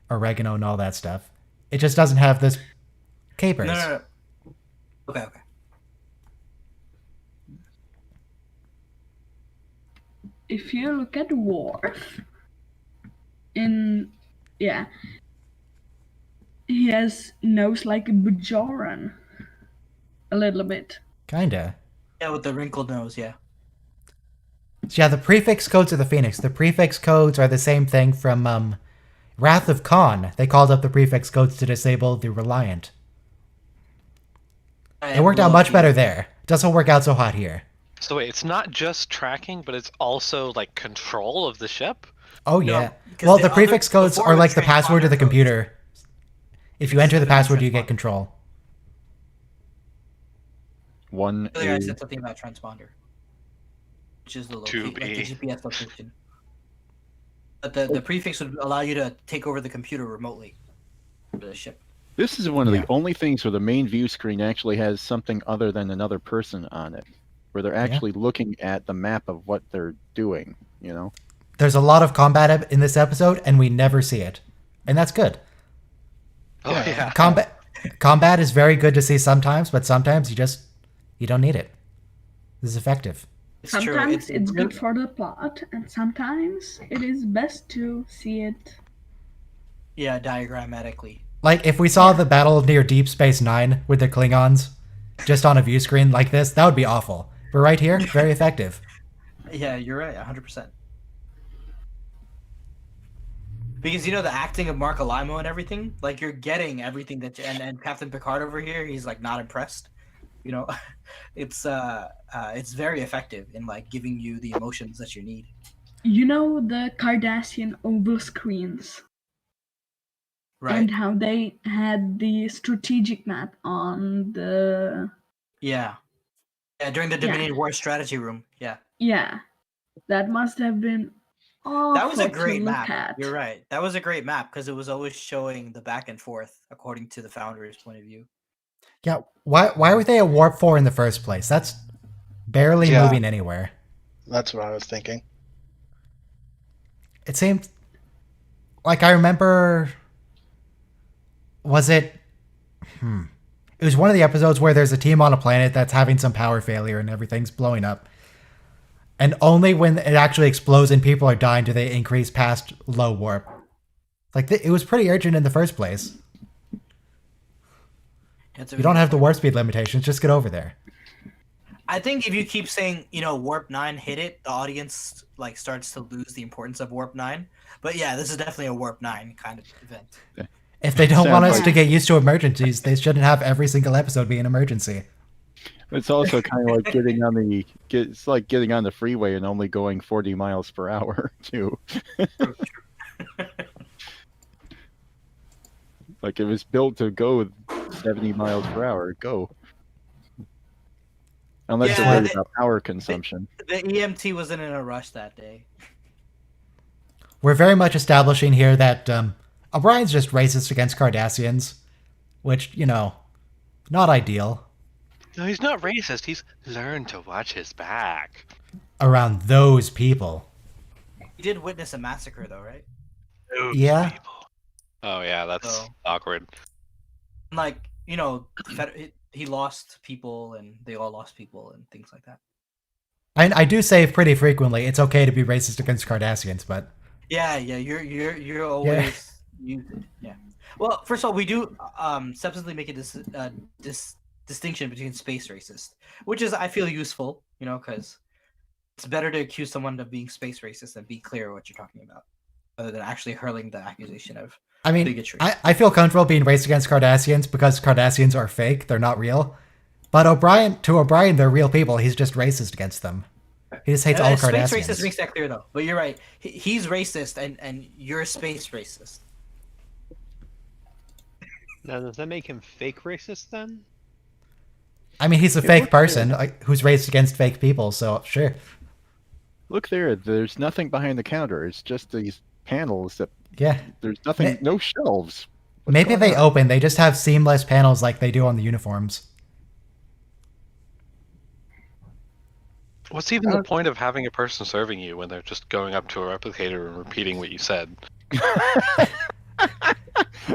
oregano and all that stuff. It just doesn't have this capers. No. Okay. If you look at Worf, he has nose like a Bajoran, a little bit. Kinda. Yeah, with the wrinkled nose, yeah. So yeah, the prefix codes of the Phoenix. The prefix codes are the same thing from Wrath of Khan. They called up the prefix codes to disable the Reliant. It worked out much better there. Doesn't work out so hot here. So wait, it's not just tracking, but it's also like control of the ship? Oh yeah. Well, the prefix codes are like the password to the computer. If you enter the password, you get control. Earlier I said something about transponder, which is the GPS location. But the prefix would allow you to take over the computer remotely for the ship. This is one of the only things where the main view screen actually has something other than another person on it, where they're actually looking at the map of what they're doing, you know? There's a lot of combat in this episode, and we never see it. And that's good. Oh, yeah. Combat is very good to see sometimes, but sometimes you don't need it. This is effective. Sometimes it's good for the plot, and sometimes it is best to see it. Yeah, diagrammatically. Like, if we saw the battle near Deep Space Nine with the Klingons, just on a view screen like this, that would be awful. But right here, very effective. Yeah, you're right, 100%. Because the acting of Mark Alimo and everything, like you're getting everything that and Captain Picard over here, he's like not impressed. It's very effective in like giving you the emotions that you need. The Cardassian oval screens. Right. and how they had the strategic map on the Yeah. Yeah, during the Dominion War strategy room. Yeah. that must have been awful That was a great to look map. at. You're right. That was a great map because it was always showing the back and forth according to the founder's point of view. Yeah, why were they at Warp 4 in the first place? That's barely Yeah. moving anywhere. That's what I was thinking. It seemed like I remember. Was it? It was one of the episodes where there's a team on a planet that's having some power failure and everything's blowing up. And only when it actually explodes and people are dying do they increase past low warp. Like, it was pretty urgent in the first place. You don't have the warp speed limitations, just get over there. I think if you keep saying, Warp 9 hit it, the audience like starts to lose the importance of Warp 9. But yeah, this is definitely a Warp 9 kind of event. If they don't want us like- to get used to emergencies, they shouldn't have every single episode be an emergency. It's also kind of like getting on the freeway and only going 40 miles per hour too. Like it was built to go 70 miles per hour. Go. Unless you're worried about power consumption. The EMT wasn't in a rush that day. We're very much establishing here that O'Brien's just racist against Cardassians, which, not ideal. No, he's not racist. He's learned to watch his back. Around those people. He did witness a massacre, though, right? Those Yeah. people. Oh yeah, that's So- awkward. Like, he lost people, and they all lost people, and things like that. I do say pretty frequently it's okay to be racist against Cardassians, but Yeah, you're always yeah. Well, first of all, we do substantially make a distinction between space racist, which is I feel useful, because it's better to accuse someone of being space racist and be clear what you're talking about, other than actually hurling the accusation of bigotry. I feel comfortable being racist against Cardassians because Cardassians are fake; they're not real. But to O'Brien, they're real people. He's just racist against them. He just hates all Space Cardassians. racist makes that clear, though. But you're right. He's racist, and you're space racist. Now, does that make him fake racist then? I mean, he's a fake person who's racist against fake people, so sure. Look there. There's nothing behind the counter. It's just these panels that. Yeah. There's nothing. No shelves. Maybe they open. They just have seamless panels like they do on the uniforms. What's even the point of having a person serving you when they're just going up to a replicator and repeating what you said?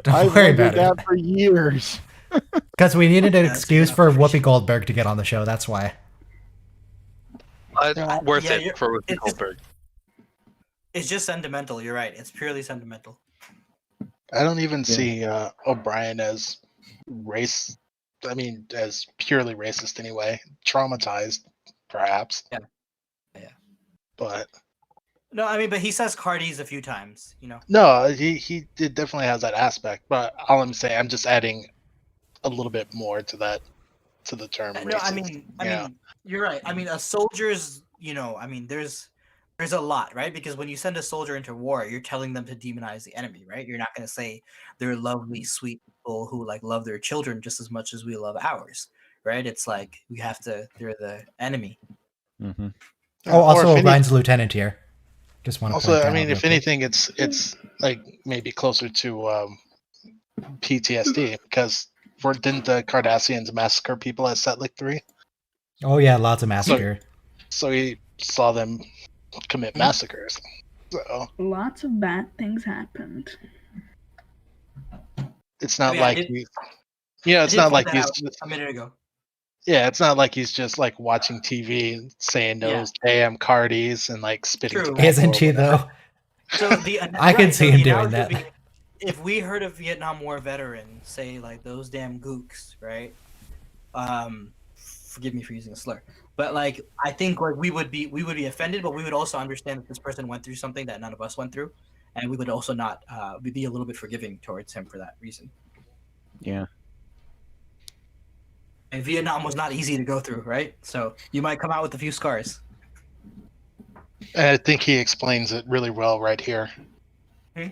Don't worry about that it. for years. Because we needed an excuse for Whoopi Goldberg to get on the show. That's why. Worth Yeah, it for Whoopi Goldberg. It's just sentimental. You're right. It's purely sentimental. I don't even see O'Brien as as purely racist anyway. Traumatized, perhaps. Yeah. But No, but he says Cardies a few times. no, he definitely has that aspect. But all I'm saying, I'm just adding a little bit more to that, to the term. No, racist. I mean, you're right. A soldier's, there's a lot, right? Because when you send a soldier into war, you're telling them to demonize the enemy, right? You're not going to say they're lovely, sweet people who love their children just as much as we love ours, right? It's like they're the enemy. Mm-hmm. Oh, also Or if O'Brien's lieutenant here. Just want to Also, point that I mean, out if real quick. anything, it's like maybe closer to PTSD because didn't the Cardassians massacre people at Setlik 3? Oh yeah, lots of massacre. So he saw them commit massacres. So Lots of bad things happened. it's not Yeah, like I did- he's, I it's did not point like that he's out just, a minute ago. it's not like he's just like watching TV and saying those damn Cardis and like spitting. True. tobacco Isn't or he whatever. So I can see him doing that. If we heard a Vietnam War veteran say those damn gooks, right? Forgive me for using a slur, but I think we would be offended, but we would also understand that this person went through something that none of us went through, and we would also not we'd be a little bit forgiving towards him for that reason. Yeah. And Vietnam was not easy to go through, right? So you might come out with a few scars. And I think he explains it really well right here. Hmm?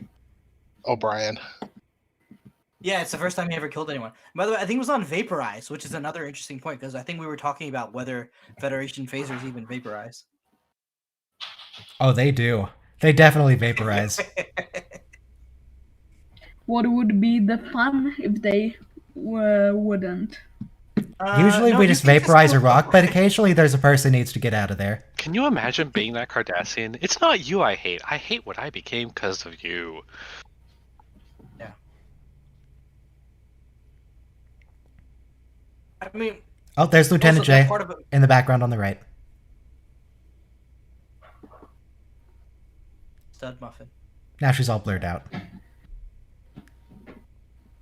O'Brien. Yeah, it's the first time he ever killed anyone. By the way, I think it was on Vaporize, which is another interesting point because I think we were talking about whether Federation phasers even vaporize. Oh, they do. They definitely vaporize. What would be the fun if they wouldn't? Usually No, we you just can vaporize a go- rock, but occasionally there's a person needs to get out of there. Can you imagine being that Cardassian? It's not you I hate. I hate what I became because of you. Yeah. I mean, Oh, there's Lieutenant also, that J part of it- in the background on the right. Stud muffin. Now she's all blurred out.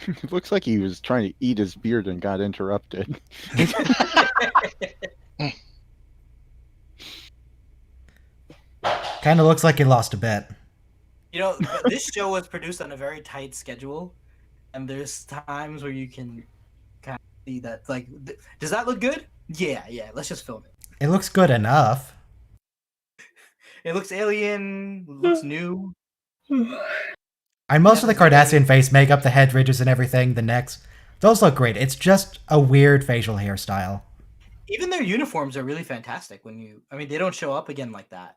It looks like he was trying to eat his beard and got interrupted. Kind of looks like he lost a bet. You know, this show was produced on a very tight schedule, and there's times where you can kind of see that. Like, does that look good? Yeah, let's just film it. It looks good enough. It looks alien, looks new. And most of the Cardassian face makeup, the head ridges and everything, the necks, those look great. It's just a weird facial hairstyle. Even their uniforms are really fantastic I mean, they don't show up again like that.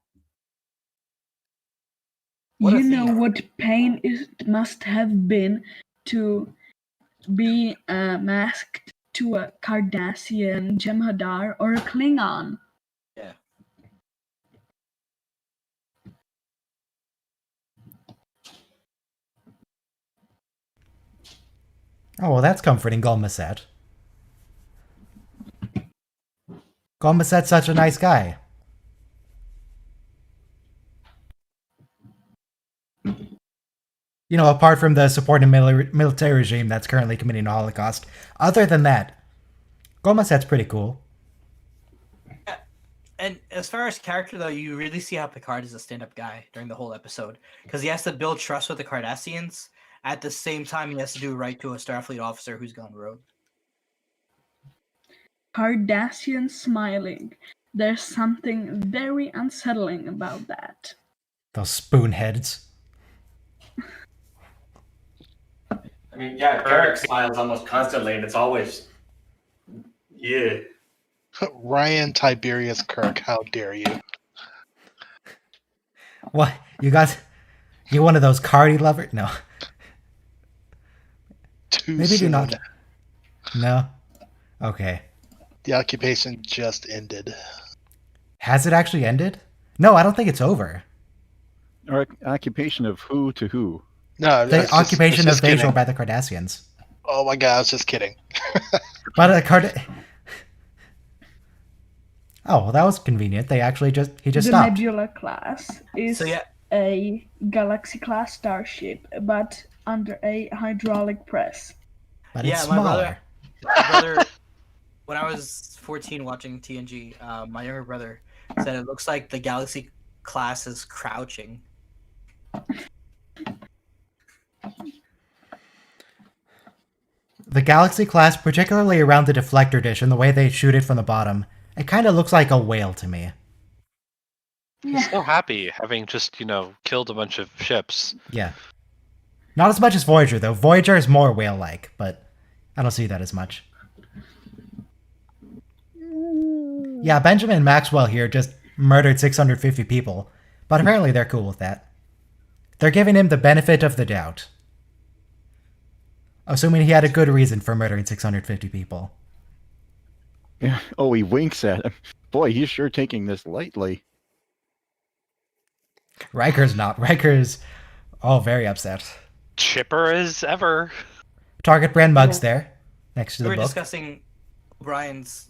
What a You know theme. what pain it must have been to be masked to a Cardassian, Jem'Hadar, or a Klingon. Yeah. Oh, well, that's comforting, Golmaset. Golmaset's such a nice guy. You know, apart from the supporting military regime that's currently committing a Holocaust. Other than that, Golmaset's pretty cool. And as far as character, though, you really see how Picard is a stand-up guy during the whole episode. Because he has to build trust with the Cardassians. At the same time, he has to do right to a Starfleet officer who's gone rogue. Cardassian smiling. There's something very unsettling about that. Those spoonheads. I mean, yeah, Garrick smiles almost constantly, and it's always, yeah. Ryan Tiberius Kirk, how dare you? What? You one of those Cardi lovers? No. Too Maybe soon. do not. No? Okay. The occupation just ended. Has it actually ended? No, I don't think it's over. Or occupation of who to who? No, The it's occupation just of Vajor kidding. by the Cardassians. Oh my god, I was just kidding. But Oh, well, that was convenient. He just The stopped. Nebula class is So, yeah. a Galaxy class starship, but under a hydraulic press. But Yeah, it's my smaller. brother, when I was 14 watching TNG, my younger brother said it looks like the Galaxy class is crouching. The Galaxy class, particularly around the deflector dish and the way they shoot it from the bottom, it kind of looks like a whale to me. He's so happy having just, killed a bunch of ships. Yeah. Not as much as Voyager, though. Voyager is more whale-like, but I don't see that as much. Yeah, Benjamin Maxwell here just murdered 650 people, but apparently they're cool with that. They're giving him the benefit of the doubt. Assuming he had a good reason for murdering 650 people. Yeah. Oh, he winks at him. Boy, he's sure taking this lightly. Riker's not. Riker's all very upset. Chipper as ever. Target brand mugs there, next to We the were book. discussing Brian's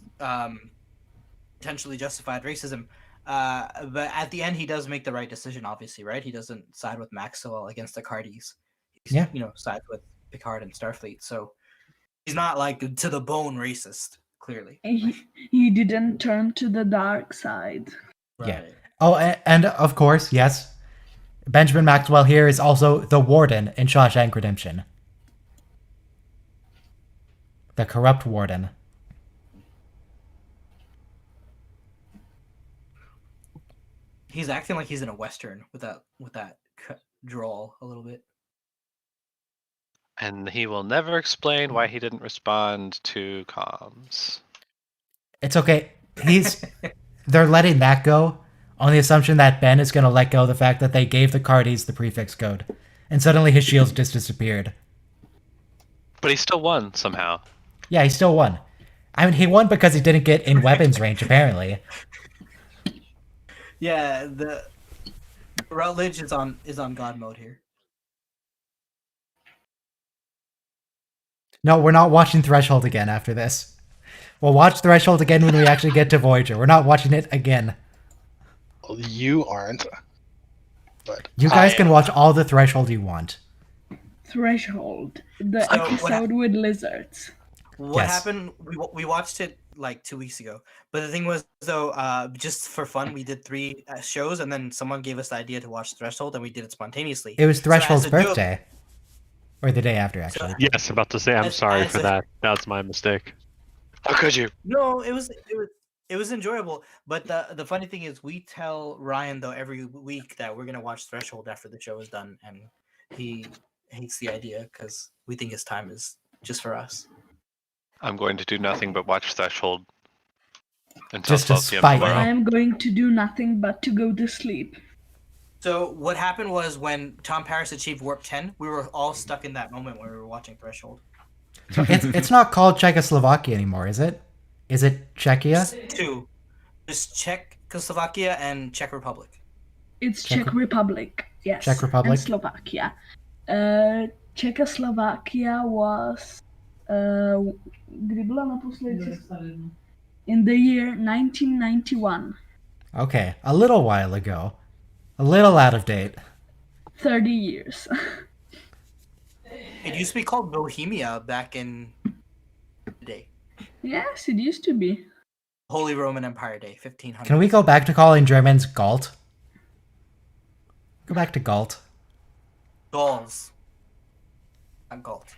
potentially justified racism, but at the end he does make the right decision. Obviously, right? He doesn't side with Maxwell against the Cardis. He's, Yeah. Sides with Picard and Starfleet. So he's not like to the bone racist. Clearly, He didn't turn to the dark side. Yeah. Oh, and of course, yes, Benjamin Maxwell here is also the warden in Shawshank Redemption. The corrupt warden. He's acting like he's in a western with that drawl a little bit. And he will never explain why he didn't respond to comms. It's okay. They're letting that go on the assumption that Ben is going to let go of the fact that they gave the Cardis the prefix code. And suddenly his shields just disappeared. But he still won somehow. Yeah, he still won. I mean, he won because he didn't get in weapons range, apparently. Yeah, the Rutledge is on God mode here. No, we're not watching Threshold again after this. We'll watch Threshold again when we actually get to Voyager. We're not watching it again. Well, you aren't. But You guys can watch all the Threshold you want. Threshold, the So, what episode with lizards. What Yes. happened? We watched it like 2 weeks ago. But the thing was, though, just for fun, we did 3 shows, and then someone gave us the idea to watch Threshold, and we did it spontaneously. It was So Threshold's as a joke- birthday. Or the day after, actually. Yes, about to say I'm As- sorry as for a- that. That's my mistake. How could you? No, it was enjoyable. But the funny thing is, we tell Ryan though every week that we're gonna watch Threshold after the show is done, and he hates the idea because we think his time is just for us. I'm going to do nothing but watch Threshold until Just to 12 p.m. spite tomorrow. I am going to do nothing but to go to sleep. So what happened was when Tom Paris achieved Warp 10, we were all stuck in that moment when we were watching Threshold. It's not called Czechoslovakia anymore, is it? Is it Czechia? Two, just Czechoslovakia and Czech Republic. It's Czech Czech Republic, yes. Czech Republic? And Slovakia. Czechoslovakia was... kdy byla naposledy? In the year 1991. Okay, a little while ago. A little out of date. 30 years. It used to be called Bohemia back in the day. Yes, it used to be. Holy Roman Empire Day, 1500. Can we go back to calling Germans Galt? Go back to Galt. Gauls? Not Galt.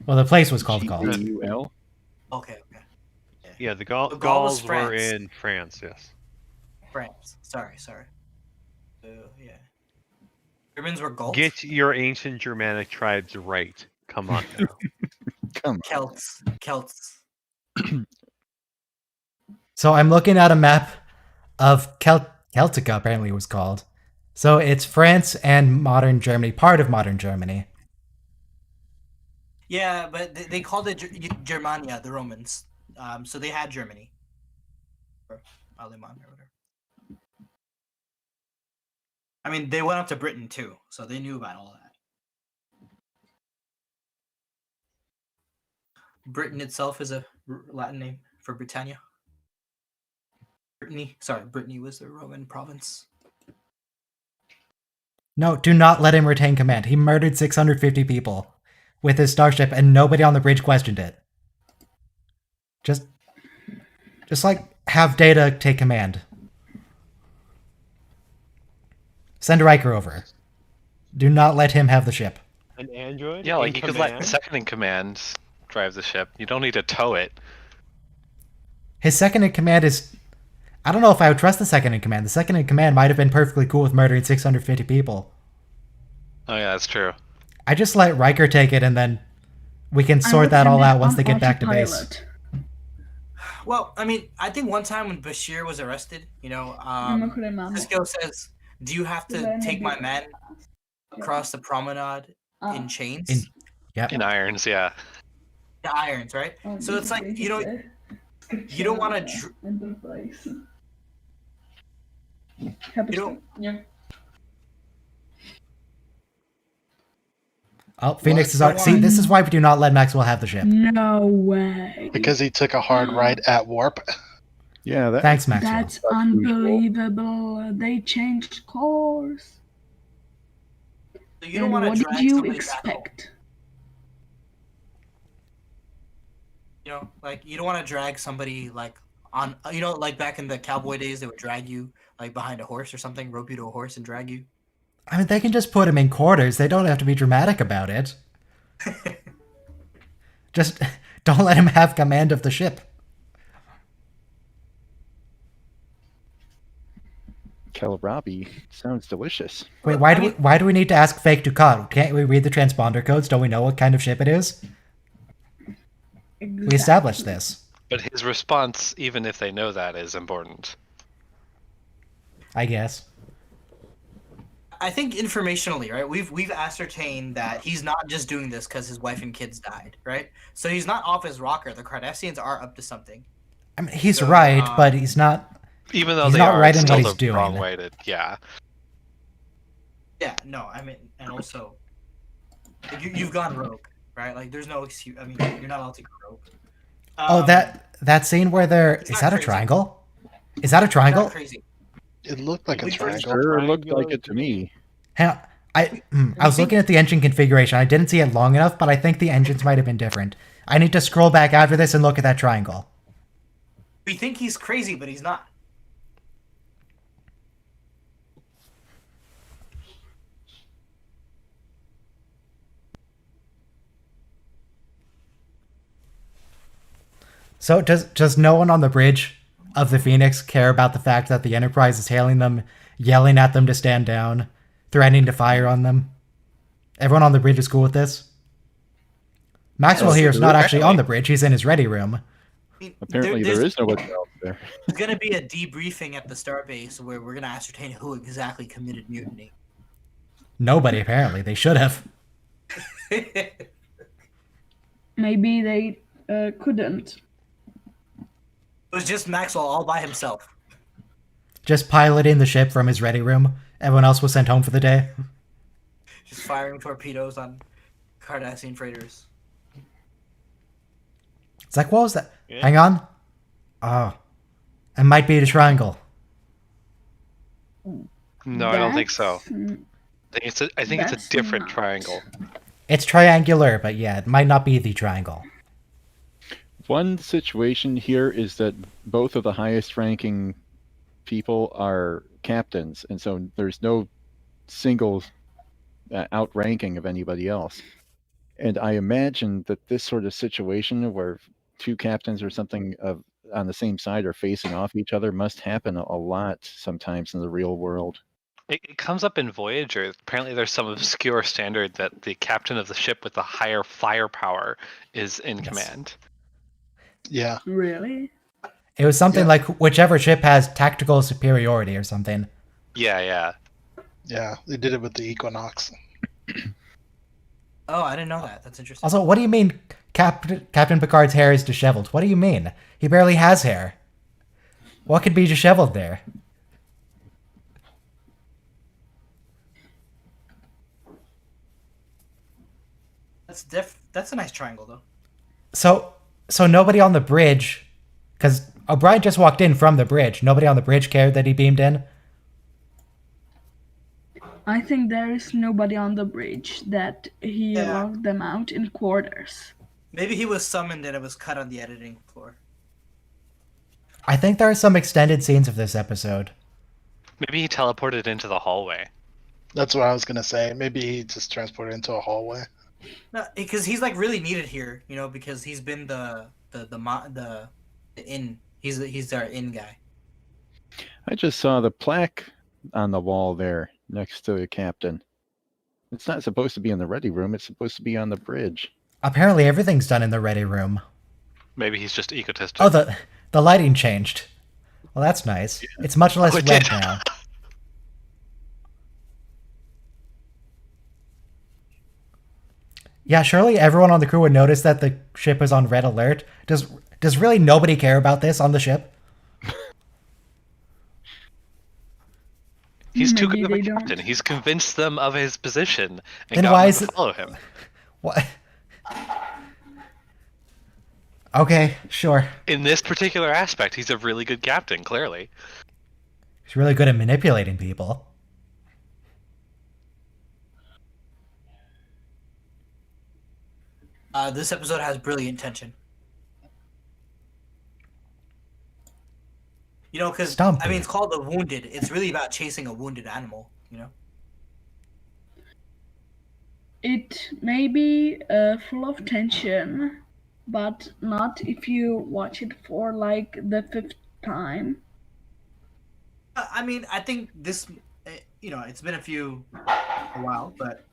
Well, the place was called Galt. GAUL? Okay. Yeah, the The Gaul was Gauls were France. in France, yes. France. Sorry. Yeah. Germans were Gauls. Get your ancient Germanic tribes right. Come on now. Come Celts. So I'm looking at a map of Celtica, apparently it was called. So it's France and modern Germany, part of modern Germany. Yeah, but they called it Germania, the Romans. So they had Germany. Or Aleman or whatever. I mean, they went up to Britain too, so they knew about all that. Britain itself is a Latin name for Britannia. Brittany was the Roman province. No, do not let him retain command. He murdered 650 people with his starship and nobody on the bridge questioned it. Just like have Data take command. Send Riker over. Do not let him have the ship. An android? Yeah, like in you could let command? second in command drive the ship. You don't need to tow it. His second in command is... I don't know if I would trust the second in command. The second in command might have been perfectly cool with murdering 650 people. Oh yeah, that's true. I just let Riker take it and then we can I sort would that all send it out once on they get back to base. autopilot. Well, I mean, I think one time when Bashir was arrested, Mimochodem mám. Cisco says, "Do you have to take my men across the promenade in chains?" In irons, yeah. The irons, right? So it's like you don't want to. Enterprise. don't- Oh, Phoenix is What? out. See, this is why we do not let Maxwell have the ship. No way. Because he took a hard ride at warp. Yeah, that, Thanks, Maxwell. That's unbelievable. They changed course. So you don't And want what to did drag you somebody back home. expect? Like you don't want to drag somebody like on, like back in the cowboy days, they would drag you like behind a horse or something, rope you to a horse and drag you. I mean, they can just put him in quarters. They don't have to be dramatic about it. Just don't let him have command of the ship. kohlrabi sounds delicious. Wait, why do we need to ask Fake Ducat? Can't we read the transponder codes? Don't we know what kind of ship it is? We established this. But his response, even if they know that, is important. I guess. I think informationally, right? We've ascertained that he's not just doing this because his wife and kids died, right? So he's not off his rocker. The Cardassians are up to something. I mean, he's right, but he's not. Even though he's they not are, right in it's what still he's the doing. wrong way to, yeah. Yeah, no, I mean, and also, you've gone rogue, right? Like, there's no excuse. I mean, you're not allowed to go rogue. Oh, that scene where is that a triangle? Is that a triangle? Not crazy. It looked like a triangle. Sure looked like it to me. Hang on. I was looking at the engine configuration. I didn't see it long enough, but I think the engines might have been different. I need to scroll back after this and look at that triangle. We think he's crazy, but he's not. So does no one on the bridge of the Phoenix care about the fact that the Enterprise is hailing them, yelling at them to stand down, threatening to fire on them? Everyone on the bridge is cool with this? Maxwell here is not actually on the bridge. He's in his ready room. Apparently there is nobody else there. There's going to be a debriefing at the starbase where we're going to ascertain who exactly committed mutiny. Nobody, apparently. They should have. Maybe they couldn't. It was just Maxwell all by himself. Just piloting the ship from his ready room. Everyone else was sent home for the day. Just firing torpedoes on Cardassian freighters. It's like, what was that? Yeah. Hang on. Oh. It might be the triangle. No, I don't think so. I think it's a different triangle. It's triangular, but yeah, it might not be the triangle. One situation here is that both of the highest ranking people are captains, and so there's no single outranking of anybody else. And I imagine that this sort of situation where two captains or something on the same side are facing off each other must happen a lot sometimes in the real world. It comes up in Voyager. Apparently there's some obscure standard that the captain of the ship with the higher firepower is in command. Yeah. Really? It was something like whichever ship has tactical superiority or something. Yeah. Yeah, they did it with the Equinox. Oh, I didn't know that. That's interesting. Also, what do you mean Captain Picard's hair is disheveled? What do you mean? He barely has hair. What could be disheveled there? That's a nice triangle, though. So nobody on the bridge, because O'Brien just walked in from the bridge. Nobody on the bridge cared that he beamed in. I think there is nobody on the bridge that he locked them out in quarters. Maybe he was summoned and it was cut on the editing floor. I think there are some extended scenes of this episode. Maybe he teleported into the hallway. That's what I was gonna say. Maybe he just transported into a hallway. No, because he's like really needed here, you know, because he's been the inn. He's our inn guy. I just saw the plaque on the wall there next to the captain. It's not supposed to be in the ready room. It's supposed to be on the bridge. Apparently everything's done in the ready room. Maybe he's just egotistic. Oh, the lighting changed. Well, that's nice. Yeah. It's much less red now. Yeah, surely everyone on the crew would notice that the ship is on red alert. Does really nobody care about this on the ship? He's too good of a captain. He's convinced them of his position and then got them to follow him. What? Okay, sure. In this particular aspect, he's a really good captain, clearly. He's really good at manipulating people. This episode has brilliant tension. You know, because, I mean, it's called The Wounded. It's really about chasing a wounded animal, you know? It may be full of tension, but not if you watch it for, like, the 5th time. I mean, I think this, it's been a while, but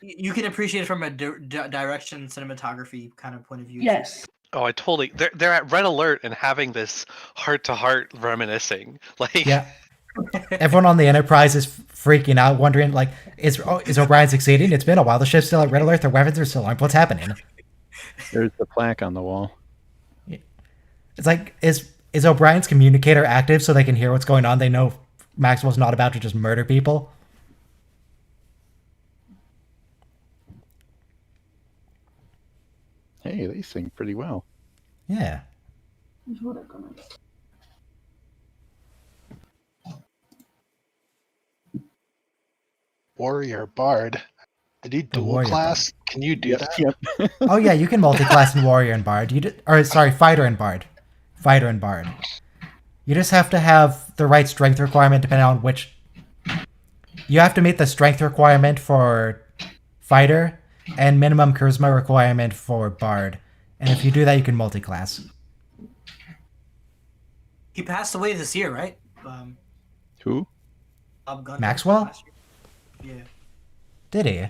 you can appreciate it from a direction cinematography kind of point of view. Yes. Oh, I totally. They're at red alert and having this heart-to-heart reminiscing. Like, Yeah. Everyone on the Enterprise is freaking out, wondering, like, is O'Brien succeeding? It's been a while. The ship's still at red alert. The weapons are still armed. What's happening? There's the plaque on the wall. It's like, is O'Brien's communicator active so they can hear what's going on? They know Maxwell's not about to just murder people. Hey, they sing pretty well. Yeah. Warrior Bard. Did you dual warrior class? Can you do that? Yep. Oh yeah, you can multi-class in Warrior and Bard. Fighter and Bard. Fighter and Bard. You just have to have the right strength requirement depending on which... You have to meet the strength requirement for Fighter and minimum charisma requirement for Bard. And if you do that, you can multi-class. He passed away this year, right? Who? Bob Gunton Maxwell? last year. Yeah. Did he?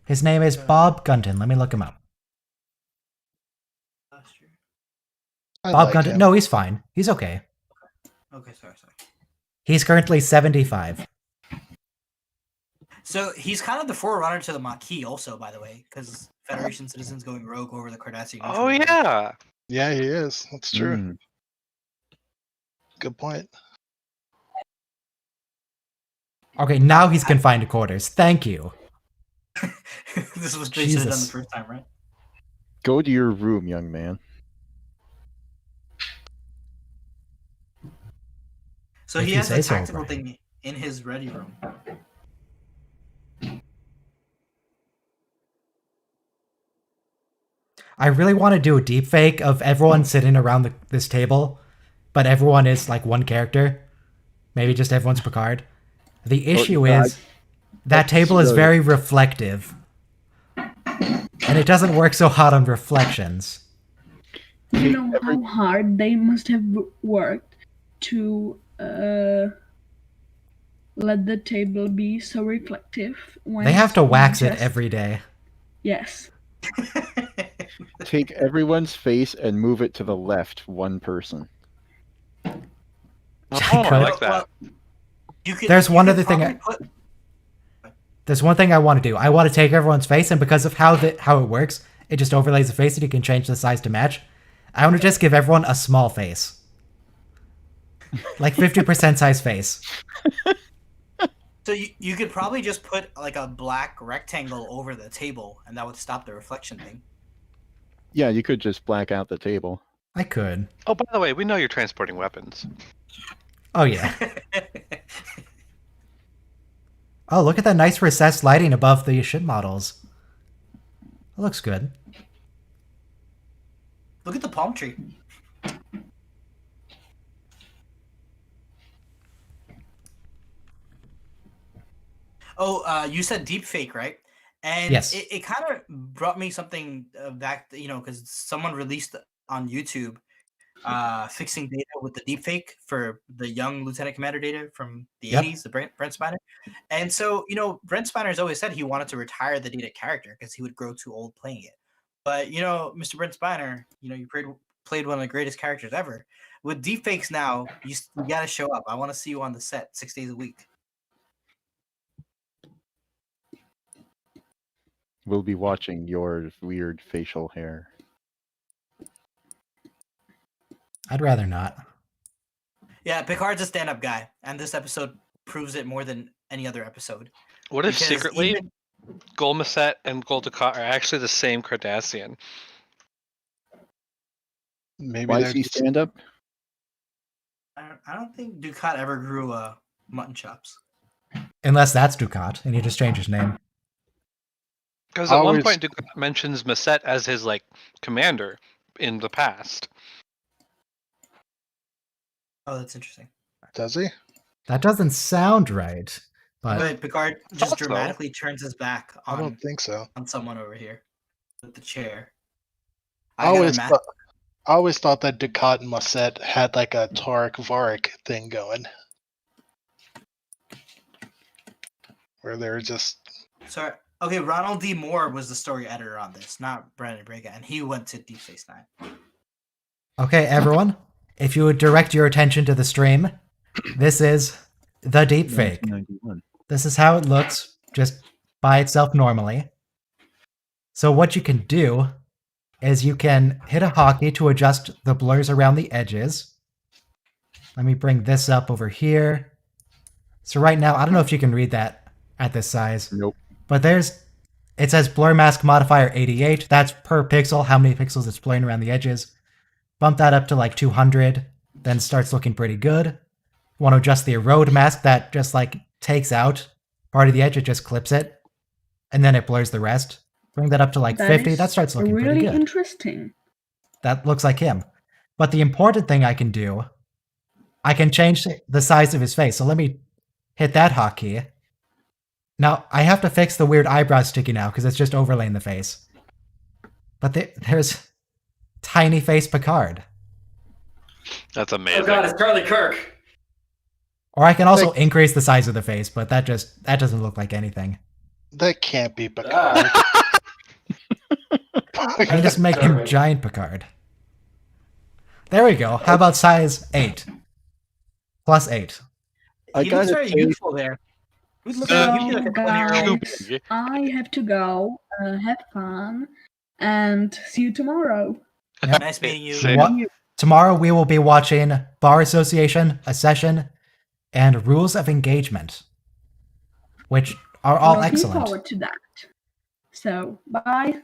His name is Bob Gunton. Let me look him up. Last year. I Bob like Gunton. him. No, he's fine. He's okay. Okay, sorry. He's currently 75. So he's kind of the forerunner to the Maquis also, by the way, because Federation citizens going rogue over the Cardassian. oh yeah. Yeah, he is. That's true. Mm. Good point. Okay, now he's confined to quarters. Thank you. This was they should have done the Jesus. first time, right? Go to your room, young man. So If he you has say a so, tactical Brian. thing in his ready room. I really want to do a deep fake of everyone sitting around this table, but everyone is like one character. Maybe just everyone's Picard. The issue is that table is very reflective. And it doesn't work so hot on reflections. You know how hard they must have worked to let the table be so reflective. When They have to wax it just- every day. Yes. Take everyone's face and move it to the left, one person. Oh, I I could. like that. There's one could other thing probably There's one thing I want to do. I want to take everyone's face, and because of how it works, it just overlays the face and you can change the size to match. I want to just give everyone a small face. Like 50% size face. So you could probably just put like a black rectangle over the table, and that would stop the reflection thing. Yeah, you could just black out the table. I could. Oh, by the way, we know you're transporting weapons. Oh, yeah. Oh, look at that nice recessed lighting above the ship models. It looks good. Look at the palm tree. Oh, you said deep fake, right? And Yes. it kind of brought me something back, because someone released on YouTube fixing data with the deep fake for the young Lieutenant Commander data from the Yep. 80s, the Brent Spiner. And so, Brent Spiner's always said he wanted to retire the data character because he would grow too old playing it. But, Mr. Brent Spiner, you played one of the greatest characters ever. With deepfakes now, you got to show up. I want to see you on the set 6 days a week. We'll be watching your weird facial hair. I'd rather not. Yeah, Picard's a stand-up guy, and this episode proves it more than any other episode. What if Because secretly even- Golmaset and Gul Dukat are actually the same Cardassian? Maybe Why they're is he just- stand up? I don't think Dukat ever grew mutton chops. Unless that's Dukat, and you just change his name. Because at one Always- point Dukat mentions Maset as his commander in the past. Oh, that's interesting. Does he? That doesn't sound right. But But Picard Thought just so. dramatically turns his back I don't on think so. someone over here with the chair. I got a always ma- thought, I always thought that Ducat and Musset had like a Tariq Varric thing going, where they were just. Sorry. Okay, Ronald D. Moore was the story editor on this, not Brandon Braga, and he went to Deep Space Nine. Okay, everyone, if you would direct your attention to the stream, this is the deepfake. 1991. This is how it looks, just by itself normally. So what you can do is you can hit a hotkey to adjust the blurs around the edges. Let me bring this up over here. So right now, I don't know if you can read that at this size. Nope. But it says blur mask modifier 88. That's per pixel, how many pixels it's blurring around the edges. Bump that up to like 200, then starts looking pretty good. Want to adjust the erode mask, that just like takes out part of the edge, it just clips it, and then it blurs the rest. Bring that up to like 50, that starts looking really pretty good. Interesting. That looks like him. But the important thing I can do, I can change the size of his face. So let me hit that hotkey. Now, I have to fix the weird eyebrows sticking out because it's just overlaying the face. But there's tiny face Picard. That's amazing. Oh god, it's Charlie Kirk. Or I can also increase the size of the face, but that doesn't look like anything. That can't be Picard. I can just make him giant Picard. There we go. How about size 8? Plus 8. He looks very youthful there. So, guys, I have to go. Have fun, and see you tomorrow. Yep. Nice meeting you. Tomorrow we will be watching Bar Association, A Session, and Rules of Engagement, which are all excellent. Looking forward to that. So, bye.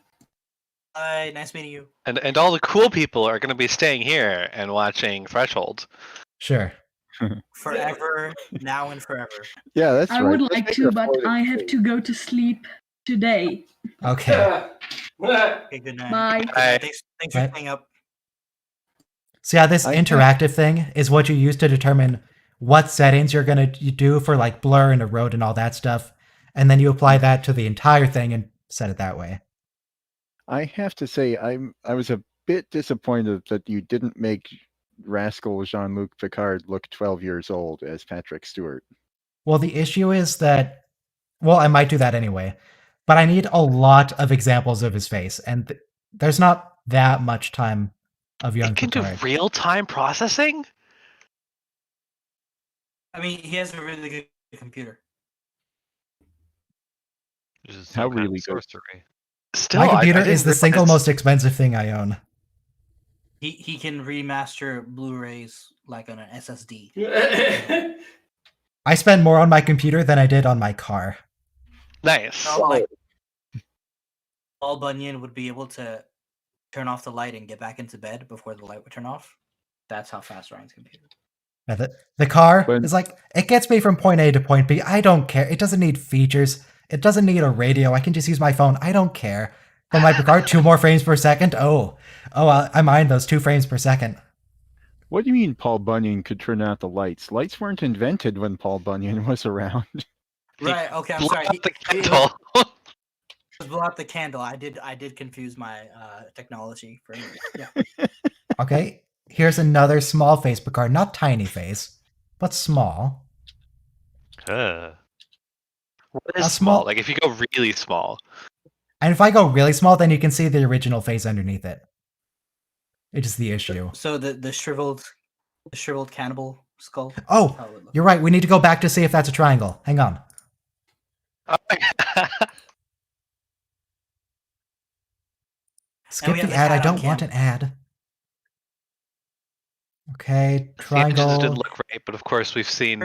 Bye. Nice meeting you. And all the cool people are going to be staying here and watching Threshold. Sure. Forever, now and forever. Yeah, that's I right. would Let's like make to, it a but floating I have state. to go to sleep today. Okay. Okay, good night. Bye. Thanks for staying up. So yeah, this interactive thing is what you use to determine what settings you're going to do for like blur and erode and all that stuff. And then you apply that to the entire thing and set it that way. I have to say, I was a bit disappointed that you didn't make Rascal Jean-Luc Picard look 12 years old as Patrick Stewart. Well, the issue is that, well, I might do that anyway, but I need a lot of examples of his face, and there's not that much time of young It can Picard. do real-time processing? I mean, he has a really good computer. How really good? Sorcery. Still, My computer I didn't is the single realize- most expensive thing I own. He can remaster Blu-rays like on an SSD. I spend more on my computer than I did on my car. Nice. No, like, Paul Bunyan would be able to turn off the light and get back into bed before the light would turn off. That's how fast Ryan's computer. Yeah, the car is like, it gets me from point A to point B. I don't care. It doesn't need features. It doesn't need a radio. I can just use my phone. I don't care. But my Picard, 2 more frames per second? I mind those 2 frames per second. What do you mean Paul Bunyan could turn out the lights? Lights weren't invented when Paul Bunyan was around. Right. Okay. I'm Blew sorry. out the candle. Blew out the candle. I did confuse my technology for yeah. Okay, here's another small face Picard. Not tiny face, but small. What A is small- small? Like if you go really small. And if I go really small, then you can see the original face underneath it. It is the issue. So the shriveled cannibal skull. Oh, That's how it would look. you're right. We need to go back to see if that's a triangle. Hang on. Skip we have the the ad. I ad on don't want cam. an ad. Okay, The images triangle. didn't look right, but of course we've seen.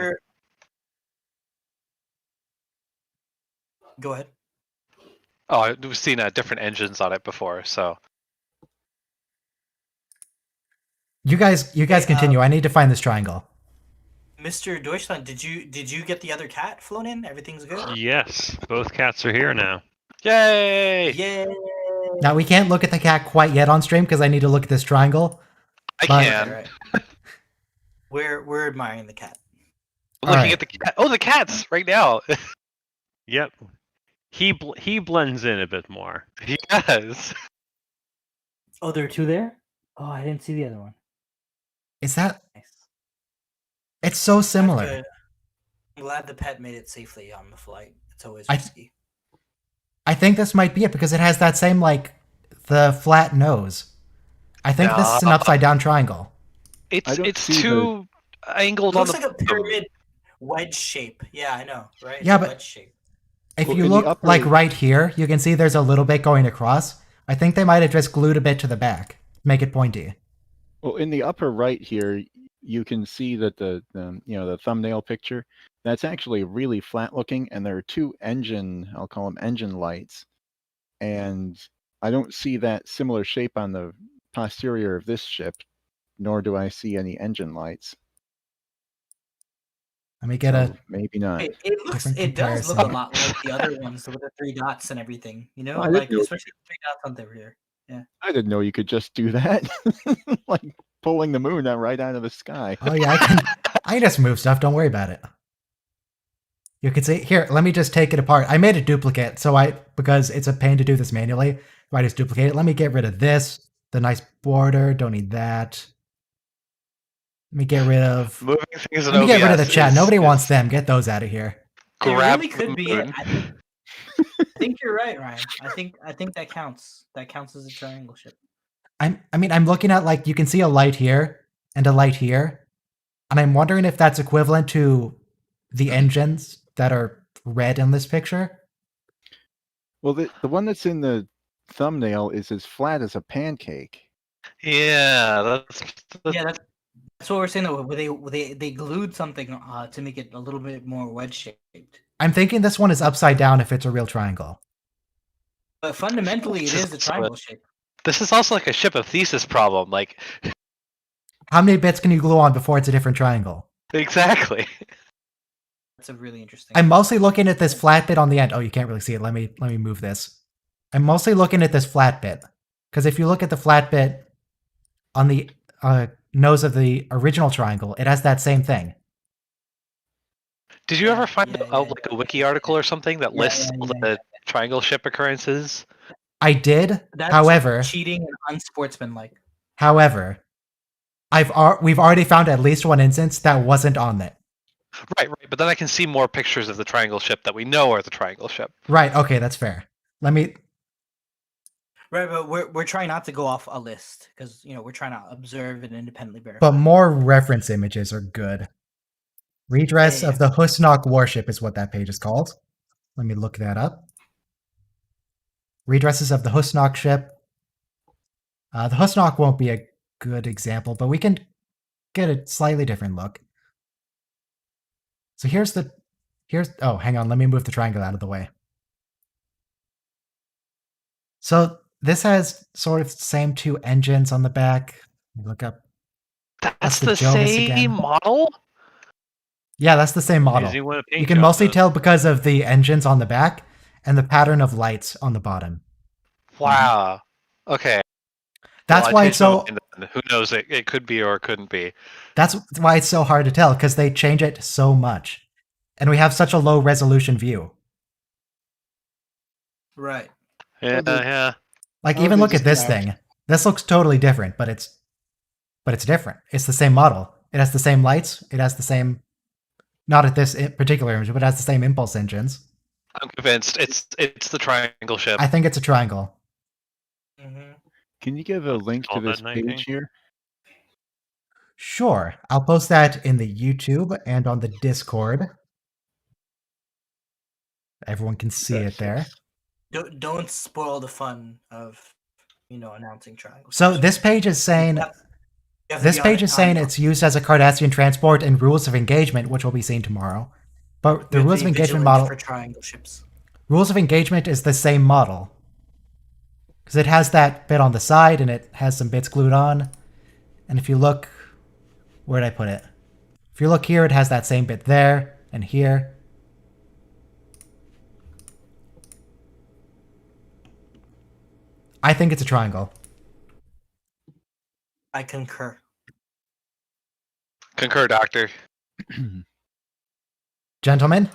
Go ahead. Oh, we've seen different engines on it before, so. You guys continue. I need to find this triangle. Mr. Deutschland, did you get the other cat flown in? Everything's good? Yes, both cats are here now. Yay! Yay! Now we can't look at the cat quite yet on stream because I need to look at this triangle. I But- can. Right. We're admiring the cat. I'm looking Alright. at the cat. Oh, the cat's right now. Yep. He blends in a bit more. He does. Oh, there are 2 there? Oh, I didn't see the other one. Is that? Nice. It's so That's similar. good. I'm glad the pet made it safely on the flight. It's always I- risky. I think this might be it because it has that same like the flat nose. I think this is an upside down triangle. It's too angled It on looks the like a pyramid wedge shape. Yeah, I know, right? Yeah, It's a but- wedge shape. If Well, you in the look upper- like right here, you can see there's a little bit going across. I think they might have just glued a bit to the back, make it pointy. Well, in the upper right here, you can see that the thumbnail picture, that's actually really flat looking, and there are two I'll call them engine lights, and I don't see that similar shape on the posterior of this ship, nor do I see any engine lights. Let me get So a. maybe not. It looks. different It does look a comparison. lot like the other ones with the 3 dots and everything. You know, Oh, I didn't like know- especially the 3 dots on over here. I didn't know you could just do that, like pulling the moon out right out of the sky. Oh yeah, I just move stuff. Don't worry about it. You can see here. Let me just take it apart. I made a duplicate, because it's a pain to do this manually. If I just duplicate it, let me get rid of this. The nice border. Don't need that. Let me get rid of. moving things in Let me get rid of the OBS chat. is- Nobody is wants them. Get those out of here. grab it really the could be. moon. I think you're right, Ryan. I think that counts. That counts as a triangle ship. I'm looking at like you can see a light here and a light here, and I'm wondering if that's equivalent to the engines that are red in this picture. Well, the one that's in the thumbnail is as flat as a pancake. Yeah, that's Yeah, that's what we're saying. Though, where they glued something to make it a little bit more wedge shaped. I'm thinking this one is upside down if it's a real triangle. But fundamentally, it is a triangle shape. This is also like a ship of thesis problem. Like How many bits can you glue on before it's a different triangle? exactly. That's a really interesting. I'm mostly looking at this flat bit on the end. Oh, you can't really see it. Let me move this. I'm mostly looking at this flat bit because if you look at the flat bit on the nose of the original triangle, it has that same thing. Did you ever find yeah, like a wiki article or something that lists all the triangle ship occurrences? I did. That's However, cheating and unsportsmanlike. we've already found at least one instance that wasn't on it. Right. But then I can see more pictures of the triangle ship that we know are the triangle ship. Right. Okay, that's fair. Let me. Right, but we're trying not to go off a list because we're trying to observe and independently verify. But more reference images are good. Redress Yeah. of the Husnock warship is what that page is called. Let me look that up. Redresses of the Husnock ship. The Husnock won't be a good example, but we can get a slightly different look. So here's oh, hang on, let me move the triangle out of the way. So this has sort of the same two engines on the back. Let me look up. That's the the Jovis same again. model? Yeah, that's the same model. Easy one to paint You can job, mostly though. tell because of the engines on the back and the pattern of lights on the bottom. Wow. Okay. That's Well, I why changed it's my so. mind then. Who knows? It could be or it couldn't be. That's why it's so hard to tell because they change it so much, and we have such a low resolution view. Right. Yeah, the- yeah. Like How even they look at this described- thing. This looks totally different, but it's different. It's the same model. It has the same lights. It has the same, not at this particular image, but it has the same impulse engines. I'm convinced it's the triangle ship. I think it's a triangle. Mm-hmm. Can you give a link to call that this 19? page here? Sure, I'll post that in the YouTube and on the Discord. Everyone can see it there. Don't spoil the fun of announcing triangles. So this page is saying this page is saying it's used as a Cardassian transport in rules of engagement, which will be seen tomorrow. But the rules of engagement model for triangle ships. rules of engagement is the same model because it has that bit on the side and it has some bits glued on. And if you look, where did I put it? If you look here, it has that same bit there and here. I think it's a triangle. I concur. Concur, Doctor. Gentlemen,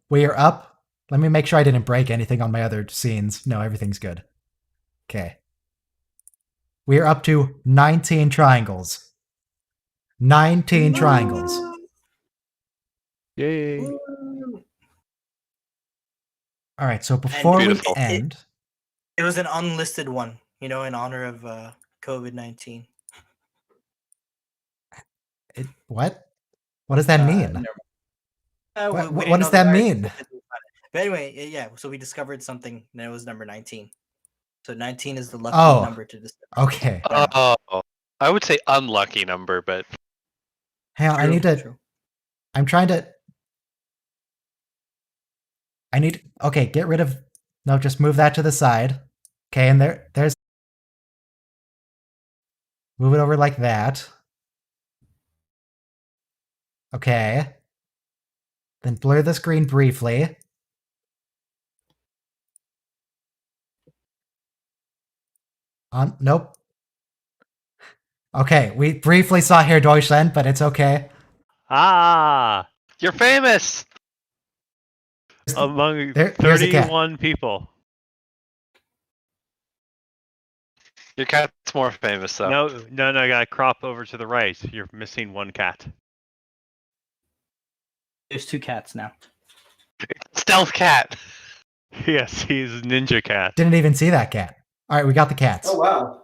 we are up. Let me make sure I didn't break anything on my other scenes. No, everything's good. Okay. We are up to 19 triangles. 19 triangles. Yay! All right, so before we Beautiful. end, It was an unlisted one, in honor of COVID-19. what? What does that mean? Never mind. What- We what didn't does know the that virus mean? existed. But anyway, yeah. So we discovered something, and it was number 19. So 19 is the lucky Oh. number to discover. Okay. Oh, I would say unlucky number, but Hang on, I True, need to. true. I'm trying to. Okay, get rid of. No, just move that to the side. Okay, and there's. Move it over like that. Okay. Then blur the screen briefly. Nope. Okay, we briefly saw Herr Deutschland, but it's okay. Ah, you're famous. among Here's a cat. 31 people. Your cat's more famous though. No, I gotta crop over to the right. You're missing one cat. There's 2 cats now. Stealth cat. Yes, he's Ninja Cat. Didn't even see that cat. All right, we got the cats. Oh wow!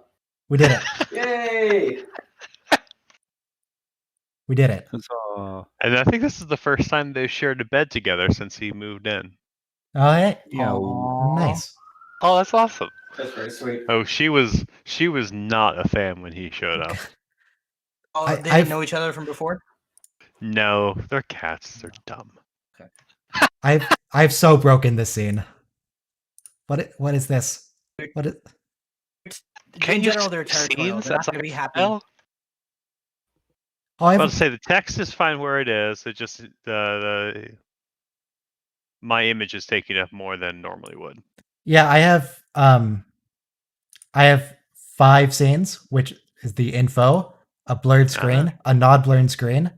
We did it. Yay! We did it. And I think this is the first time they've shared a bed together since he moved in. Oh, yeah. Aww. Nice. Oh, that's awesome. That's very sweet. Oh, she was not a fan when he showed up. Oh, I- they I've- didn't know each other from before? No, they're cats. They're dumb. I've so broken this scene. What is this? What is? Can In you general, they're see territorial. scenes? They're not That's going to like be happy. hell. Oh, I I was about have, to say the text is fine where it is. It just the my image is taking up more than normally would. yeah. I have 5 scenes, which is the info, a blurred screen, a not blurred screen,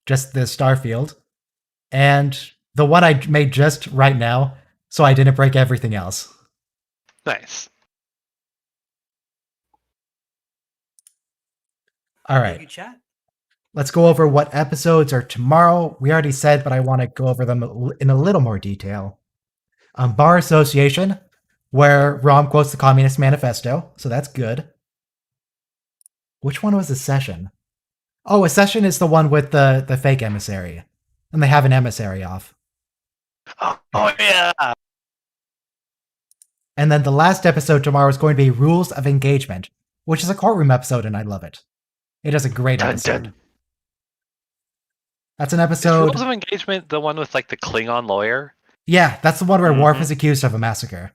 just the star field, and the one I made just right now, so I didn't break everything else. Nice. All Thank right. you, chat. Let's go over what episodes are tomorrow. We already said, but I want to go over them in a little more detail. Bar Association, where Rom quotes the Communist Manifesto, so that's good. Which one was a session? Oh, a session is the one with the fake emissary. And they have an emissary off. Oh yeah. And then the last episode tomorrow is going to be Rules of Engagement, which is a courtroom episode, and I love it. It is a great Dun, episode. dun. That's an Is episode. Rules of Engagement the one with like the Klingon lawyer? Yeah, that's the one where Worf Mhm. is accused of a massacre.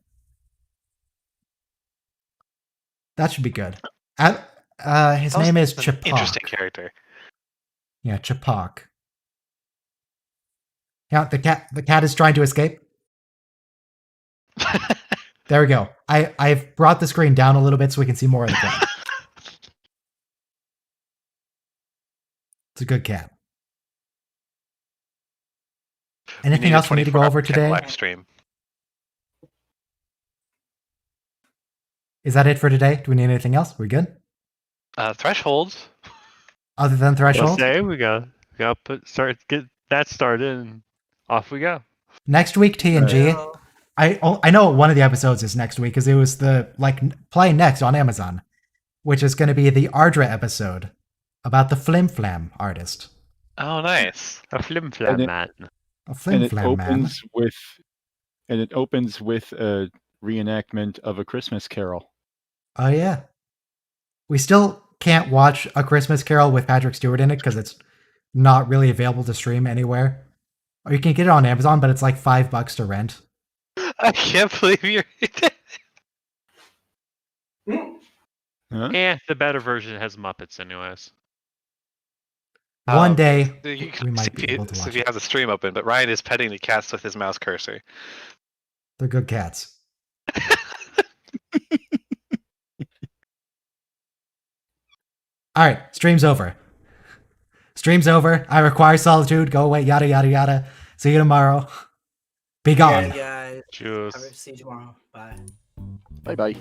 That should be good. His That was name is an Chapok. Interesting character. Yeah, Chapok. Yeah, the cat is trying to escape. There we go. I've brought the screen down a little bit so we can see more of the cat. It's a good cat. Anything else we need to go over today? Live stream. Is that it for today? Do we need anything else? We good? Thresholds. Other than Threshold? Let's say we got get that started and off we go. Next week, TNG. I know one of the episodes is next week because it was the play next on Amazon, which is going to be the Ardra episode about the Flim Flam artist. Oh, nice. A flim flam man. A Flim And it Flam man. opens with a reenactment of A Christmas Carol. Oh yeah. We still can't watch A Christmas Carol with Patrick Stewart in it because it's not really available to stream anywhere. Or you can get it on Amazon, but it's like $5 to rent. I can't believe you're. Huh? The better version has Muppets anyways. One day You we might see be if able to if watch you it. have the stream open, but Ryan is petting the cats with his mouse cursor. They're good cats. All right, stream's over. Stream's over. I require solitude. Go away. Yada yada yada. See you tomorrow. Be gone. Yeah, guys. Cheers. See you tomorrow. Bye. Bye bye.